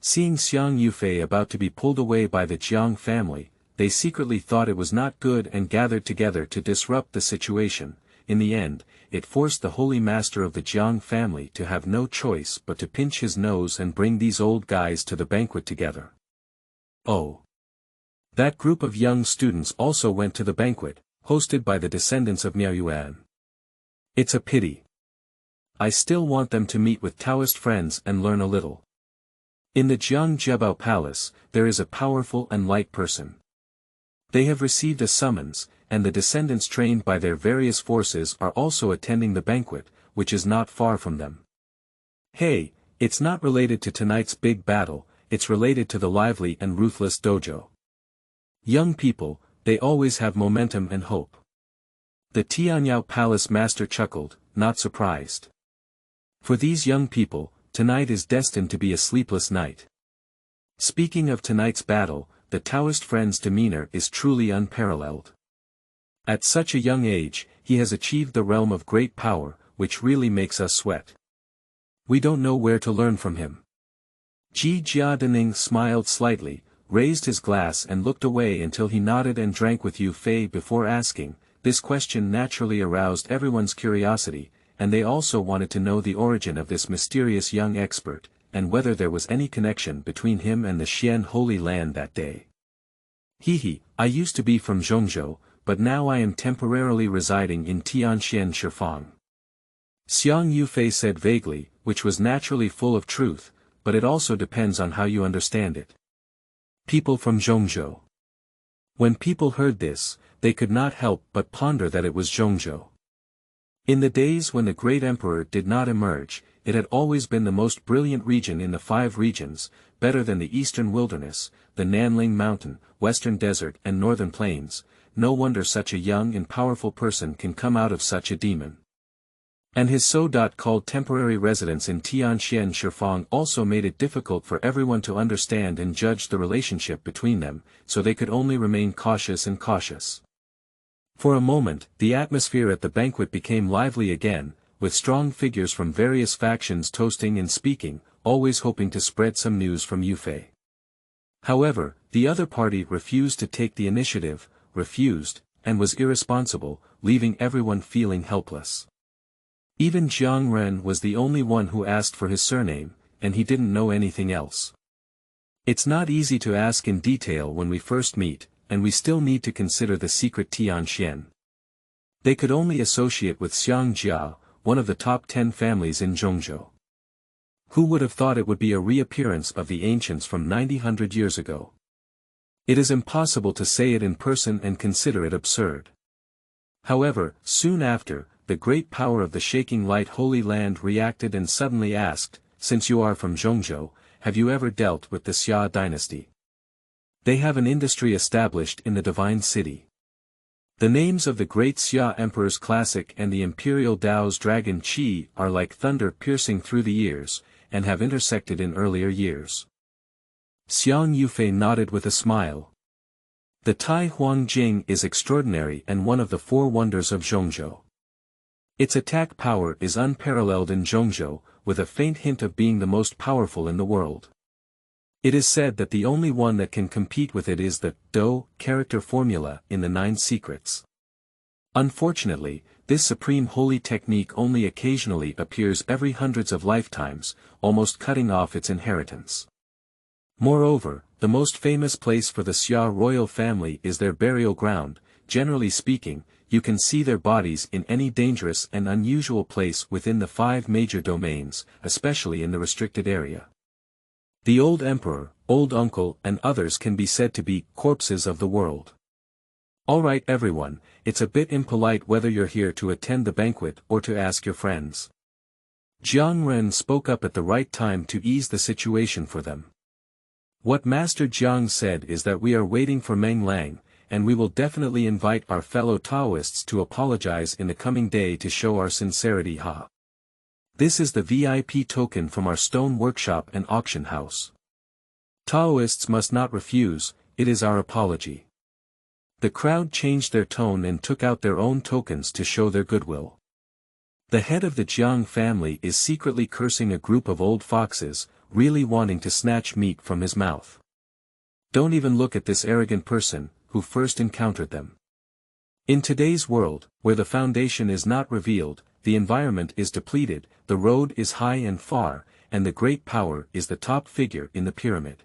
Seeing Xiang Yufei about to be pulled away by the Jiang family, they secretly thought it was not good and gathered together to disrupt the situation. In the end, it forced the holy master of the Jiang family to have no choice but to pinch his nose and bring these old guys to the banquet together. Oh. That group of young students also went to the banquet, hosted by the descendants of Miaoyuan. It's a pity. I still want them to meet with Taoist friends and learn a little. In the Jiang Jiabao Palace, there is a powerful and light person. They have received a summons, and the descendants trained by their various forces are also attending the banquet, which is not far from them. Hey, it's not related to tonight's big battle, it's related to the lively and ruthless dojo. Young people, they always have momentum and hope. The Tianyao Palace master chuckled, not surprised. For these young people, tonight is destined to be a sleepless night. Speaking of tonight's battle, the Taoist friend's demeanor is truly unparalleled. At such a young age, he has achieved the realm of great power, which really makes us sweat. We don't know where to learn from him. Ji Jiadening smiled slightly, raised his glass and looked away until he nodded and drank with Yu Fei before asking. This question naturally aroused everyone's curiosity, and they also wanted to know the origin of this mysterious young expert, and whether there was any connection between him and the Xian Holy Land that day. I used to be from Zhongzhou, but now I am temporarily residing in Tianxian Shifang. Xiang Yufei said vaguely, which was naturally full of truth, but it also depends on how you understand it. People from Zhongzhou. When people heard this, they could not help but ponder that it was Zhongzhou. In the days when the great emperor did not emerge, it had always been the most brilliant region in the 5 regions, better than the eastern wilderness, the Nanling Mountain, western desert and northern plains. No wonder such a young and powerful person can come out of such a demon. And his so-called temporary residence in Tianxuan Shifang also made it difficult for everyone to understand and judge the relationship between them, so they could only remain cautious and cautious. For a moment, the atmosphere at the banquet became lively again, with strong figures from various factions toasting and speaking, always hoping to spread some news from Yufei. However, the other party refused to take the initiative, and was irresponsible, leaving everyone feeling helpless. Even Jiang Ren was the only one who asked for his surname, and he didn't know anything else. It's not easy to ask in detail when we first meet, and we still need to consider the secret Tianxian. They could only associate with Xiang Jia, one of the top 10 families in Zhongzhou. Who would have thought it would be a reappearance of the ancients from 90 years ago? It is impossible to say it in person and consider it absurd. However, soon after, the great power of the shaking light Holy Land reacted and suddenly asked, "Since you are from Zhongzhou, have you ever dealt with the Xia dynasty? They have an industry established in the divine city. The names of the great Xia emperors Classic and the imperial Dao's dragon Qi are like thunder piercing through the ears, and have intersected in earlier years." Xiang Yufei nodded with a smile. The Tai Huang Jing is extraordinary and one of the 4 wonders of Zhongzhou. Its attack power is unparalleled in Zhongzhou, with a faint hint of being the most powerful in the world. It is said that the only one that can compete with it is the Do character formula in the 9 secrets. Unfortunately, this supreme holy technique only occasionally appears every hundreds of lifetimes, almost cutting off its inheritance. Moreover, the most famous place for the Xia royal family is their burial ground. Generally speaking, you can see their bodies in any dangerous and unusual place within the 5 major domains, especially in the restricted area. The old emperor, old uncle and others can be said to be corpses of the world. Alright everyone, it's a bit impolite whether you're here to attend the banquet or to ask your friends. Jiang Ren spoke up at the right time to ease the situation for them. What Master Jiang said is that we are waiting for Meng Lang, and we will definitely invite our fellow Taoists to apologize in the coming day to show our sincerity. This is the VIP token from our stone workshop and auction house. Taoists must not refuse, it is our apology. The crowd changed their tone and took out their own tokens to show their goodwill. The head of the Jiang family is secretly cursing a group of old foxes, really wanting to snatch meat from his mouth. Don't even look at this arrogant person, who first encountered them. In today's world, where the foundation is not revealed, the environment is depleted, the road is high and far, and the great power is the top figure in the pyramid.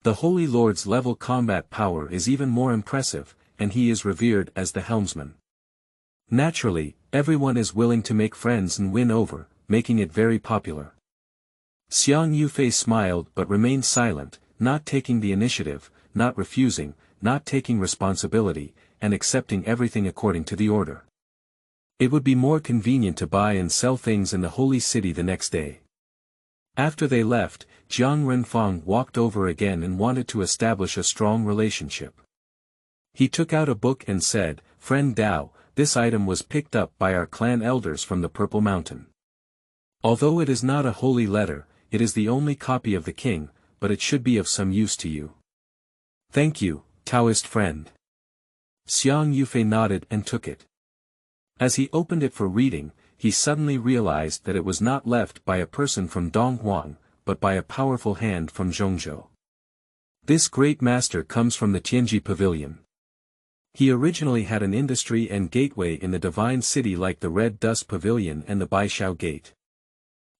The Holy Lord's level combat power is even more impressive, and he is revered as the helmsman. Naturally, everyone is willing to make friends and win over, making it very popular. Xiang Yufei smiled but remained silent, not taking the initiative, not refusing, not taking responsibility, and accepting everything according to the order. It would be more convenient to buy and sell things in the holy city the next day. After they left, Jiang Renfang walked over again and wanted to establish a strong relationship. He took out a book and said, "Friend Dao, this item was picked up by our clan elders from the Purple Mountain. Although it is not a holy letter, it is the only copy of the king, but it should be of some use to you." "Thank you, Taoist friend." Xiang Yufei nodded and took it. As he opened it for reading, he suddenly realized that it was not left by a person from Donghuang, but by a powerful hand from Zhongzhou. This great master comes from the Tianji pavilion. He originally had an industry and gateway in the divine city like the Red Dust Pavilion and the Baishao Gate.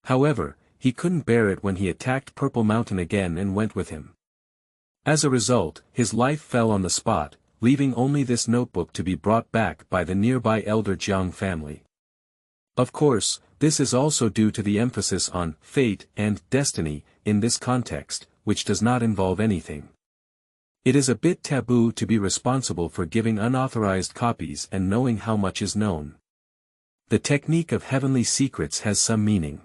However, he couldn't bear it when he attacked Purple Mountain again and went with him. As a result, his life fell on the spot, leaving only this notebook to be brought back by the nearby elder Jiang family. Of course, this is also due to the emphasis on fate and destiny in this context, which does not involve anything. It is a bit taboo to be responsible for giving unauthorized copies and knowing how much is known. The technique of heavenly secrets has some meaning.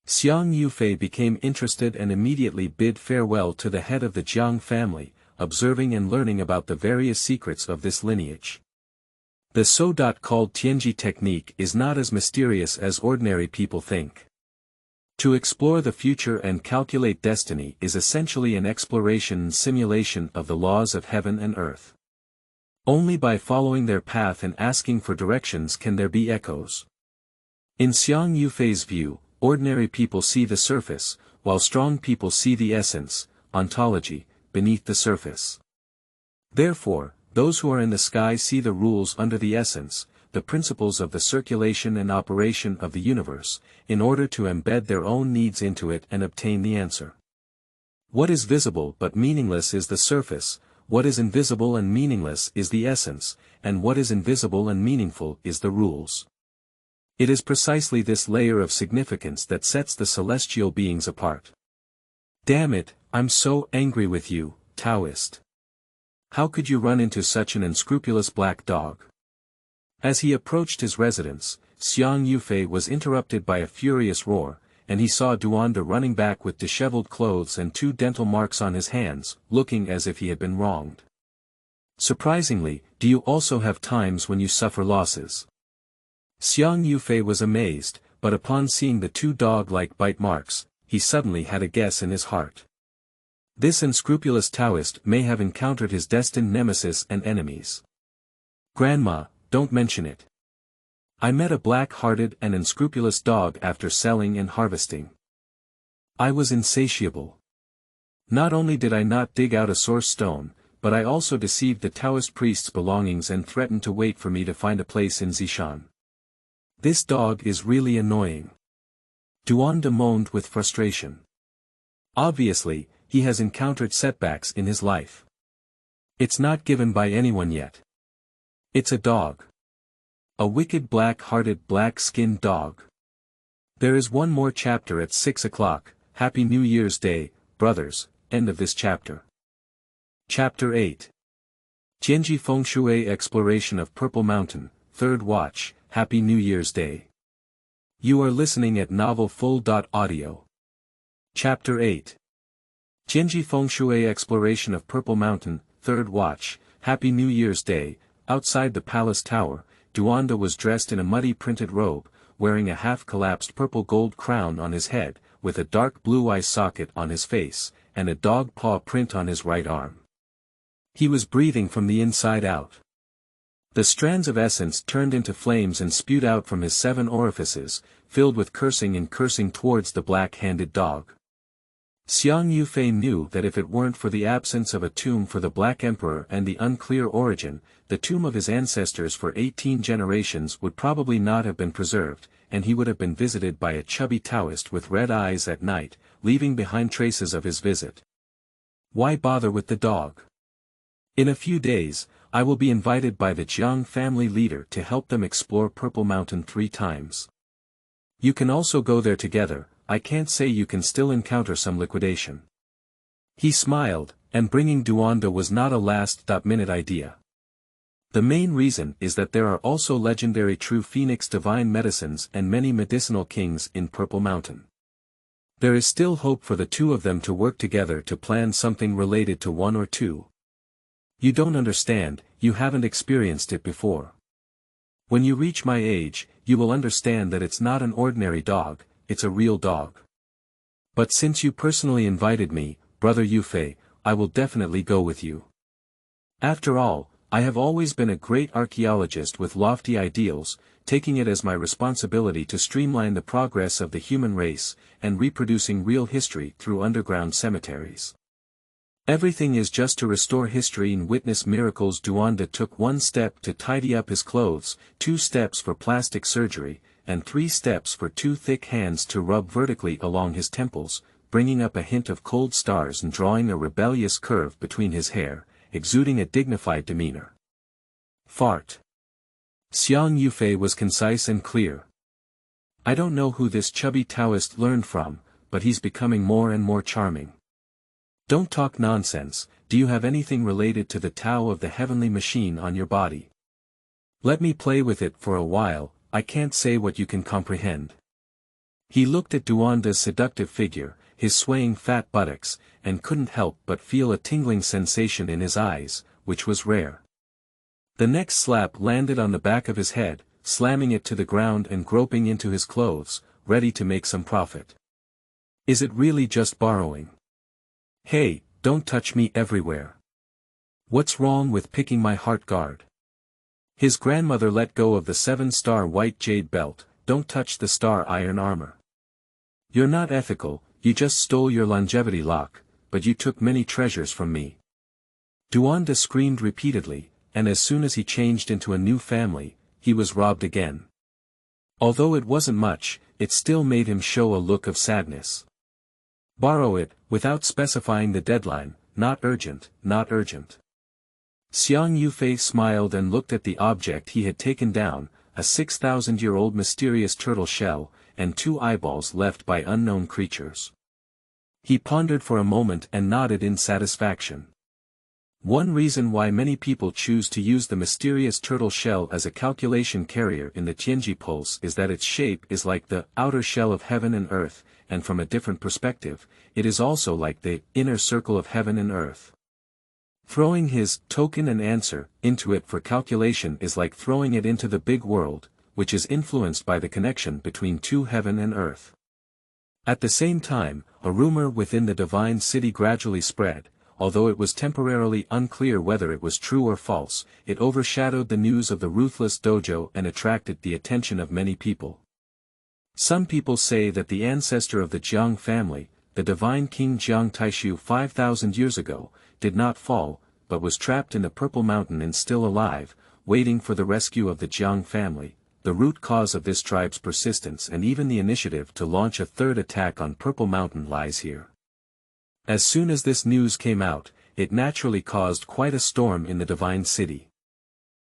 Xiang Yufei became interested and immediately bid farewell to the head of the Jiang family, observing and learning about the various secrets of this lineage. The so-called Tianji technique is not as mysterious as ordinary people think. To explore the future and calculate destiny is essentially an exploration and simulation of the laws of heaven and earth. Only by following their path and asking for directions can there be echoes. In Xiang Yufei's view, ordinary people see the surface, while strong people see the essence, ontology, beneath the surface. Therefore, those who are in the sky see the rules under the essence, the principles of the circulation and operation of the universe, in order to embed their own needs into it and obtain the answer. What is visible but meaningless is the surface, what is invisible and meaningless is the essence, and what is invisible and meaningful is the rules. It is precisely this layer of significance that sets the celestial beings apart. Damn it, I'm so angry with you, Taoist. How could you run into such an unscrupulous black dog? As he approached his residence, Xiang Yufei was interrupted by a furious roar, and he saw Duanda running back with disheveled clothes and 2 dental marks on his hands, looking as if he had been wronged. Surprisingly, do you also have times when you suffer losses? Xiang Yufei was amazed, but upon seeing the 2 dog-like bite marks, he suddenly had a guess in his heart. This unscrupulous Taoist may have encountered his destined nemesis and enemies. Grandma, don't mention it. I met a black-hearted and unscrupulous dog after selling and harvesting. I was insatiable. Not only did I not dig out a source stone, but I also deceived the Taoist priest's belongings and threatened to wait for me to find a place in Zhenshen. This dog is really annoying. Duanda moaned with frustration. Obviously, he has encountered setbacks in his life. It's not given by anyone yet. It's a dog. A wicked black-hearted black-skinned dog. There is one more chapter at 6 o'clock, Happy New Year's Day, brothers, end of this chapter. Chapter 8. Tianji Fengshui Exploration of Purple Mountain, 3rd Watch, Happy New Year's Day. You are listening at novelfull.audio. Chapter 8. Tianji Fengshui Exploration of Purple Mountain, 3rd Watch, Happy New Year's Day. Outside the palace tower, Duanda was dressed in a muddy printed robe, wearing a half-collapsed purple gold crown on his head, with a dark blue eye socket on his face, and a dog paw print on his right arm. He was breathing from the inside out. The strands of essence turned into flames and spewed out from his 7 orifices, filled with cursing and cursing towards the black-handed dog. Xiang Yufei knew that if it weren't for the absence of a tomb for the Black Emperor and the unclear origin, the tomb of his ancestors for 18 generations would probably not have been preserved, and he would have been visited by a chubby Taoist with red eyes at night, leaving behind traces of his visit. Why bother with the dog? In a few days, I will be invited by the Jiang family leader to help them explore Purple Mountain 3 times. You can also go there together. I can't say you can still encounter some liquidation. He smiled, and bringing Duanda was not a last-minute idea. The main reason is that there are also legendary true phoenix divine medicines and many medicinal kings in Purple Mountain. There is still hope for the 2 of them to work together to plan something related to 1 or 2. You don't understand, you haven't experienced it before. When you reach my age, you will understand that it's not an ordinary dog, it's a real dog. But since you personally invited me, Brother Yufei, I will definitely go with you. After all, I have always been a great archaeologist with lofty ideals, taking it as my responsibility to streamline the progress of the human race, and reproducing real history through underground cemeteries. Everything is just to restore history and witness miracles. Duanda took 1 step to tidy up his clothes, 2 steps for plastic surgery, and 3 steps for 2 thick hands to rub vertically along his temples, bringing up a hint of cold stars and drawing a rebellious curve between his hair, exuding a dignified demeanor. Fart. Xiang Yufei was concise and clear. I don't know who this chubby Taoist learned from, but he's becoming more and more charming. Don't talk nonsense. Do you have anything related to the Tao of the heavenly machine on your body? Let me play with it for a while. I can't say what you can comprehend. He looked at Duanda's seductive figure, his swaying fat buttocks, and couldn't help but feel a tingling sensation in his eyes, which was rare. The next slap landed on the back of his head, slamming it to the ground and groping into his clothes, ready to make some profit. Is it really just borrowing? Hey, don't touch me everywhere. What's wrong with picking my heart guard? His grandmother let go of the 7-star white jade belt. Don't touch the star iron armor. You're not ethical, you just stole your longevity lock, but you took many treasures from me. Duanda screamed repeatedly, and as soon as he changed into a new family, he was robbed again. Although it wasn't much, it still made him show a look of sadness. Borrow it, without specifying the deadline, not urgent, not urgent. Xiang Yufei smiled and looked at the object he had taken down, a 6,000-year-old mysterious turtle shell, and 2 eyeballs left by unknown creatures. He pondered for a moment and nodded in satisfaction. One reason why many people choose to use the mysterious turtle shell as a calculation carrier in the Tianji pulse is that its shape is like the outer shell of heaven and earth, and from a different perspective, it is also like the inner circle of heaven and earth. Throwing his token and answer into it for calculation is like throwing it into the big world, which is influenced by the connection between 2 heaven and earth. At the same time, a rumor within the divine city gradually spread. Although it was temporarily unclear whether it was true or false, it overshadowed the news of the ruthless dojo and attracted the attention of many people. Some people say that the ancestor of the Jiang family, the divine King Jiang Taishu 5,000 years ago, did not fall, but was trapped in the Purple Mountain and still alive, waiting for the rescue of the Jiang family. The root cause of this tribe's persistence and even the initiative to launch a third attack on Purple Mountain lies here. As soon as this news came out, it naturally caused quite a storm in the divine city.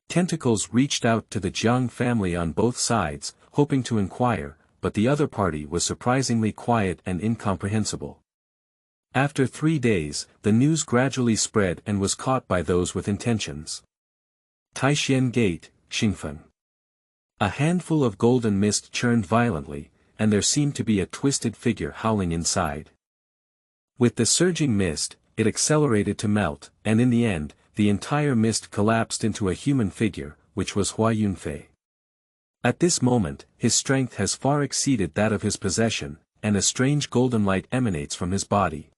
Tentacles reached out to the Jiang family on both sides, hoping to inquire, but the other party was surprisingly quiet and incomprehensible. After 3 days, the news gradually spread and was caught by those with intentions. Taishan Gate, Xingfeng. A handful of golden mist churned violently, and there seemed to be a twisted figure howling inside. With the surging mist, it accelerated to melt, and in the end, the entire mist collapsed into a human figure, which was Hua Yunfei. At this moment, his strength has far exceeded that of his possession, and a strange golden light emanates from his body.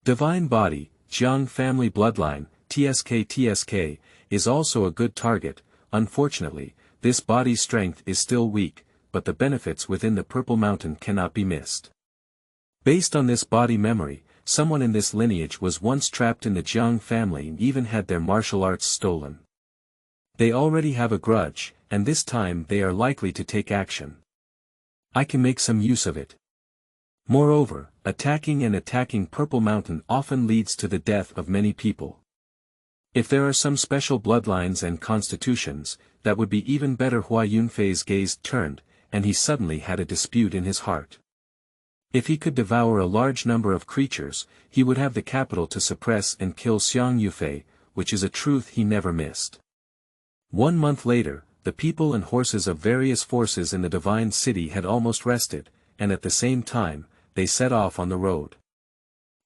Divine Body, Jiang Family Bloodline, TSK, is also a good target. Unfortunately, this body's strength is still weak, but the benefits within the Purple Mountain cannot be missed. Based on this body memory, someone in this lineage was once trapped in the Jiang family and even had their martial arts stolen. They already have a grudge, and this time they are likely to take action. I can make some use of it. Moreover, attacking Purple Mountain often leads to the death of many people. If there are some special bloodlines and constitutions, that would be even better. Hua Yunfei's gaze turned, and he suddenly had a dispute in his heart. If he could devour a large number of creatures, he would have the capital to suppress and kill Xiang Yufei, which is a truth he never missed. 1 month later, the people and horses of various forces in the divine city had almost rested, and at the same time, they set off on the road.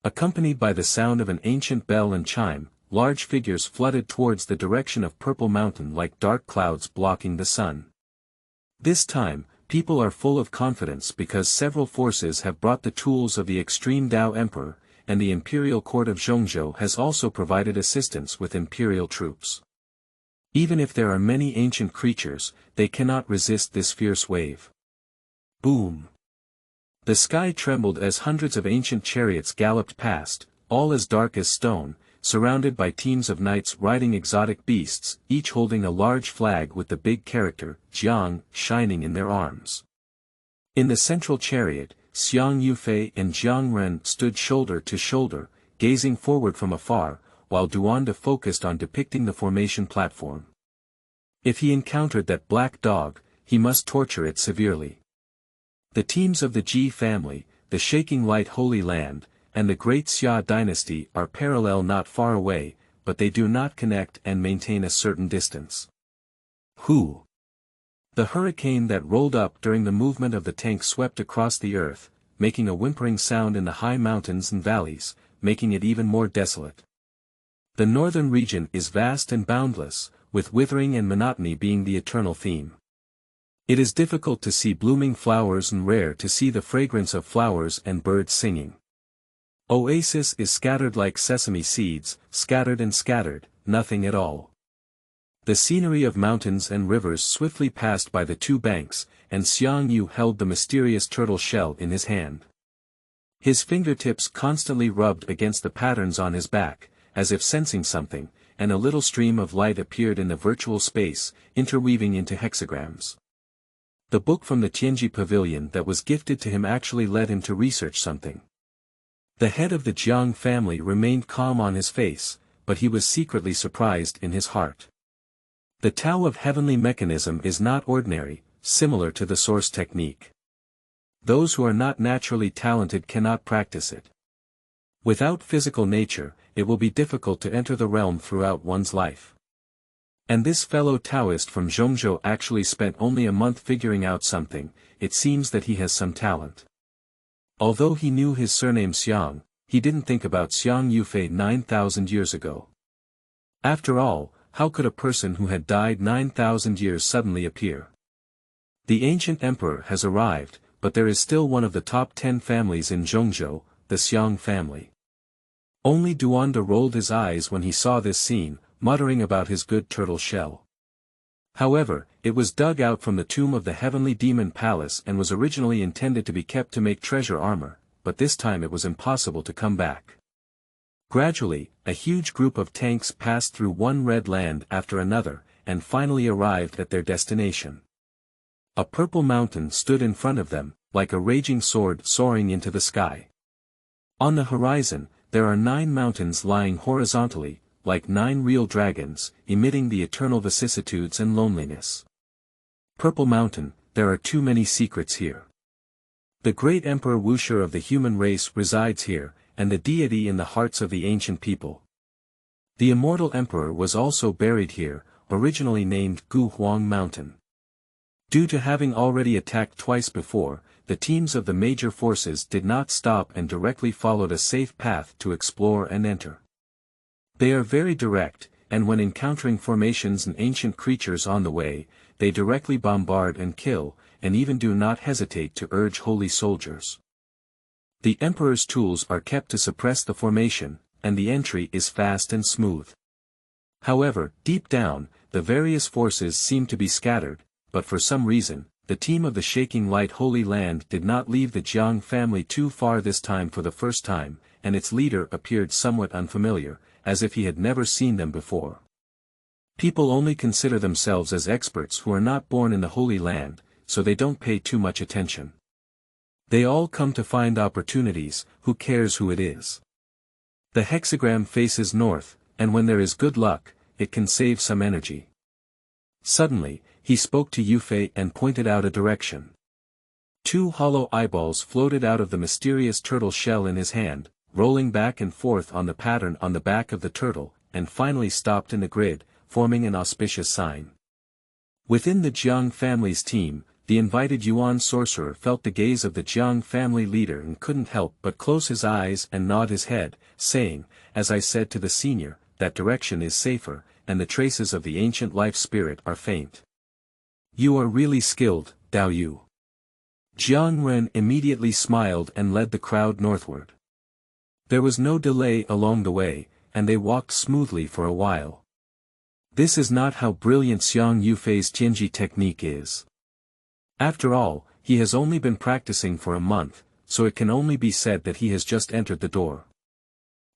Accompanied by the sound of an ancient bell and chime, large figures flooded towards the direction of Purple Mountain like dark clouds blocking the sun. This time, people are full of confidence because several forces have brought the tools of the extreme Tao Emperor, and the imperial court of Zhongzhou has also provided assistance with imperial troops. Even if there are many ancient creatures, they cannot resist this fierce wave. Boom! The sky trembled as hundreds of ancient chariots galloped past, all as dark as stone, surrounded by teams of knights riding exotic beasts, each holding a large flag with the big character, Jiang, shining in their arms. In the central chariot, Xiang Yufei and Jiang Ren stood shoulder to shoulder, gazing forward from afar, while Duanda focused on depicting the formation platform. If he encountered that black dog, he must torture it severely. The teams of the Ji family, the Shaking Light Holy Land, and the Great Xia dynasty are parallel not far away, but they do not connect and maintain a certain distance. Who? The hurricane that rolled up during the movement of the tank swept across the earth, making a whimpering sound in the high mountains and valleys, making it even more desolate. The northern region is vast and boundless, with withering and monotony being the eternal theme. It is difficult to see blooming flowers and rare to see the fragrance of flowers and birds singing. Oasis is scattered like sesame seeds, scattered and scattered, nothing at all. The scenery of mountains and rivers swiftly passed by the two banks, and Xiang Yu held the mysterious turtle shell in his hand. His fingertips constantly rubbed against the patterns on his back, as if sensing something, and a little stream of light appeared in the virtual space, interweaving into hexagrams. The book from the Tianji pavilion that was gifted to him actually led him to research something. The head of the Jiang family remained calm on his face, but he was secretly surprised in his heart. The Tao of heavenly mechanism is not ordinary, similar to the source technique. Those who are not naturally talented cannot practice it. Without physical nature, it will be difficult to enter the realm throughout one's life. And this fellow Taoist from Zhongzhou actually spent only a month figuring out something. It seems that he has some talent. Although he knew his surname Xiang, he didn't think about Xiang Yufei 9,000 years ago. After all, how could a person who had died 9,000 years suddenly appear? The ancient emperor has arrived, but there is still one of the top 10 families in Zhongzhou, the Xiang family. Only Duanda rolled his eyes when he saw this scene, muttering about his good turtle shell. However, it was dug out from the tomb of the heavenly demon palace and was originally intended to be kept to make treasure armor, but this time it was impossible to come back. Gradually, a huge group of tanks passed through one red land after another, and finally arrived at their destination. A purple mountain stood in front of them, like a raging sword soaring into the sky. On the horizon, there are 9 mountains lying horizontally, like 9 real dragons, emitting the eternal vicissitudes and loneliness. Purple Mountain, there are too many secrets here. The great Emperor Wuxia of the human race resides here, and the deity in the hearts of the ancient people. The immortal emperor was also buried here, originally named Gu Huang Mountain. Due to having already attacked twice before, the teams of the major forces did not stop and directly followed a safe path to explore and enter. They are very direct, and when encountering formations and ancient creatures on the way, they directly bombard and kill, and even do not hesitate to urge holy soldiers. The emperor's tools are kept to suppress the formation, and the entry is fast and smooth. However, deep down, the various forces seem to be scattered, but for some reason, the team of the Shaking Light Holy Land did not leave the Jiang family too far this time for the first time, and its leader appeared somewhat unfamiliar, as if he had never seen them before. People only consider themselves as experts who are not born in the Holy Land, so they don't pay too much attention. They all come to find opportunities, who cares who it is. The hexagram faces north, and when there is good luck, it can save some energy. Suddenly, he spoke to Yufei and pointed out a direction. 2 hollow eyeballs floated out of the mysterious turtle shell in his hand, rolling back and forth on the pattern on the back of the turtle, and finally stopped in the grid, forming an auspicious sign. Within the Jiang family's team, the invited Yuan sorcerer felt the gaze of the Jiang family leader and couldn't help but close his eyes and nod his head, saying, "As I said to the senior, that direction is safer, and the traces of the ancient life spirit are faint." "You are really skilled, Dao Yu." Jiang Ren immediately smiled and led the crowd northward. There was no delay along the way, and they walked smoothly for a while. This is not how brilliant Xiang Yufei's Tianji technique is. After all, he has only been practicing for a month, so it can only be said that he has just entered the door.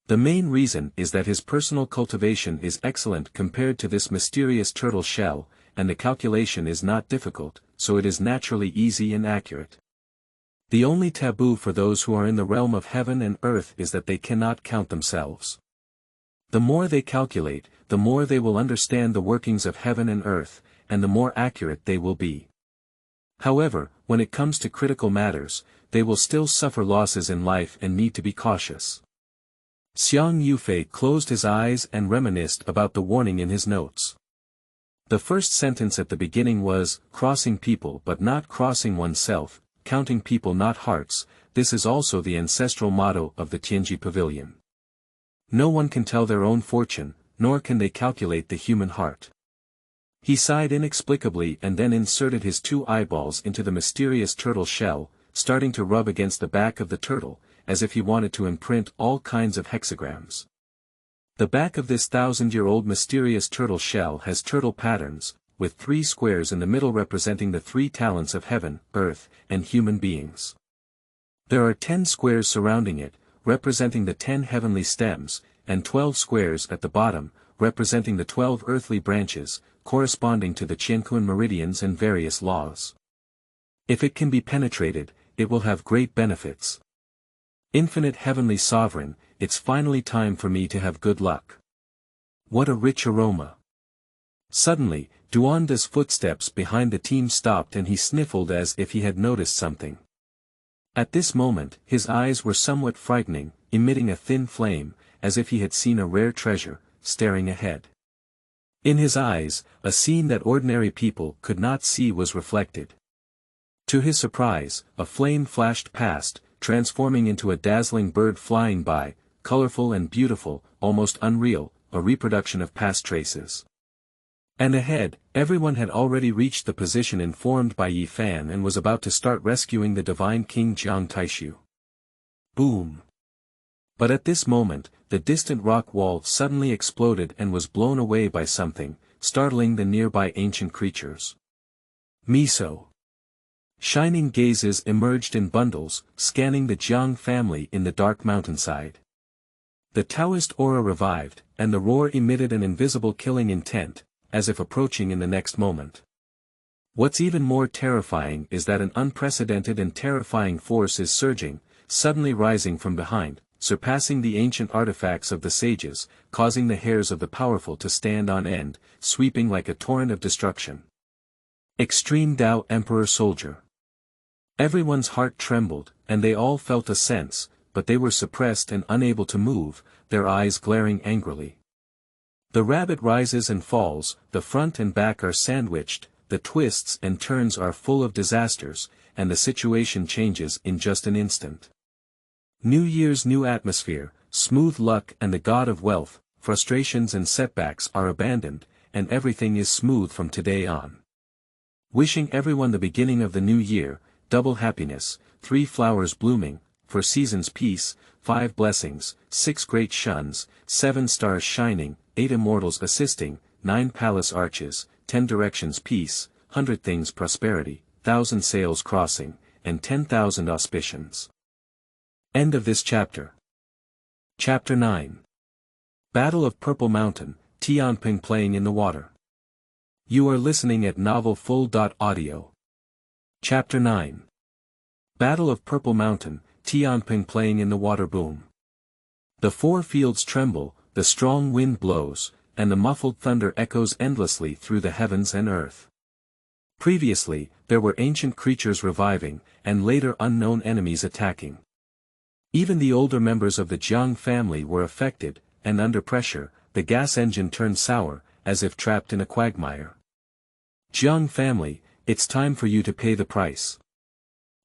The main reason is that his personal cultivation is excellent compared to this mysterious turtle shell, and the calculation is not difficult, so it is naturally easy and accurate. The only taboo for those who are in the realm of heaven and earth is that they cannot count themselves. The more they calculate, the more they will understand the workings of heaven and earth, and the more accurate they will be. However, when it comes to critical matters, they will still suffer losses in life and need to be cautious. Xiang Yufei closed his eyes and reminisced about the warning in his notes. The first sentence at the beginning was, crossing people but not crossing oneself, counting people not hearts. This is also the ancestral motto of the Tianji pavilion. No one can tell their own fortune, nor can they calculate the human heart. He sighed inexplicably and then inserted his 2 eyeballs into the mysterious turtle shell, starting to rub against the back of the turtle, as if he wanted to imprint all kinds of hexagrams. The back of this 1,000-year-old mysterious turtle shell has turtle patterns, with 3 squares in the middle representing the 3 talents of heaven, earth, and human beings. There are 10 squares surrounding it, representing the 10 heavenly stems, and 12 squares at the bottom, representing the 12 earthly branches, corresponding to the Tianxuan meridians and various laws. If it can be penetrated, it will have great benefits. Infinite Heavenly Sovereign, it's finally time for me to have good luck. What a rich aroma. Suddenly, Duanda's footsteps behind the team stopped and he sniffled as if he had noticed something. At this moment, his eyes were somewhat frightening, emitting a thin flame, as if he had seen a rare treasure, staring ahead. In his eyes, a scene that ordinary people could not see was reflected. To his surprise, a flame flashed past, transforming into a dazzling bird flying by, colorful and beautiful, almost unreal, a reproduction of past traces. And ahead, everyone had already reached the position informed by Yi Fan and was about to start rescuing the divine King Jiang Taishu. Boom! But at this moment, the distant rock wall suddenly exploded and was blown away by something, startling the nearby ancient creatures. Miso. Shining gazes emerged in bundles, scanning the Jiang family in the dark mountainside. The Taoist aura revived, and the roar emitted an invisible killing intent, as if approaching in the next moment. What's even more terrifying is that an unprecedented and terrifying force is surging, suddenly rising from behind, surpassing the ancient artifacts of the sages, causing the hairs of the powerful to stand on end, sweeping like a torrent of destruction. Extreme Tao Emperor Soldier. Everyone's heart trembled, and they all felt a sense, but they were suppressed and unable to move, their eyes glaring angrily. The rabbit rises and falls, the front and back are sandwiched, the twists and turns are full of disasters, and the situation changes in just an instant. New Year's new atmosphere, smooth luck and the god of wealth, frustrations and setbacks are abandoned, and everything is smooth from today on. Wishing everyone the beginning of the new year, double happiness, 3 flowers blooming, 4 seasons peace, 5 blessings, 6 great shuns, 7 stars shining, 8 immortals assisting, 9 palace arches, 10 directions peace, 100 things prosperity, 1,000 sails crossing, and 10,000 auspicians. End of this chapter. Chapter 9. Battle of Purple Mountain, Tianpeng playing in the water. You are listening at novelfull.audio. Chapter 9. Battle of Purple Mountain, Tianpeng playing in the water. Boom. The 4 fields tremble, the strong wind blows, and the muffled thunder echoes endlessly through the heavens and earth. Previously, there were ancient creatures reviving, and later unknown enemies attacking. Even the older members of the Jiang family were affected, and under pressure, the gas engine turned sour, as if trapped in a quagmire. Jiang family, it's time for you to pay the price.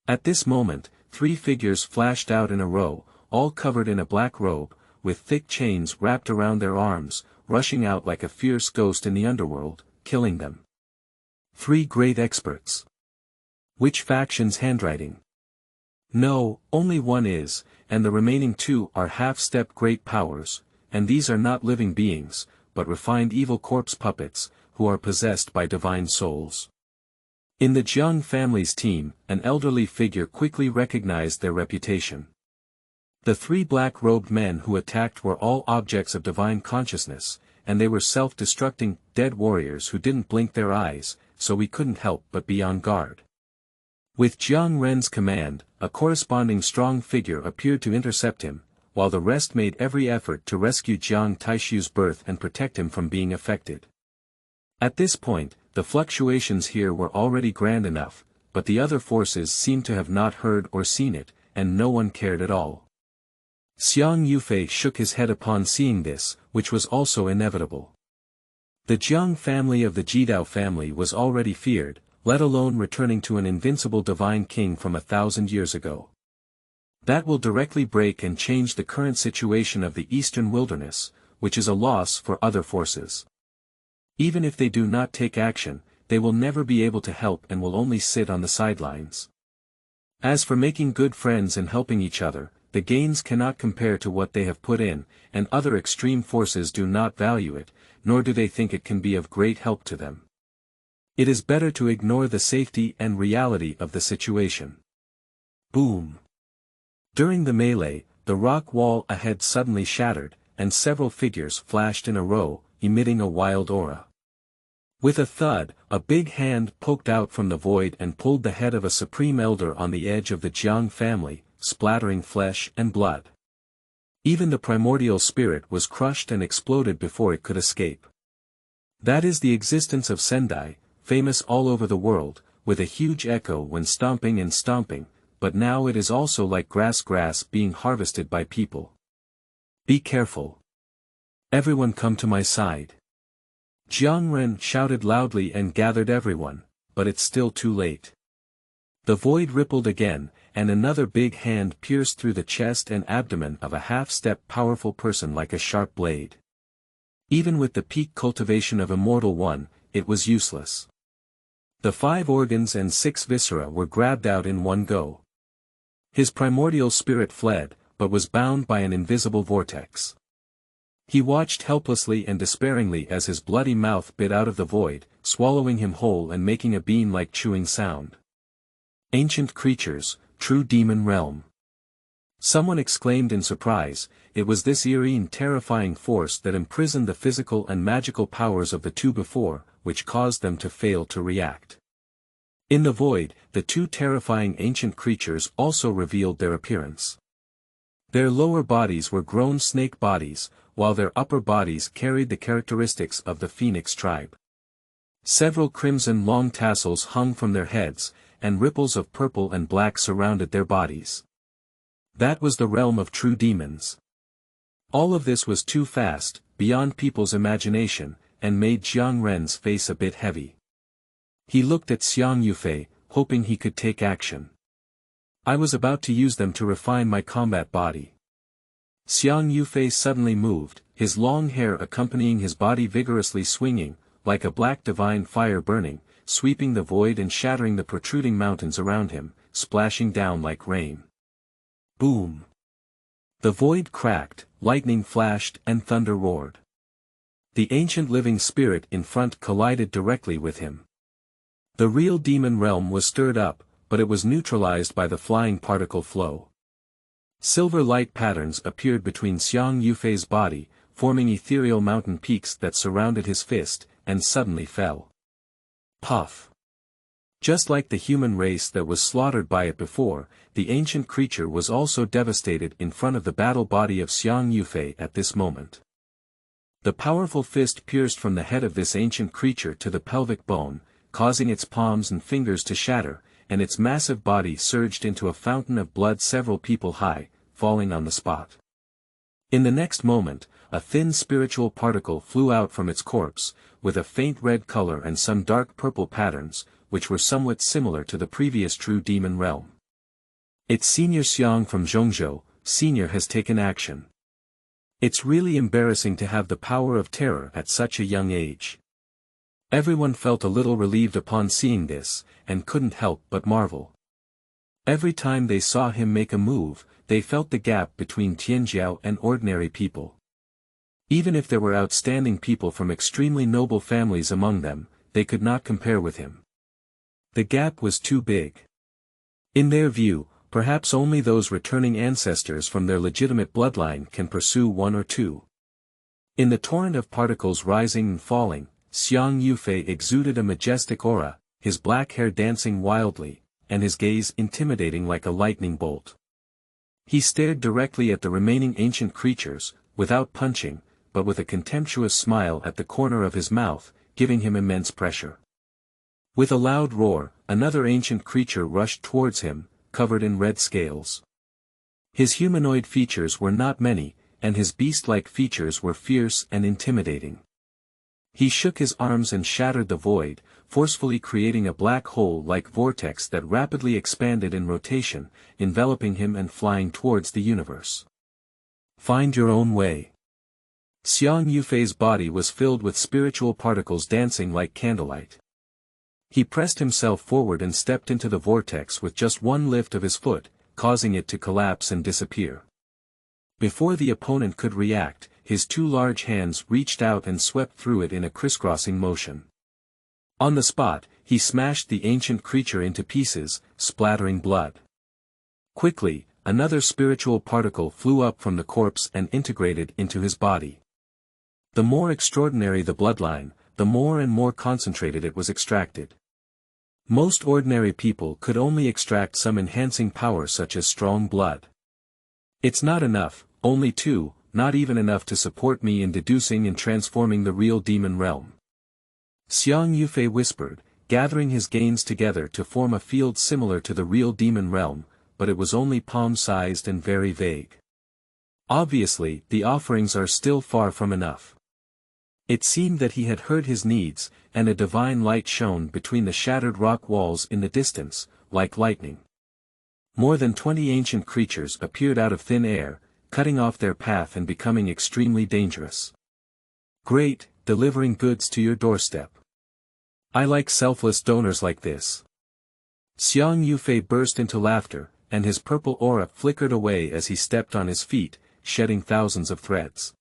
At this moment, 3 figures flashed out in a row, all covered in a black robe, with thick chains wrapped around their arms, rushing out like a fierce ghost in the underworld, killing them. 3 great experts. Which faction's handwriting? No, only one is, and the remaining 2 are half-step great powers, and these are not living beings, but refined evil corpse puppets, who are possessed by divine souls. In the Jiang family's team, an elderly figure quickly recognized their reputation. The 3 black-robed men who attacked were all objects of divine consciousness, and they were self-destructing, dead warriors who didn't blink their eyes, so we couldn't help but be on guard. With Jiang Ren's command, a corresponding strong figure appeared to intercept him, while the rest made every effort to rescue Jiang Taishu's birth and protect him from being affected. At this point, the fluctuations here were already grand enough, but the other forces seemed to have not heard or seen it, and no one cared at all. Xiang Yufei shook his head upon seeing this, which was also inevitable. The Jiang family of the Jidao family was already feared, let alone returning to an invincible divine king from 1,000 years ago. That will directly break and change the current situation of the eastern wilderness, which is a loss for other forces. Even if they do not take action, they will never be able to help and will only sit on the sidelines. As for making good friends and helping each other, the gains cannot compare to what they have put in, and other extreme forces do not value it, nor do they think it can be of great help to them. It is better to ignore the safety and reality of the situation. Boom! During the melee, the rock wall ahead suddenly shattered, and several figures flashed in a row, emitting a wild aura. With a thud, a big hand poked out from the void and pulled the head of a supreme elder on the edge of the Jiang family, splattering flesh and blood. Even the primordial spirit was crushed and exploded before it could escape. That is the existence of Sendai, famous all over the world, with a huge echo when stomping and stomping, but now it is also like grass being harvested by people. Be careful. Everyone come to my side. Jiang Ren shouted loudly and gathered everyone, but it's still too late. The void rippled again, and another big hand pierced through the chest and abdomen of a half-step powerful person like a sharp blade. Even with the peak cultivation of Immortal One, it was useless. The 5 organs and 6 viscera were grabbed out in one go. His primordial spirit fled, but was bound by an invisible vortex. He watched helplessly and despairingly as his bloody mouth bit out of the void, swallowing him whole and making a bean-like chewing sound. Ancient creatures, true demon realm. Someone exclaimed in surprise. It was this eerie and terrifying force that imprisoned the physical and magical powers of the two before, which caused them to fail to react. In the void, the 2 terrifying ancient creatures also revealed their appearance. Their lower bodies were grown snake bodies, while their upper bodies carried the characteristics of the phoenix tribe. Several crimson long tassels hung from their heads, and ripples of purple and black surrounded their bodies. That was the realm of true demons. All of this was too fast, beyond people's imagination, and made Jiang Ren's face a bit heavy. He looked at Xiang Yufei, hoping he could take action. I was about to use them to refine my combat body. Xiang Yufei suddenly moved, his long hair accompanying his body vigorously swinging, like a black divine fire burning, sweeping the void and shattering the protruding mountains around him, splashing down like rain. Boom! The void cracked, lightning flashed and thunder roared. The ancient living spirit in front collided directly with him. The real demon realm was stirred up, but it was neutralized by the flying particle flow. Silver light patterns appeared between Xiang Yufei's body, forming ethereal mountain peaks that surrounded his fist, and suddenly fell. Puff! Just like the human race that was slaughtered by it before, the ancient creature was also devastated in front of the battle body of Xiang Yufei at this moment. The powerful fist pierced from the head of this ancient creature to the pelvic bone, causing its palms and fingers to shatter, and its massive body surged into a fountain of blood several people high, falling on the spot. In the next moment, a thin spiritual particle flew out from its corpse, with a faint red color and some dark purple patterns, which were somewhat similar to the previous true demon realm. It's Senior Xiang from Zhongzhou, Senior has taken action. It's really embarrassing to have the power of terror at such a young age. Everyone felt a little relieved upon seeing this, and couldn't help but marvel. Every time they saw him make a move, they felt the gap between Tianjiao and ordinary people. Even if there were outstanding people from extremely noble families among them, they could not compare with him. The gap was too big. In their view, perhaps only those returning ancestors from their legitimate bloodline can pursue one or two. In the torrent of particles rising and falling, Xiang Yufei exuded a majestic aura, his black hair dancing wildly, and his gaze intimidating like a lightning bolt. He stared directly at the remaining ancient creatures, without punching, but with a contemptuous smile at the corner of his mouth, giving him immense pressure. With a loud roar, another ancient creature rushed towards him, covered in red scales. His humanoid features were not many, and his beast-like features were fierce and intimidating. He shook his arms and shattered the void, forcefully creating a black hole-like vortex that rapidly expanded in rotation, enveloping him and flying towards the universe. Find your own way. Xiang Yufei's body was filled with spiritual particles dancing like candlelight. He pressed himself forward and stepped into the vortex with just one lift of his foot, causing it to collapse and disappear. Before the opponent could react, his two large hands reached out and swept through it in a crisscrossing motion. On the spot, he smashed the ancient creature into pieces, splattering blood. Quickly, another spiritual particle flew up from the corpse and integrated into his body. The more extraordinary the bloodline, the more and more concentrated it was extracted. Most ordinary people could only extract some enhancing power such as strong blood. It's not enough, only two, not even enough to support me in deducing and transforming the real demon realm. Xiang Yufei whispered, gathering his gains together to form a field similar to the real demon realm, but it was only palm-sized and very vague. Obviously, the offerings are still far from enough. It seemed that he had heard his needs, and a divine light shone between the shattered rock walls in the distance, like lightning. More than 20 ancient creatures appeared out of thin air, cutting off their path and becoming extremely dangerous. Great, delivering goods to your doorstep. I like selfless donors like this. Xiang Yufei burst into laughter, and his purple aura flickered away as he stepped on his feet, shedding thousands of threads.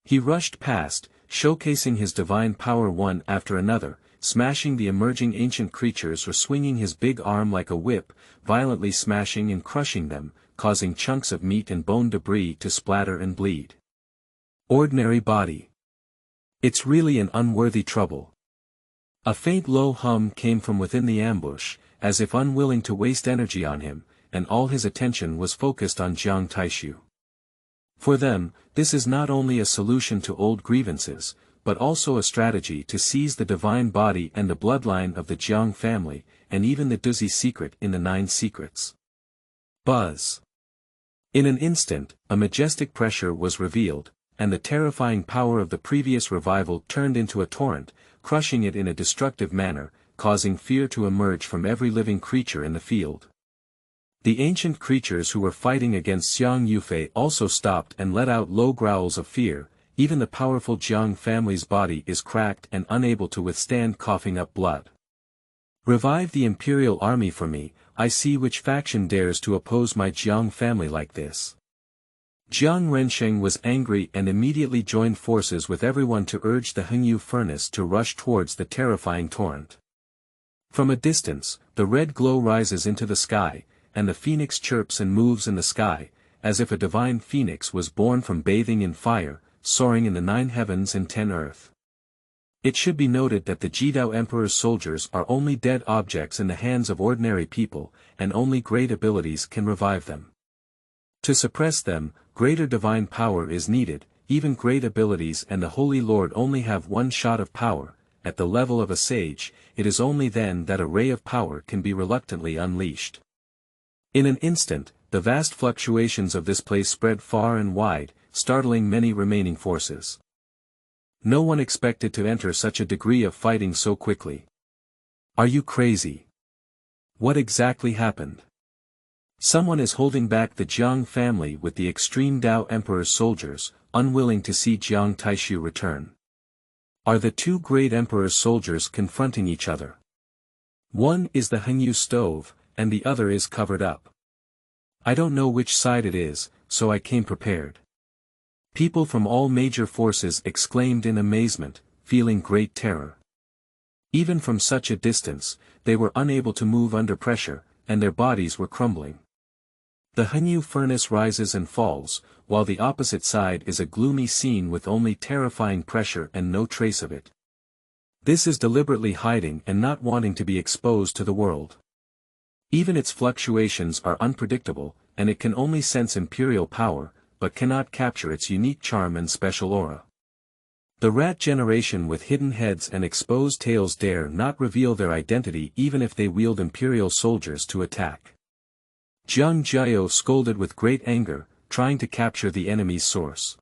He rushed past, showcasing his divine power one after another, smashing the emerging ancient creatures or swinging his big arm like a whip, violently smashing and crushing them, causing chunks of meat and bone debris to splatter and bleed. Ordinary body. It's really an unworthy trouble. A faint low hum came from within the ambush, as if unwilling to waste energy on him, and all his attention was focused on Jiang Taishu. For them, this is not only a solution to old grievances, but also a strategy to seize the divine body and the bloodline of the Jiang family, and even the Duzi secret in the 9 secrets. Buzz. In an instant, a majestic pressure was revealed, and the terrifying power of the previous revival turned into a torrent, crushing it in a destructive manner, causing fear to emerge from every living creature in the field. The ancient creatures who were fighting against Xiang Yufei also stopped and let out low growls of fear. Even the powerful Jiang family's body is cracked and unable to withstand coughing up blood. Revive the imperial army for me, I see which faction dares to oppose my Jiang family like this. Jiang Rensheng was angry and immediately joined forces with everyone to urge the Hengyu furnace to rush towards the terrifying torrent. From a distance, the red glow rises into the sky, and the phoenix chirps and moves in the sky, as if a divine phoenix was born from bathing in fire, soaring in the 9 heavens and 10 earth. It should be noted that the Jidao Emperor's soldiers are only dead objects in the hands of ordinary people, and only great abilities can revive them. To suppress them, greater divine power is needed. Even great abilities and the Holy Lord only have one shot of power. At the level of a sage, it is only then that a ray of power can be reluctantly unleashed. In an instant, the vast fluctuations of this place spread far and wide, startling many remaining forces. No one expected to enter such a degree of fighting so quickly. Are you crazy? What exactly happened? Someone is holding back the Jiang family with the extreme Dao Emperor's soldiers, unwilling to see Jiang Taishu return. Are the 2 great Emperor's soldiers confronting each other? One is the Hengyu stove, and the other is covered up. I don't know which side it is, so I came prepared. People from all major forces exclaimed in amazement, feeling great terror. Even from such a distance, they were unable to move under pressure, and their bodies were crumbling. The Hengyu furnace rises and falls, while the opposite side is a gloomy scene with only terrifying pressure and no trace of it. This is deliberately hiding and not wanting to be exposed to the world. Even its fluctuations are unpredictable, and it can only sense imperial power, but cannot capture its unique charm and special aura. The rat generation with hidden heads and exposed tails dare not reveal their identity even if they wield imperial soldiers to attack. Jiang Jiao scolded with great anger, trying to capture the enemy's source.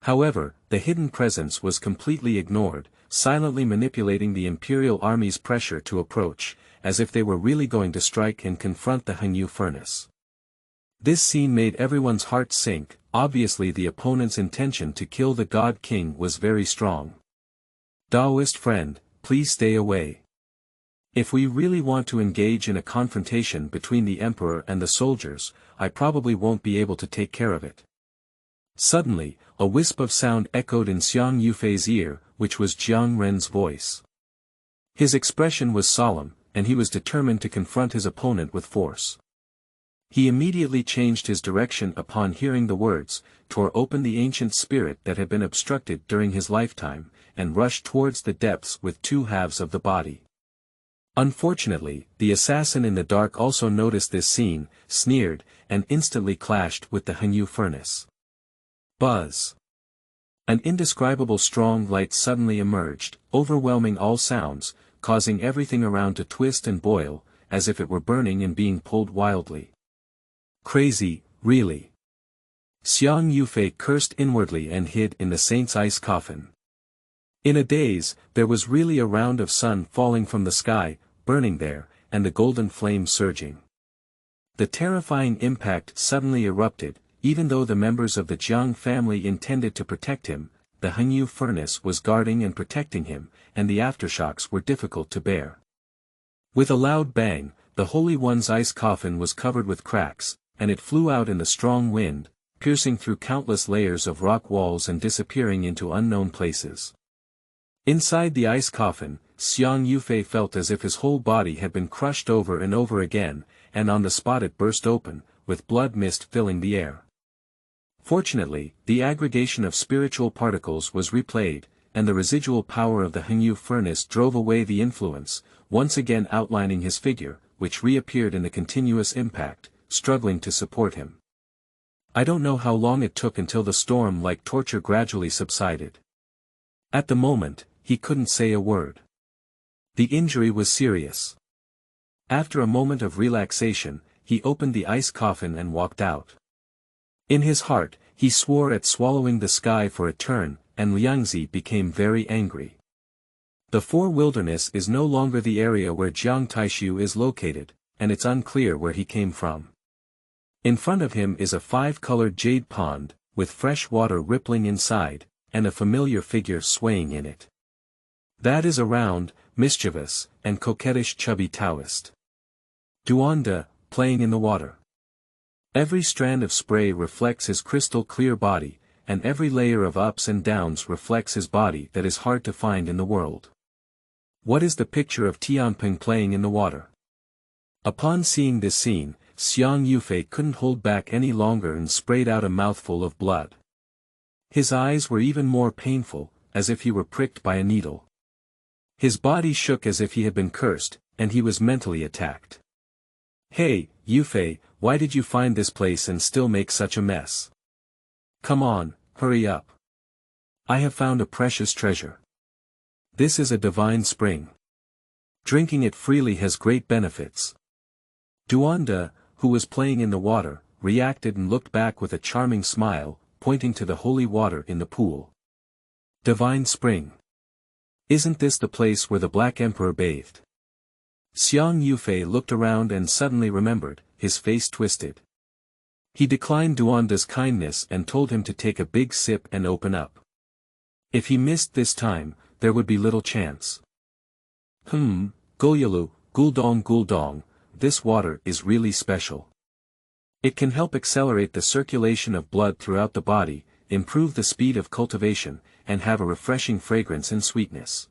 However, the hidden presence was completely ignored, silently manipulating the imperial army's pressure to approach, as if they were really going to strike and confront the Hengyu furnace. This scene made everyone's heart sink. Obviously the opponent's intention to kill the God King was very strong. Daoist friend, please stay away. If we really want to engage in a confrontation between the emperor and the soldiers, I probably won't be able to take care of it. Suddenly, a wisp of sound echoed in Xiang Yufei's ear, which was Jiang Ren's voice. His expression was solemn, and he was determined to confront his opponent with force. He immediately changed his direction upon hearing the words, tore open the ancient spirit that had been obstructed during his lifetime, and rushed towards the depths with two halves of the body. Unfortunately, the assassin in the dark also noticed this scene, sneered, and instantly clashed with the Hengyu furnace. Buzz! An indescribable strong light suddenly emerged, overwhelming all sounds, causing everything around to twist and boil, as if it were burning and being pulled wildly. Crazy, really. Xiang Yufei cursed inwardly and hid in the saint's ice coffin. In a daze, there was really a round of sun falling from the sky, burning there, and the golden flame surging. The terrifying impact suddenly erupted, even though the members of the Jiang family intended to protect him, the Hengyu furnace was guarding and protecting him, and the aftershocks were difficult to bear. With a loud bang, the Holy One's ice coffin was covered with cracks, and it flew out in the strong wind, piercing through countless layers of rock walls and disappearing into unknown places. Inside the ice coffin, Xiang Yufei felt as if his whole body had been crushed over and over again, and on the spot it burst open, with blood mist filling the air. Fortunately, the aggregation of spiritual particles was replayed, and the residual power of the Hengyu furnace drove away the influence, once again outlining his figure, which reappeared in the continuous impact, struggling to support him. I don't know how long it took until the storm-like torture gradually subsided. At the moment, he couldn't say a word. The injury was serious. After a moment of relaxation, he opened the ice coffin and walked out. In his heart, he swore at swallowing the sky for a turn, and Liangzi became very angry. The Four Wilderness is no longer the area where Jiang Taishu is located, and it's unclear where he came from. In front of him is a 5-colored jade pond, with fresh water rippling inside, and a familiar figure swaying in it. That is a round, mischievous, and coquettish chubby Taoist. Duanda, playing in the water. Every strand of spray reflects his crystal-clear body, and every layer of ups and downs reflects his body that is hard to find in the world. What is the picture of Tianpeng playing in the water? Upon seeing this scene, Xiang Yufei couldn't hold back any longer and sprayed out a mouthful of blood. His eyes were even more painful, as if he were pricked by a needle. His body shook as if he had been cursed, and he was mentally attacked. Hey, Yufei, why did you find this place and still make such a mess? Come on, hurry up. I have found a precious treasure. This is a divine spring. Drinking it freely has great benefits. Duanda, who was playing in the water, reacted and looked back with a charming smile, pointing to the holy water in the pool. Divine spring. Isn't this the place where the Black Emperor bathed? Xiang Yufei looked around and suddenly remembered, his face twisted. He declined Duanda's kindness and told him to take a big sip and open up. If he missed this time, there would be little chance. Gulyalu, Guldong, this water is really special. It can help accelerate the circulation of blood throughout the body, improve the speed of cultivation, and have a refreshing fragrance and sweetness.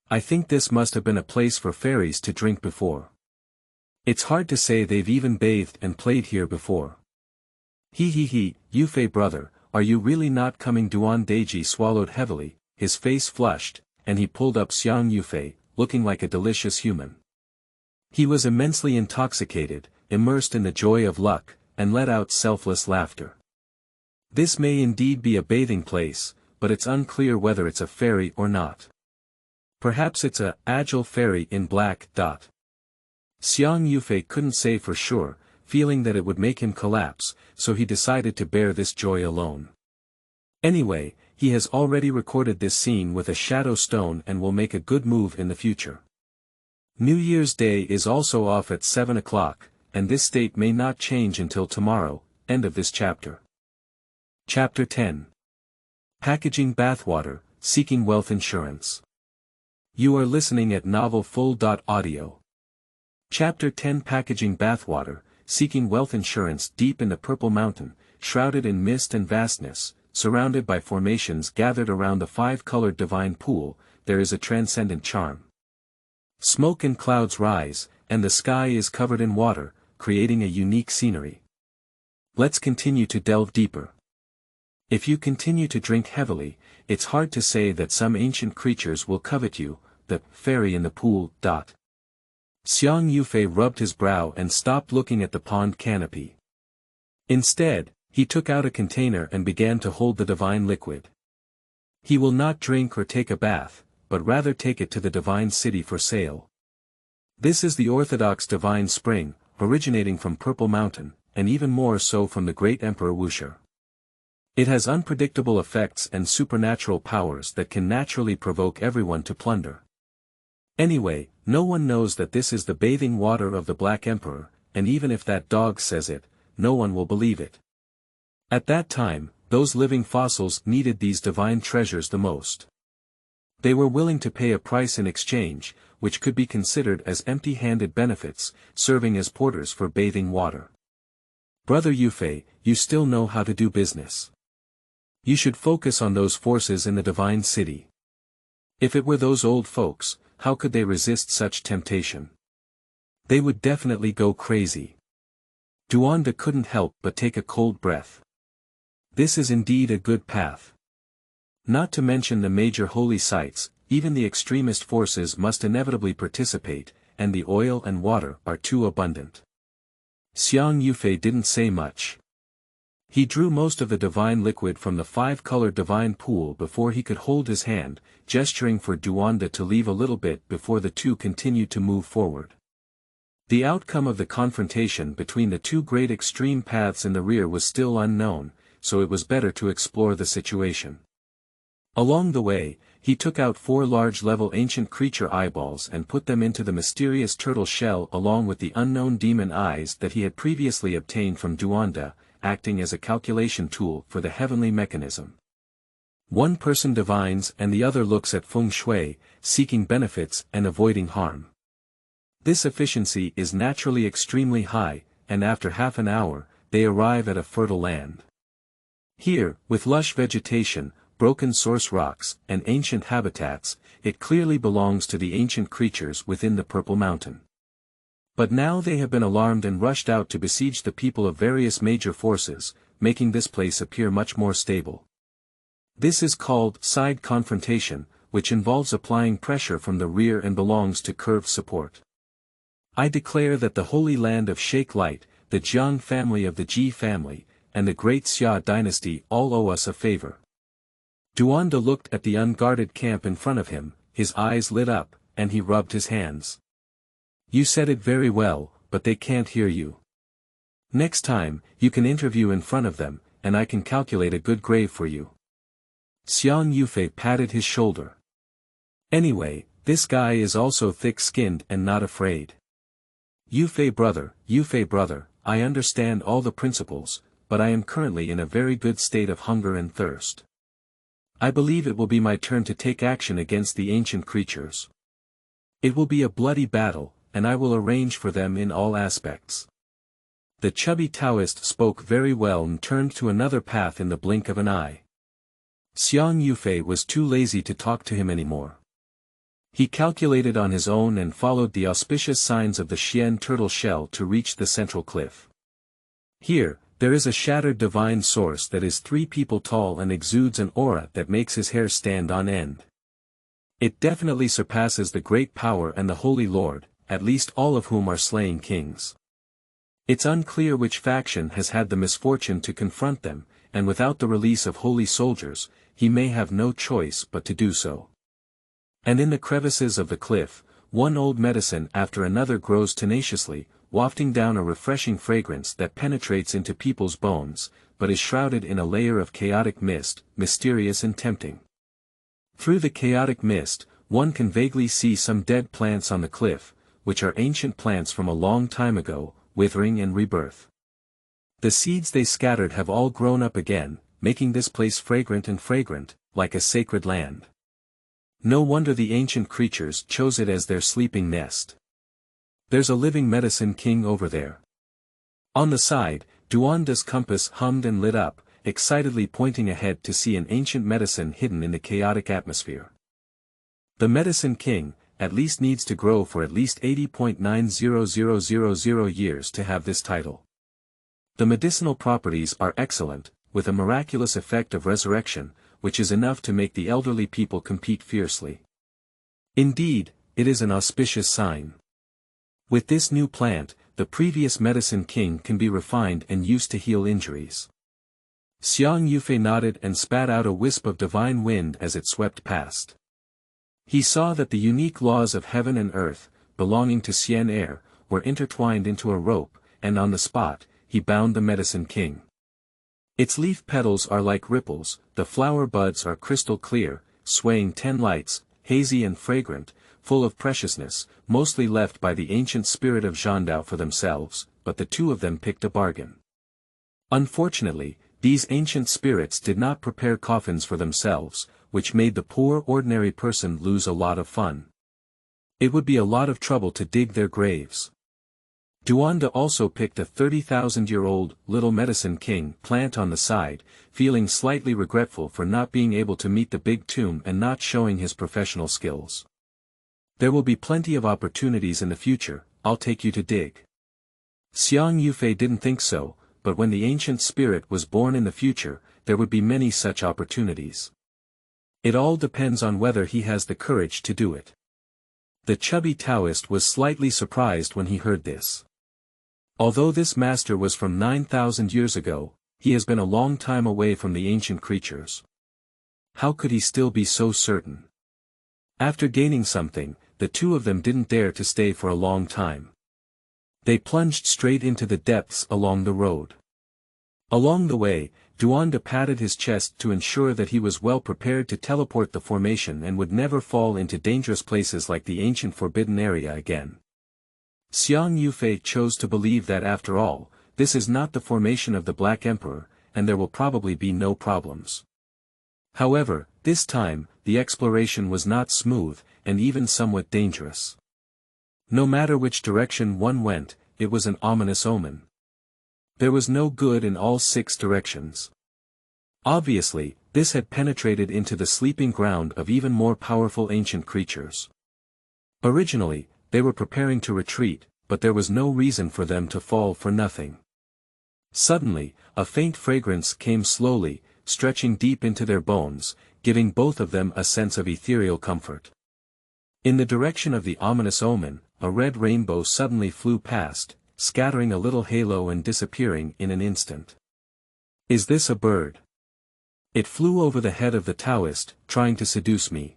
I think this must have been a place for fairies to drink before. It's hard to say they've even bathed and played here before. Yufei brother, are you really not coming? Duan Deji swallowed heavily, his face flushed, and he pulled up Xiang Yufei, looking like a delicious human. He was immensely intoxicated, immersed in the joy of luck, and let out selfless laughter. This may indeed be a bathing place, but it's unclear whether it's a fairy or not. Perhaps it's a agile fairy in black. Xiang Yufei couldn't say for sure, feeling that it would make him collapse, so he decided to bear this joy alone. Anyway, he has already recorded this scene with a shadow stone and will make a good move in the future. New Year's Day is also off at 7 o'clock, and this state may not change until tomorrow. End of this chapter. Chapter 10. Packaging Bathwater, Seeking Wealth Insurance. You are listening at novelfull.audio. Chapter 10. Packaging Bathwater, Seeking Wealth Insurance. Deep in the Purple Mountain, shrouded in mist and vastness, surrounded by formations gathered around the five-colored divine pool, there is a transcendent charm. Smoke and clouds rise, and the sky is covered in water, creating a unique scenery. Let's continue to delve deeper. If you continue to drink heavily, it's hard to say that some ancient creatures will covet you, the fairy in the pool. Xiang Yufei rubbed his brow and stopped looking at the pond canopy. Instead, he took out a container and began to hold the divine liquid. He will not drink or take a bath, but rather take it to the divine city for sale. This is the orthodox divine spring, originating from Purple Mountain, and even more so from the great Emperor Wuxia. It has unpredictable effects and supernatural powers that can naturally provoke everyone to plunder. Anyway, no one knows that this is the bathing water of the Black Emperor, and even if that dog says it, no one will believe it. At that time, those living fossils needed these divine treasures the most. They were willing to pay a price in exchange, which could be considered as empty-handed benefits, serving as porters for bathing water. Brother Yufei, you still know how to do business. You should focus on those forces in the divine city. If it were those old folks, how could they resist such temptation? They would definitely go crazy. Duanda couldn't help but take a cold breath. This is indeed a good path. Not to mention the major holy sites, even the extremist forces must inevitably participate, and the oil and water are too abundant. Xiang Yufei didn't say much. He drew most of the divine liquid from the five-colored divine pool before he could hold his hand, gesturing for Duanda to leave a little bit before the two continued to move forward. The outcome of the confrontation between the two great extreme paths in the rear was still unknown, so it was better to explore the situation. Along the way, he took out 4 large-level ancient creature eyeballs and put them into the mysterious turtle shell along with the unknown demon eyes that he had previously obtained from Duanda, acting as a calculation tool for the heavenly mechanism. One person divines and the other looks at Fengshui, seeking benefits and avoiding harm. This efficiency is naturally extremely high, and after half an hour, they arrive at a fertile land. Here, with lush vegetation, broken source rocks, and ancient habitats, it clearly belongs to the ancient creatures within the Purple Mountain. But now they have been alarmed and rushed out to besiege the people of various major forces, making this place appear much more stable. This is called side confrontation, which involves applying pressure from the rear and belongs to curved support. I declare that the Holy Land of Sheikh Light, the Jiang family of the Ji family, and the great Xia dynasty all owe us a favor. Duanda looked at the unguarded camp in front of him, his eyes lit up, and he rubbed his hands. You said it very well, but they can't hear you. Next time, you can interview in front of them, and I can calculate a good grave for you. Xiang Yufei patted his shoulder. Anyway, this guy is also thick-skinned and not afraid. Yufei brother, I understand all the principles, but I am currently in a very good state of hunger and thirst. I believe it will be my turn to take action against the ancient creatures. It will be a bloody battle, and I will arrange for them in all aspects. The chubby Taoist spoke very well and turned to another path in the blink of an eye. Xiang Yufei was too lazy to talk to him anymore. He calculated on his own and followed the auspicious signs of the Xian turtle shell to reach the central cliff. Here, there is a shattered divine source that is 3 people tall and exudes an aura that makes his hair stand on end. It definitely surpasses the great power and the Holy Lord, at least all of whom are slaying kings. It's unclear which faction has had the misfortune to confront them, and without the release of holy soldiers, he may have no choice but to do so. And in the crevices of the cliff, one old medicine after another grows tenaciously, wafting down a refreshing fragrance that penetrates into people's bones, but is shrouded in a layer of chaotic mist, mysterious and tempting. Through the chaotic mist, one can vaguely see some dead plants on the cliff, which are ancient plants from a long time ago, withering and rebirth. The seeds they scattered have all grown up again, making this place fragrant and fragrant, like a sacred land. No wonder the ancient creatures chose it as their sleeping nest. There's a living medicine king over there. On the side, Duanda's compass hummed and lit up, excitedly pointing ahead to see an ancient medicine hidden in the chaotic atmosphere. The medicine king, at least needs to grow for at least 80.90000 years to have this title. The medicinal properties are excellent, with a miraculous effect of resurrection, which is enough to make the elderly people compete fiercely. Indeed, it is an auspicious sign. With this new plant, the previous medicine king can be refined and used to heal injuries. Xiang Yufei nodded and spat out a wisp of divine wind as it swept past. He saw that the unique laws of heaven and earth, belonging to Xian Air, were intertwined into a rope, and on the spot, he bound the medicine king. Its leaf petals are like ripples, the flower buds are crystal clear, swaying 10 lights, hazy and fragrant, full of preciousness, mostly left by the ancient spirit of Zhandao for themselves, but the two of them picked a bargain. Unfortunately, these ancient spirits did not prepare coffins for themselves, which made the poor ordinary person lose a lot of fun. It would be a lot of trouble to dig their graves. Duanda also picked a 30,000-year-old little medicine king plant on the side, feeling slightly regretful for not being able to meet the big tomb and not showing his professional skills. There will be plenty of opportunities in the future, I'll take you to dig. Xiang Yufei didn't think so, but when the ancient spirit was born in the future, there would be many such opportunities. It all depends on whether he has the courage to do it. The chubby Taoist was slightly surprised when he heard this. Although this master was from 9,000 years ago, he has been a long time away from the ancient creatures. How could he still be so certain? After gaining something, the two of them didn't dare to stay for a long time. They plunged straight into the depths along the road. Along the way, Duanda patted his chest to ensure that he was well prepared to teleport the formation and would never fall into dangerous places like the ancient forbidden area again. Xiang Yufei chose to believe that after all, this is not the formation of the Black Emperor, and there will probably be no problems. However, this time, the exploration was not smooth, and even somewhat dangerous. No matter which direction one went, it was an ominous omen. There was no good in all 6 directions. Obviously, this had penetrated into the sleeping ground of even more powerful ancient creatures. Originally, they were preparing to retreat, but there was no reason for them to fall for nothing. Suddenly, a faint fragrance came slowly, stretching deep into their bones, giving both of them a sense of ethereal comfort. In the direction of the ominous omen, a red rainbow suddenly flew past, scattering a little halo and disappearing in an instant. Is this a bird? It flew over the head of the Taoist, trying to seduce me.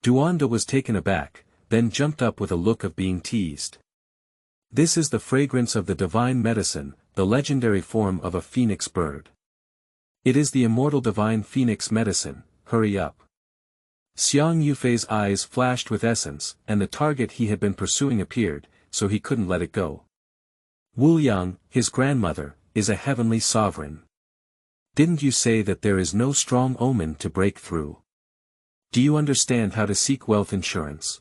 Duanda was taken aback, then jumped up with a look of being teased. This is the fragrance of the divine medicine, the legendary form of a phoenix bird. It is the immortal divine phoenix medicine, hurry up. Xiang Yufei's eyes flashed with essence, and the target he had been pursuing appeared, so he couldn't let it go. Wu Yang, his grandmother, is a heavenly sovereign. Didn't you say that there is no strong omen to break through? Do you understand how to seek wealth insurance?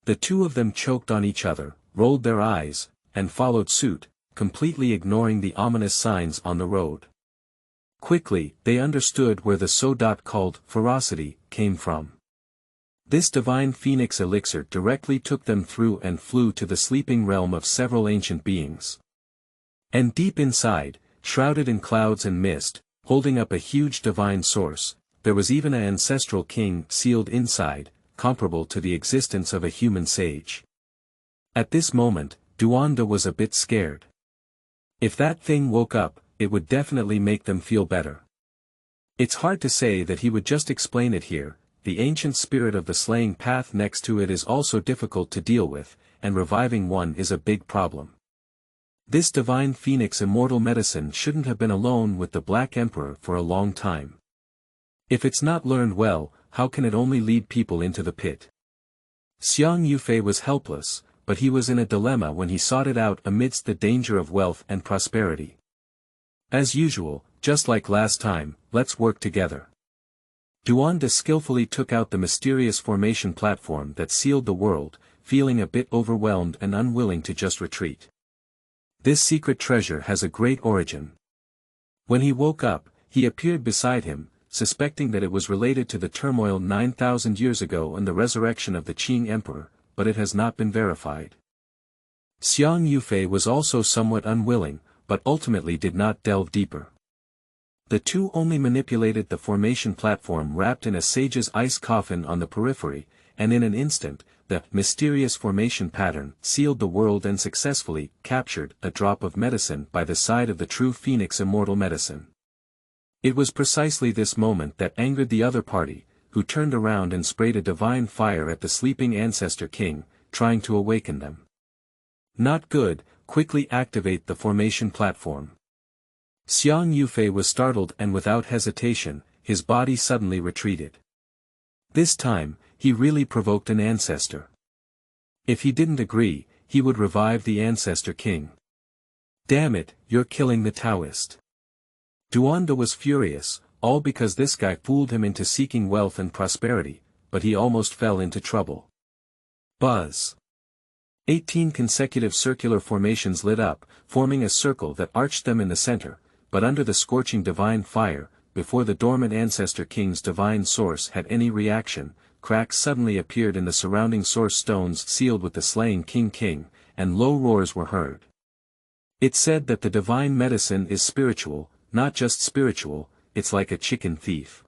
The two of them choked on each other, rolled their eyes, and followed suit, completely ignoring the ominous signs on the road. Quickly, they understood where the soda called ferocity came from. This divine phoenix elixir directly took them through and flew to the sleeping realm of several ancient beings. And deep inside, shrouded in clouds and mist, holding up a huge divine source, there was even an ancestral king sealed inside, comparable to the existence of a human sage. At this moment, Duanda was a bit scared. If that thing woke up, it would definitely make them feel better. It's hard to say that he would just explain it here. The ancient spirit of the slaying path next to it is also difficult to deal with, and reviving one is a big problem. This divine phoenix immortal medicine shouldn't have been alone with the Black Emperor for a long time. If it's not learned well, how can it only lead people into the pit? Xiang Yufei was helpless, but he was in a dilemma when he sought it out amidst the danger of wealth and prosperity. As usual, just like last time, let's work together. Duanda skillfully took out the mysterious formation platform that sealed the world, feeling a bit overwhelmed and unwilling to just retreat. This secret treasure has a great origin. When he woke up, he appeared beside him, suspecting that it was related to the turmoil 9,000 years ago and the resurrection of the Qing Emperor, but it has not been verified. Xiang Yufei was also somewhat unwilling, but ultimately did not delve deeper. The two only manipulated the formation platform wrapped in a sage's ice coffin on the periphery, and in an instant, the mysterious formation pattern sealed the world and successfully captured a drop of medicine by the side of the true phoenix immortal medicine. It was precisely this moment that angered the other party, who turned around and sprayed a divine fire at the sleeping ancestor king, trying to awaken them. Not good, quickly activate the formation platform. Xiang Yufei was startled and without hesitation, his body suddenly retreated. This time, he really provoked an ancestor. If he didn't agree, he would revive the ancestor king. Damn it, you're killing the Taoist. Duanda was furious, all because this guy fooled him into seeking wealth and prosperity, but he almost fell into trouble. Buzz. 18 consecutive circular formations lit up, forming a circle that arched them in the center, but under the scorching divine fire, before the dormant ancestor king's divine source had any reaction, cracks suddenly appeared in the surrounding source stones sealed with the slaying king, and low roars were heard. It said that the divine medicine is spiritual, not just spiritual, it's like a chicken thief.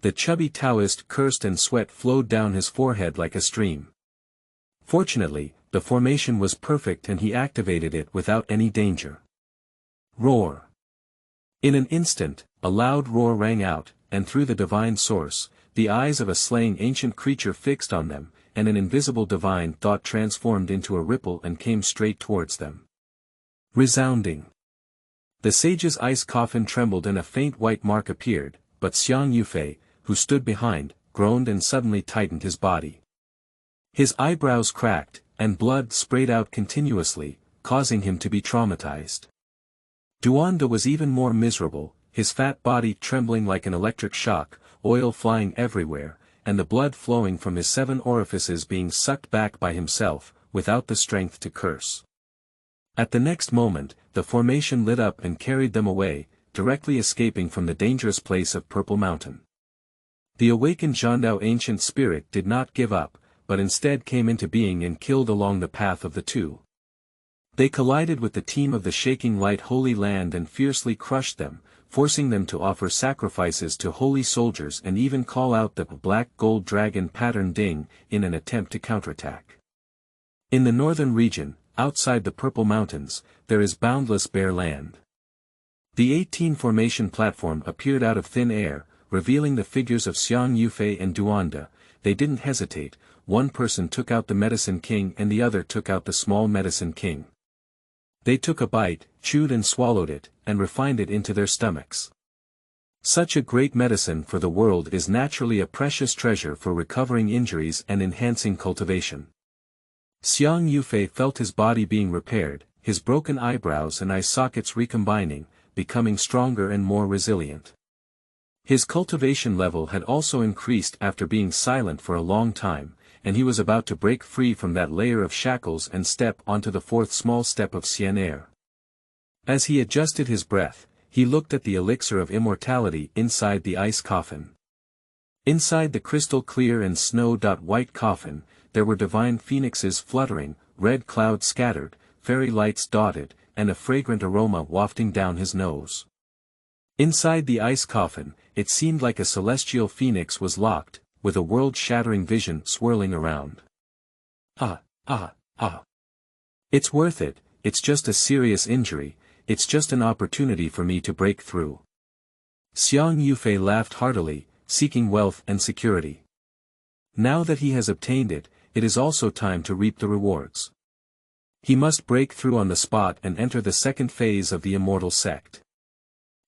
The chubby Taoist cursed and sweat flowed down his forehead like a stream. Fortunately, the formation was perfect and he activated it without any danger. Roar. In an instant, a loud roar rang out, and through the divine source, the eyes of a slaying ancient creature fixed on them, and an invisible divine thought transformed into a ripple and came straight towards them. Resounding. The sage's ice coffin trembled and a faint white mark appeared, but Xiang Yufei, who stood behind, groaned and suddenly tightened his body. His eyebrows cracked, and blood sprayed out continuously, causing him to be traumatized. Duanda was even more miserable, his fat body trembling like an electric shock, oil flying everywhere, and the blood flowing from his 7 orifices being sucked back by himself, without the strength to curse. At the next moment, the formation lit up and carried them away, directly escaping from the dangerous place of Purple Mountain. The awakened Zhandao ancient spirit did not give up, but instead came into being and killed along the path of the two. They collided with the team of the shaking light Holy Land and fiercely crushed them, forcing them to offer sacrifices to holy soldiers and even call out the black gold dragon pattern Ding in an attempt to counterattack. In the northern region, outside the Purple Mountains, there is boundless bare land. The 18 formation platform appeared out of thin air, revealing the figures of Xiang Yufei and Duanda. They didn't hesitate, one person took out the medicine king and the other took out the small medicine king. They took a bite, chewed and swallowed it, and refined it into their stomachs. Such a great medicine for the world is naturally a precious treasure for recovering injuries and enhancing cultivation. Xiang Yufei felt his body being repaired, his broken eyebrows and eye sockets recombining, becoming stronger and more resilient. His cultivation level had also increased after being silent for a long time, and he was about to break free from that layer of shackles and step onto the 4th small step of Xian. As he adjusted his breath, he looked at the elixir of immortality inside the ice coffin. Inside the crystal clear and snow-white coffin, there were divine phoenixes fluttering, red clouds scattered, fairy lights dotted, and a fragrant aroma wafting down his nose. Inside the ice coffin, it seemed like a celestial phoenix was locked, with a world-shattering vision swirling around. It's worth it, it's just a serious injury, it's just an opportunity for me to break through. Xiang Yufei laughed heartily, seeking wealth and security. Now that he has obtained it, it is also time to reap the rewards. He must break through on the spot and enter the second phase of the immortal sect.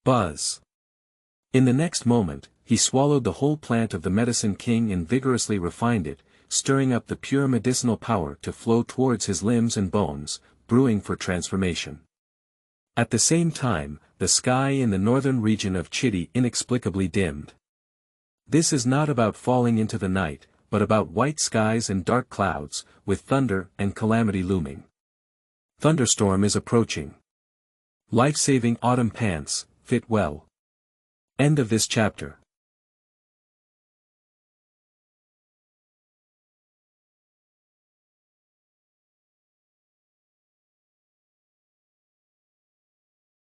Buzz. In the next moment, he swallowed the whole plant of the Medicine King and vigorously refined it, stirring up the pure medicinal power to flow towards his limbs and bones, brewing for transformation. At the same time, the sky in the northern region of Chitty inexplicably dimmed. This is not about falling into the night, but about white skies and dark clouds, with thunder and calamity looming. Thunderstorm is approaching. Life-saving autumn pants, fit well. End of this chapter.